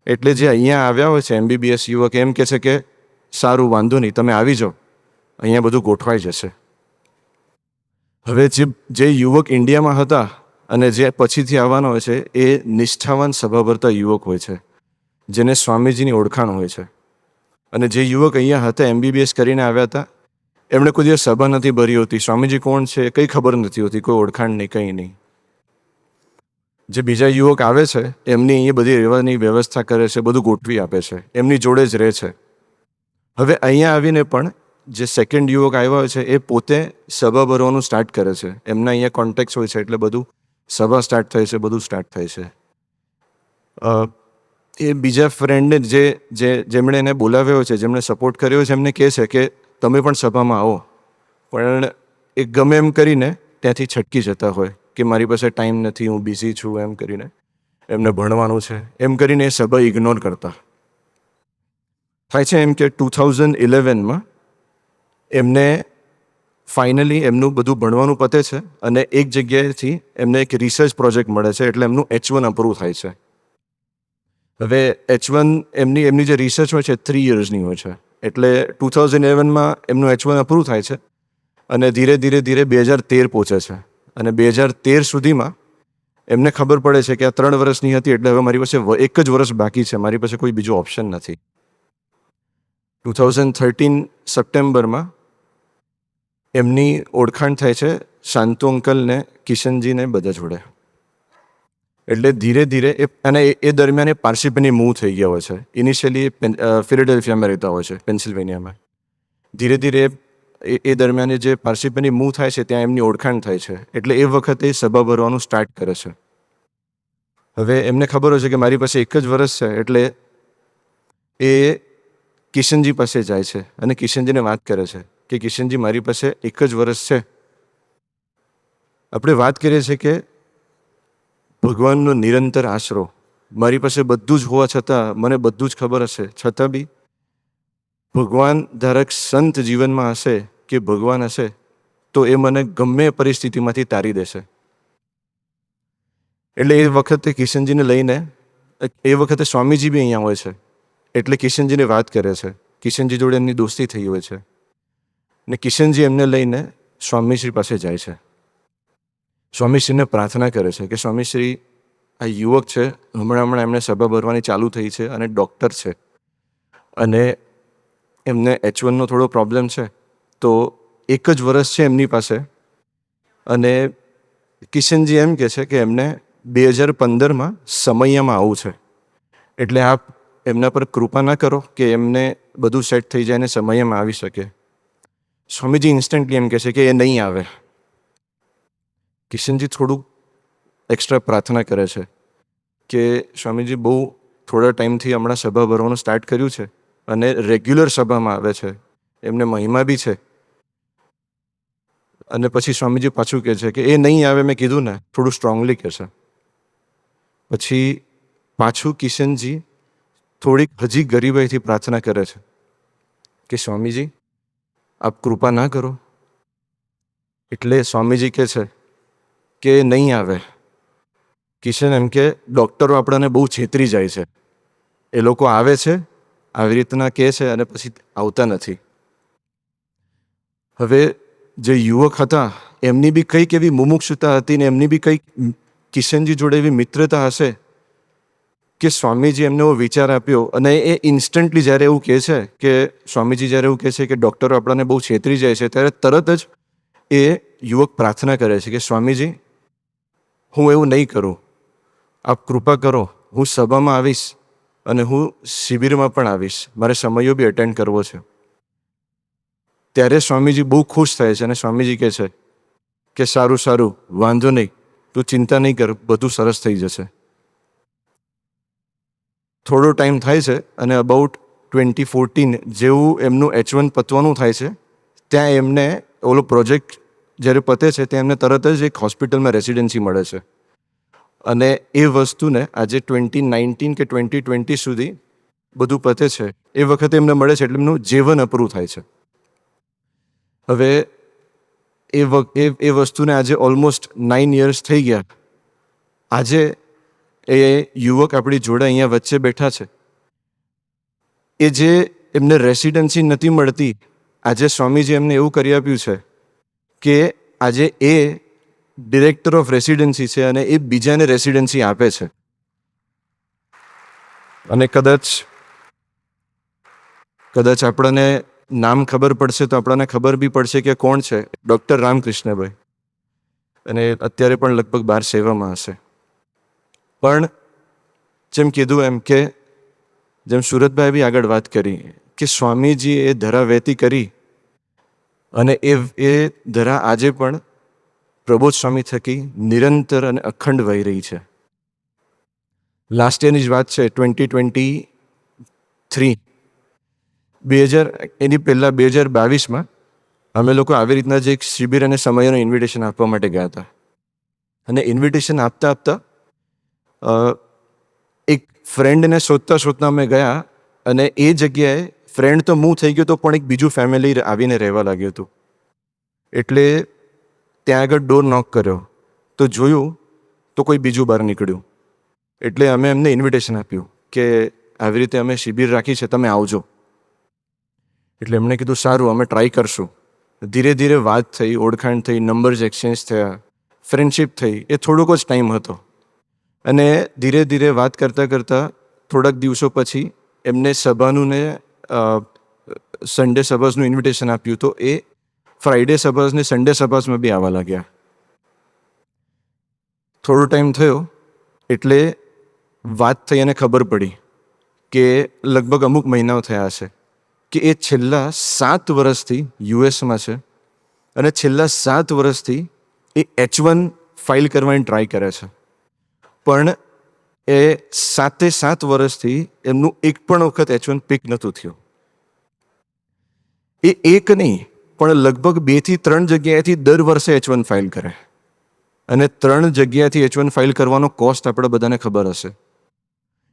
એટલે જે અહીંયા આવ્યા હોય છે MBBS યુવક એમ કહે છે કે સારું, વાંધો નહીં, તમે આવી જાઓ, અહીંયા બધું ગોઠવાઈ જશે. હવે જે યુવક ઇન્ડિયામાં હતા અને જે પછીથી આવવાનો હોય છે એ નિષ્ઠાવાન સભાભરતા યુવક હોય છે, જેને સ્વામીજીની ઓળખાણ હોય છે. અને જે યુવક અહીંયા હતા, MBBS કરીને આવ્યા હતા, એમણે કોઈ દિવસ સભા નથી ભરી હોતી, સ્વામીજી કોણ છે કંઈ ખબર નથી હોતી, કોઈ ઓળખાણ નહીં, કંઈ નહીં. જે બીજા યુવક આવે છે એમની અહીંયા બધી રહેવાની વ્યવસ્થા કરે છે, બધું ગોઠવી આપે છે, એમની જોડે જ રહે છે. હવે અહીંયા આવીને પણ જે સેકન્ડ યુવક આવ્યા હોય છે એ પોતે સભા ભરવાનું સ્ટાર્ટ કરે છે. એમના અહીંયા કોન્ટેક્ટ હોય છે એટલે બધું સભા સ્ટાર્ટ થાય છે, બધું સ્ટાર્ટ થાય છે. એ બીજા ફ્રેન્ડને જેમણે એને બોલાવ્યો છે, જેમણે સપોર્ટ કર્યો છે, એમને કહે છે કે તમે પણ સભામાં આવો, પણ એ ગમે એમ કરીને ત્યાંથી છટકી જતા હોય કે મારી પાસે ટાઈમ નથી, હું બિઝી છું, એમ કરીને એમને ભણવાનું છે, એમ કરીને એ સભા ઇગ્નોર કરતા. થાય છે એમ કે 2011માં એમને ફાઇનલી એમનું બધું ભણવાનું પતે છે અને એક જગ્યાએથી એમને એક રિસર્ચ પ્રોજેક્ટ મળે છે એટલે એમનું H1 અપ્રૂવ થાય છે. હવે H1 એમની જે રિસર્ચ હોય છે 3 યર્સની હોય છે એટલે 2011માં એમનું H1 અપ્રૂવ થાય છે અને ધીરે ધીરે 2013 પહોંચે છે. અને 2013 સુધીમાં એમને ખબર પડે છે કે આ 3 વર્ષની હતી એટલે હવે મારી પાસે એક જ વર્ષ બાકી છે, મારી પાસે કોઈ બીજો ઓપ્શન નથી. 2013 સપ્ટેમ્બરમાં એમની ઓળખાણ થાય છે શાંતુ અંકલને, કિશનજીને બધા જોડે. એટલે ધીરે ધીરે અને એ દરમિયાન એ પાર્સિપેની મૂવ થઈ ગયા હોય છે. ઇનિશિયલી ફિલાડેલ્ફિયામાં રહેતા હોય છે, પેન્સિલ્વેનિયામાં. ધીરે ધીરે એ દરમિયાન જે પાર્સિપેની મૂવ થાય છે ત્યાં એમની ઓળખાણ થાય છે એટલે એ વખતે સભા ભરવાનું સ્ટાર્ટ કરે છે. હવે એમને ખબર હોય છે કે મારી પાસે એક જ વર્ષ છે એટલે એ કિશનજી પાસે જાય છે અને કિશનજીને વાત કરે છે કે કિશનજી મારી પાસે એક જ વર્ષ છે. આપણે વાત કરીએ છીએ કે ભગવાનનો નિરંતર આશરો, મારી પાસે બધું જ હોવા છતાં, મને બધું જ ખબર હશે છતાં બી ભગવાન ધારક સંત જીવનમાં હશે કે ભગવાન હશે તો એ મને ગમે પરિસ્થિતિમાંથી તારી દેશે. એટલે એ વખતે કિશનજીને લઈને, એ વખતે સ્વામીજી બી અહીંયા હોય છે એટલે કિશનજીને વાત કરે છે. કિશનજી જોડે એમની દોસ્તી થઈ હોય છે ને કિશનજી એમને લઈને સ્વામીશ્રી પાસે જાય છે. સ્વામીશ્રીને પ્રાર્થના કરે છે કે સ્વામીશ્રી, આ યુવક છે, હમણાં એમને સભા ભરવાની ચાલુ થઈ છે અને ડૉક્ટર છે અને એમને H1નો થોડો પ્રોબ્લેમ છે, તો એક જ વર્ષ છે એમની પાસે. અને કિશનજી એમ કહે છે કે એમને 2015માં સમૈયામાં આવવું છે એટલે આપ એમના પર કૃપા ના કરો કે એમને બધું સેટ થઈ જાય અને સમયમાં આવી શકે. સ્વામીજી ઇન્સ્ટન્ટલી એમ કહે છે કે એ નહીં આવે. કિશનજી થોડુંક એક્સ્ટ્રા પ્રાર્થના કરે છે કે સ્વામીજી બહુ થોડા ટાઈમથી હમણાં સભા ભરવાનું સ્ટાર્ટ કર્યું છે અને રેગ્યુલર સભામાં આવે છે, એમને મહિમા બી છે. અને પછી સ્વામીજી પાછું કહે છે કે એ નહીં આવે, મેં કીધું ને, થોડું સ્ટ્રોંગલી કહે છે. પછી પાછું કિશનજી થોડીક હજી ગરીબાઈથી પ્રાર્થના કરે છે કે સ્વામીજી આપ કૃપા ના કરો. એટલે સ્વામીજી કહે છે કે નહીં આવે. કિશન એમ કે ડૉક્ટરો આપણને બહુ છેતરી જાય છે, એ લોકો આવે છે આવી રીતના કહે છે અને પછી આવતા નથી. હવે જે યુવક હતા એમની બી કંઈક એવી મુમુક્ષુતા હતી ને એમની બી કંઈક કિશનજી જોડે એવી મિત્રતા હશે કે સ્વામીજી એમને એવો વિચાર આપ્યો અને એ ઇન્સ્ટન્ટલી જ્યારે એવું કહે છે કે સ્વામીજી જ્યારે એવું કહે છે કે ડૉક્ટરો આપણને બહુ છેતરી જાય છે, ત્યારે તરત જ એ યુવક પ્રાર્થના કરે છે કે સ્વામીજી, હું એવું નહીં કરું, આપ કૃપા કરો, હું સભામાં આવીશ અને હું શિબિરમાં પણ આવીશ, મારે સમયો બી અટેન્ડ કરવો છે. ત્યારે સ્વામીજી બહુ ખુશ થાય છે અને સ્વામીજી કહે છે કે સારું સારું, વાંધો નહીં, તું ચિંતા નહીં કર, બધું સરસ થઈ જશે. થોડો ટાઈમ થાય છે અને અબાઉટ 2014 જેવું એમનું H1 પતવાનું થાય છે, ત્યાં એમને ઓલો પ્રોજેક્ટ જ્યારે પતે છે ત્યાં એમને તરત જ એક હોસ્પિટલમાં રેસિડેન્સી મળે છે. અને એ વસ્તુને આજે 2019 કે 2020 સુધી બધું પતે છે, એ વખતે એમને મળે છે એટલે એમનું જીવન અપરૂ થાય છે. હવે એ વસ્તુને આજે ઓલમોસ્ટ 9 years થઈ ગયા. આજે એ યુવક આપણી જોડે અહીંયા વચ્ચે બેઠા છે. એ જે એમને રેસિડન્સી નથી મળતી, આજે સ્વામીજી એમને એવું કરી આપ્યું છે કે આજે એ ડિરેક્ટર ઓફ રેસિડન્સી છે અને એ બીજાને રેસિડન્સી આપે છે. અને કદાચ આપણને નામ ખબર પડશે તો આપણને ખબર બી પડશે કે કોણ છે. ડૉક્ટર રામકૃષ્ણભાઈ. અને અત્યારે પણ લગભગ 12 સેવામાં હશે. પણ જેમ કીધું એમ કે જેમ સુરતભાઈ બી આગળ વાત કરી કે સ્વામીજી એ ધરા વહેતી કરી અને એ ધરા આજે પણ પ્રબોધ સ્વામી થકી નિરંતર અને અખંડ વહી રહી છે. લાસ્ટ યરની જ વાત છે, 2023 એની પહેલાં 2022માં અમે લોકો આવી રીતના જ એક શિબિર અને સમયનું ઇન્વિટેશન આપવા માટે ગયા હતા. અને ઇન્વિટેશન આપતા આપતા એક ફ્રેન્ડને શોધતા અમે ગયા અને એ જગ્યાએ ફ્રેન્ડ તો મૂવ થઈ ગયો હતો પણ એક બીજું ફેમિલી આવીને રહેવા લાગ્યું હતું. એટલે ત્યાં આગળ ડોર નોક કર્યો તો જોયું તો કોઈ બીજું બહાર નીકળ્યું. એટલે અમે એમને ઇન્વિટેશન આપ્યું કે આવી રીતે અમે શિબિર રાખી છે, તમે આવજો. એટલે એમણે કીધું સારું, અમે ટ્રાય કરશું. ધીરે ધીરે વાત થઈ, ઓળખાણ થઈ, નંબર્સ એક્સચેન્જ થયા, ફ્રેન્ડશિપ થઈ. એ થોડોક જ ટાઈમ હતો અને ધીરે ધીરે વાત કરતાં કરતાં થોડાક દિવસો પછી એમને સભાનું ને સન્ડે સભાસનું ઇન્વિટેશન આપ્યું. તો એ ફ્રાઈડે સભાસ ને સન્ડે સભાસમાં બી આવવા લાગ્યા. થોડો ટાઈમ થયો એટલે વાત થઈ અને ખબર પડી કે લગભગ અમુક મહિનાઓ થયા હશે કે એ છેલ્લા 7 વર્ષથી યુએસમાં છે અને છેલ્લા 7 વર્ષથી એ H1 ફાઇલ કરવાની ટ્રાય કરે છે. પણ એ 7 વર્ષથી એમનું એક પણ વખત H1 પિક નહોતું થયું. એ એક નહીં પણ લગભગ 2 થી 3 જગ્યાએથી દર વર્ષે H1 ફાઇલ કરે. અને 3 જગ્યાએથી H1 ફાઇલ કરવાનો કોસ્ટ આપણે બધાને ખબર હશે.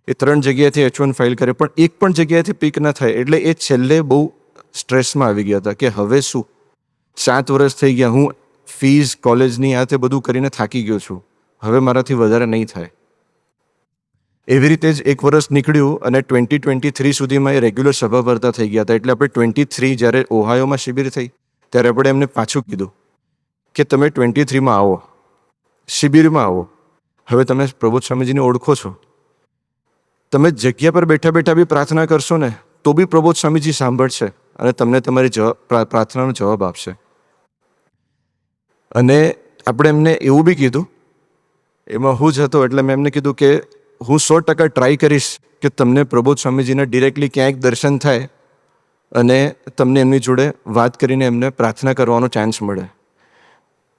એ 3 જગ્યાએથી H1 ફાઇલ કરે પણ એક પણ જગ્યાએથી પિક ન થાય. એટલે એ છેલ્લે બહુ સ્ટ્રેસમાં આવી ગયા હતા કે હવે શું, 7 વર્ષ થઈ ગયા, હું ફીસ કોલેજની આ તે બધું કરીને થાકી ગયો છું, હવે મારાથી વધારે નહીં થાય. એવી રીતે જ એક વર્ષ નીકળ્યું અને 2023 સુધીમાં એ રેગ્યુલર સભા ભરતા થઈ ગયા હતા. એટલે આપણે 23 જ્યારે ઓહાયોમાં શિબિર થઈ ત્યારે આપણે એમને પાછું કીધું કે તમે 23માં આવો, શિબિરમાં આવો. હવે તમે પ્રબોધ સ્વામીજીને ઓળખો છો, તમે જગ્યા પર બેઠા બેઠા બી પ્રાર્થના કરશો ને તો બી પ્રબોધ સ્વામીજી સાંભળશે અને તમને તમારી પ્રાર્થનાનો જવાબ આપશે. અને આપણે એમને એવું બી કીધું, એમાં હું જ હતો એટલે મેં એમને કીધું કે હું 100% ટ્રાય કરીશ કે તમને પ્રબોધ સ્વામીજીના ડિરેક્ટલી ક્યાંક દર્શન થાય અને તમને એમની જોડે વાત કરીને એમને પ્રાર્થના કરવાનો ચાન્સ મળે.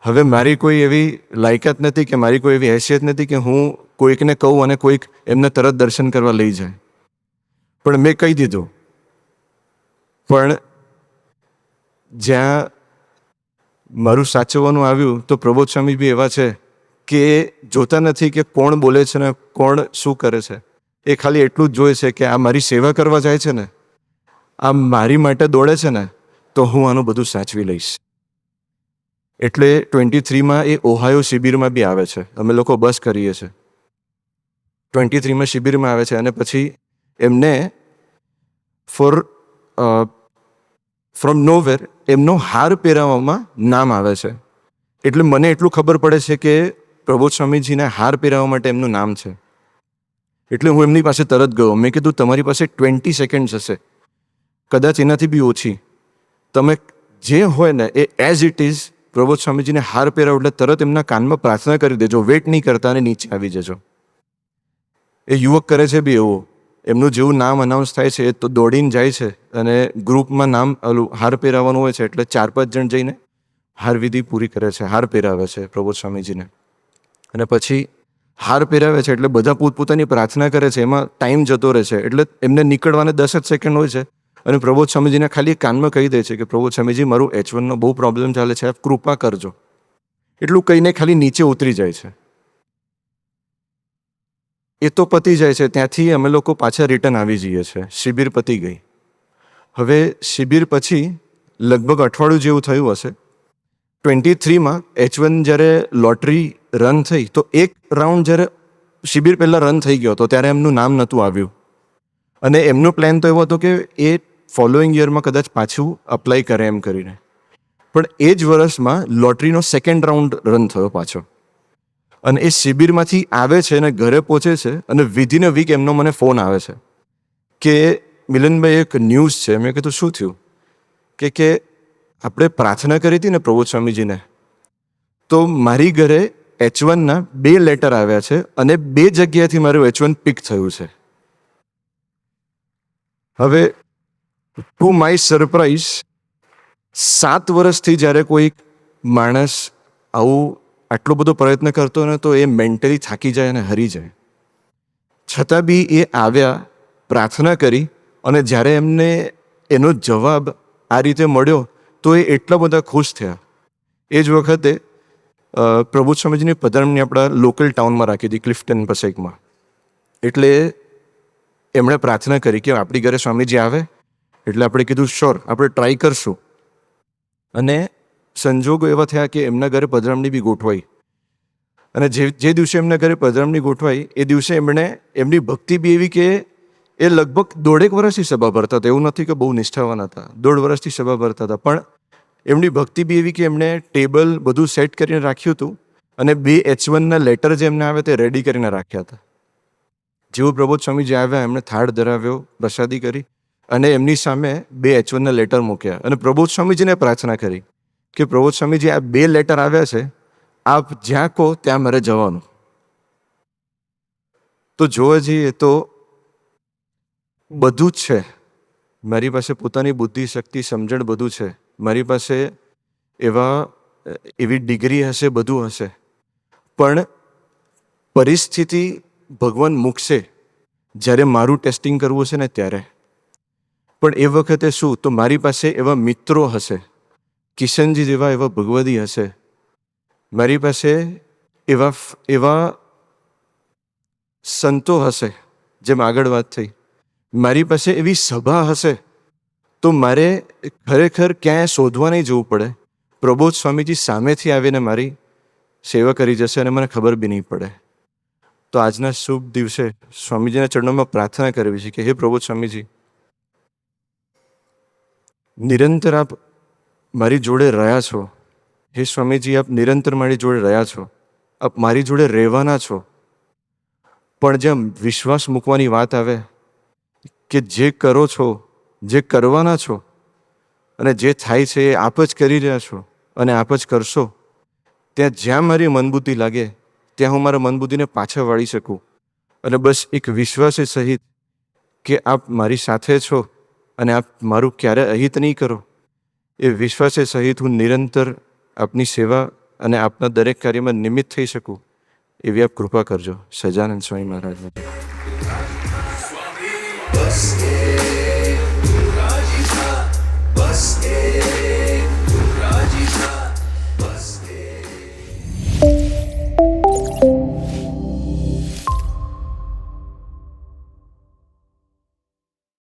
હવે મારી કોઈ એવી લાયકાત નથી કે મારી કોઈ એવી હેસિયત નથી કે હું કોઈકને કહું અને કોઈક એમને તરત દર્શન કરવા લઈ જાય. પણ મેં કહી દીધું. પણ જ્યાં મારું સાચવવાનું આવ્યું તો પ્રબોધ સ્વામી બી એવા છે કે જોતા નથી કે કોણ બોલે છે ને કોણ શું કરે છે. એ ખાલી એટલું જ જોવે છે કે આ મારી સેવા કરવા જાય છે ને, આ મારી માટે દોડે છે ને, તો હું આનું બધું સાચવી લઈશ. એટલે 23માં એ ઓહાયો શિબિરમાં બી આવે છે. અમે લોકો બસ કરીએ છીએ. 23માં શિબિરમાં આવે છે અને પછી એમને ફ્રોમ નોવેર એમનો હાર પહેરાવવામાં નામ આવે છે. એટલે મને એટલું ખબર પડે છે કે પ્રબોધ સ્વામીજીને હાર પહેરાવવા માટે એમનું નામ છે. એટલે હું એમની પાસે તરત ગયો. મેં કીધું તમારી પાસે 20 સેકન્ડ્સ હશે, કદાચ એનાથી બી ઓછી, તમે જે હોય ને એ એઝ ઇટ ઇઝ પ્રબોધ સ્વામીજીને હાર પહેરાવો એટલે તરત એમના કાનમાં પ્રાર્થના કરી દેજો, વેટ નહીં કરતા અને નીચે આવી જજો. એ યુવક કરે છે બી એવું. એમનું જેવું નામ અનાઉન્સ થાય છે તો દોડીને જાય છે અને ગ્રુપમાં નામ ઓલું હાર પહેરાવાનું હોય છે એટલે 4-5 જણ જઈને હાર વિધિ પૂરી કરે છે, હાર પહેરાવે છે પ્રબોધ સ્વામીજીને. અને પછી હાર પહેરાવે છે એટલે બધા પોતપોતાની પ્રાર્થના કરે છે, એમાં ટાઈમ જતો રહે છે એટલે એમને નીકળવાને 10 જ સેકન્ડ હોય છે. અને પ્રબોધ સ્વામીજીને ખાલી કાનમાં કહી દે છે કે પ્રબોધ સ્વામીજી મારું H1 નો બહુ પ્રોબ્લેમ ચાલે છે, આપ કૃપા કરજો. એટલું કહીને ખાલી નીચે ઉતરી જાય છે. એ તો પતી જાય છે. ત્યાંથી અમે લોકો પાછા રિટર્ન આવી જઈએ છીએ. શિબિર પતી ગઈ. હવે શિબિર પછી લગભગ અઠવાડિયું જેવું થયું હશે. 23માં H1 જ્યારે લોટરી રન થઈ તો એક રાઉન્ડ જ્યારે શિબિર પહેલાં રન થઈ ગયો હતો ત્યારે એમનું નામ નહોતું આવ્યું. અને એમનો પ્લાન તો એવો હતો કે એ ફોલોઈંગ યરમાં કદાચ પાછું અપ્લાય કરે એમ કરીને. પણ એ જ વર્ષમાં લોટરીનો સેકન્ડ રાઉન્ડ રન થયો પાછો. અને એ શિબિરમાંથી આવે છે અને ઘરે પહોંચે છે અને વિધિન અ વીક એમનો મને ફોન આવે છે કે મિલનભાઈ એક ન્યૂઝ છે. મેં કીધું શું થયું? કે આપણે પ્રાર્થના કરી હતી ને પ્રબોધ સ્વામીજીને, તો મારી ઘરે H1ના 2 લેટર આવ્યા છે અને 2 જગ્યાએથી મારું H1 પિક થયું છે. હવે ટુ માય સરપ્રાઈઝ 7 વર્ષથી જ્યારે કોઈ માણસ આવું આટલો બધો પ્રયત્ન કરતો ને તો એ મેન્ટલી થાકી જાય અને હરી જાય. છતાં બી એ આવ્યા, પ્રાર્થના કરી અને જ્યારે એમને એનો જવાબ આ રીતે મળ્યો તો એ એટલા બધા ખુશ થયા. એ જ વખતે પ્રબોધ સ્વામીજીની પધરામણી આપણા લોકલ ટાઉનમાં રાખી હતી, ક્લિફ્ટન પસેકમાં. એટલે એમણે પ્રાર્થના કરી કે આપણી ઘરે સ્વામીજી આવે એટલે આપણે કીધું શ્યોર આપણે ટ્રાય કરશું. અને સંજોગો એવા થયા કે એમના ઘરે પધરામણી બી ગોઠવાઈ. અને જે દિવસે એમના ઘરે પધરામણી ગોઠવાઈ એ દિવસે એમણે એમની ભક્તિ બી એવી કે એ લગભગ 1.5 વર્ષથી સભા ભરતા હતા. એવું નથી કે બહુ નિષ્ઠાવાન હતા, 1.5 વર્ષથી સભા ભરતા હતા. પણ એમની ભક્તિ બી એવી કે એમણે ટેબલ બધું સેટ કરીને રાખ્યું હતું અને 2 H1ના લેટર જે એમને આવે તે રેડી કરીને રાખ્યા હતા. જેવું પ્રબોધ સ્વામીજી આવ્યા એમણે થાળ ધરાવ્યો, પ્રસાદી કરી અને એમની સામે 2 H1ના લેટર મૂક્યા અને પ્રબોધ સ્વામીજીને પ્રાર્થના કરી કે પ્રબોધ સ્વામીજી આ 2 લેટર આવ્યા છે, આપ જ્યાં કહો ત્યાં મારે જવાનું. તો જોવા જઈએ તો બધું જ છે. મારી પાસે પોતાની બુદ્ધિ, શક્તિ, સમજણ બધું છે. મારી પાસે એવી ડિગ્રી હશે, બધું હશે. પણ પરિસ્થિતિ ભગવાન મૂકશે જ્યારે મારું ટેસ્ટિંગ કરવું હશે ને ત્યારે. પણ એ વખતે શું, તો મારી પાસે એવા મિત્રો હશે, કિશનજી જેવા એવા ભગવદી હશે, મારી પાસે એવા સંતો હશે જેમ આગળ વાત થઈ, મારી પાસે એવી સભા હશે. તો મારે ખરેખર ક્યાંય શોધવા નહીં જવું પડે. પ્રબોધ સ્વામીજી સામેથી આવીને મારી સેવા કરી જશે અને મને ખબર બી નહીં પડે. તો આજના શુભ દિવસે સ્વામીજીના ચરણોમાં પ્રાર્થના કરવી છે કે હે પ્રબોધ સ્વામીજી, નિરંતર આપ મારી જોડે રહ્યા છો. હે સ્વામીજી, આપ નિરંતર મારી જોડે રહ્યા છો, આપ મારી જોડે રહેવાના છો. પણ જેમ વિશ્વાસ મૂકવાની વાત આવે કે જે કરો છો, જે કરવાના છો અને જે થાય છે એ આપ જ કરી રહ્યા છો અને આપ જ કરશો, ત્યાં જ્યાં મારી મનબુદ્ધિ લાગે ત્યાં હું મારા મનબુદ્ધિને પાછા વાળી શકું. અને બસ એક વિશ્વાસે સહિત કે આપ મારી સાથે છો અને આપ મારું ક્યારે અહિત નહીં કરો, એ વિશ્વાસે સહિત હું નિરંતર આપની સેવા અને આપના દરેક કાર્યમાં નિમિત્ત થઈ શકું એવી આપ કૃપા કરજો. સહજાનંદ સ્વામી મહારાજ.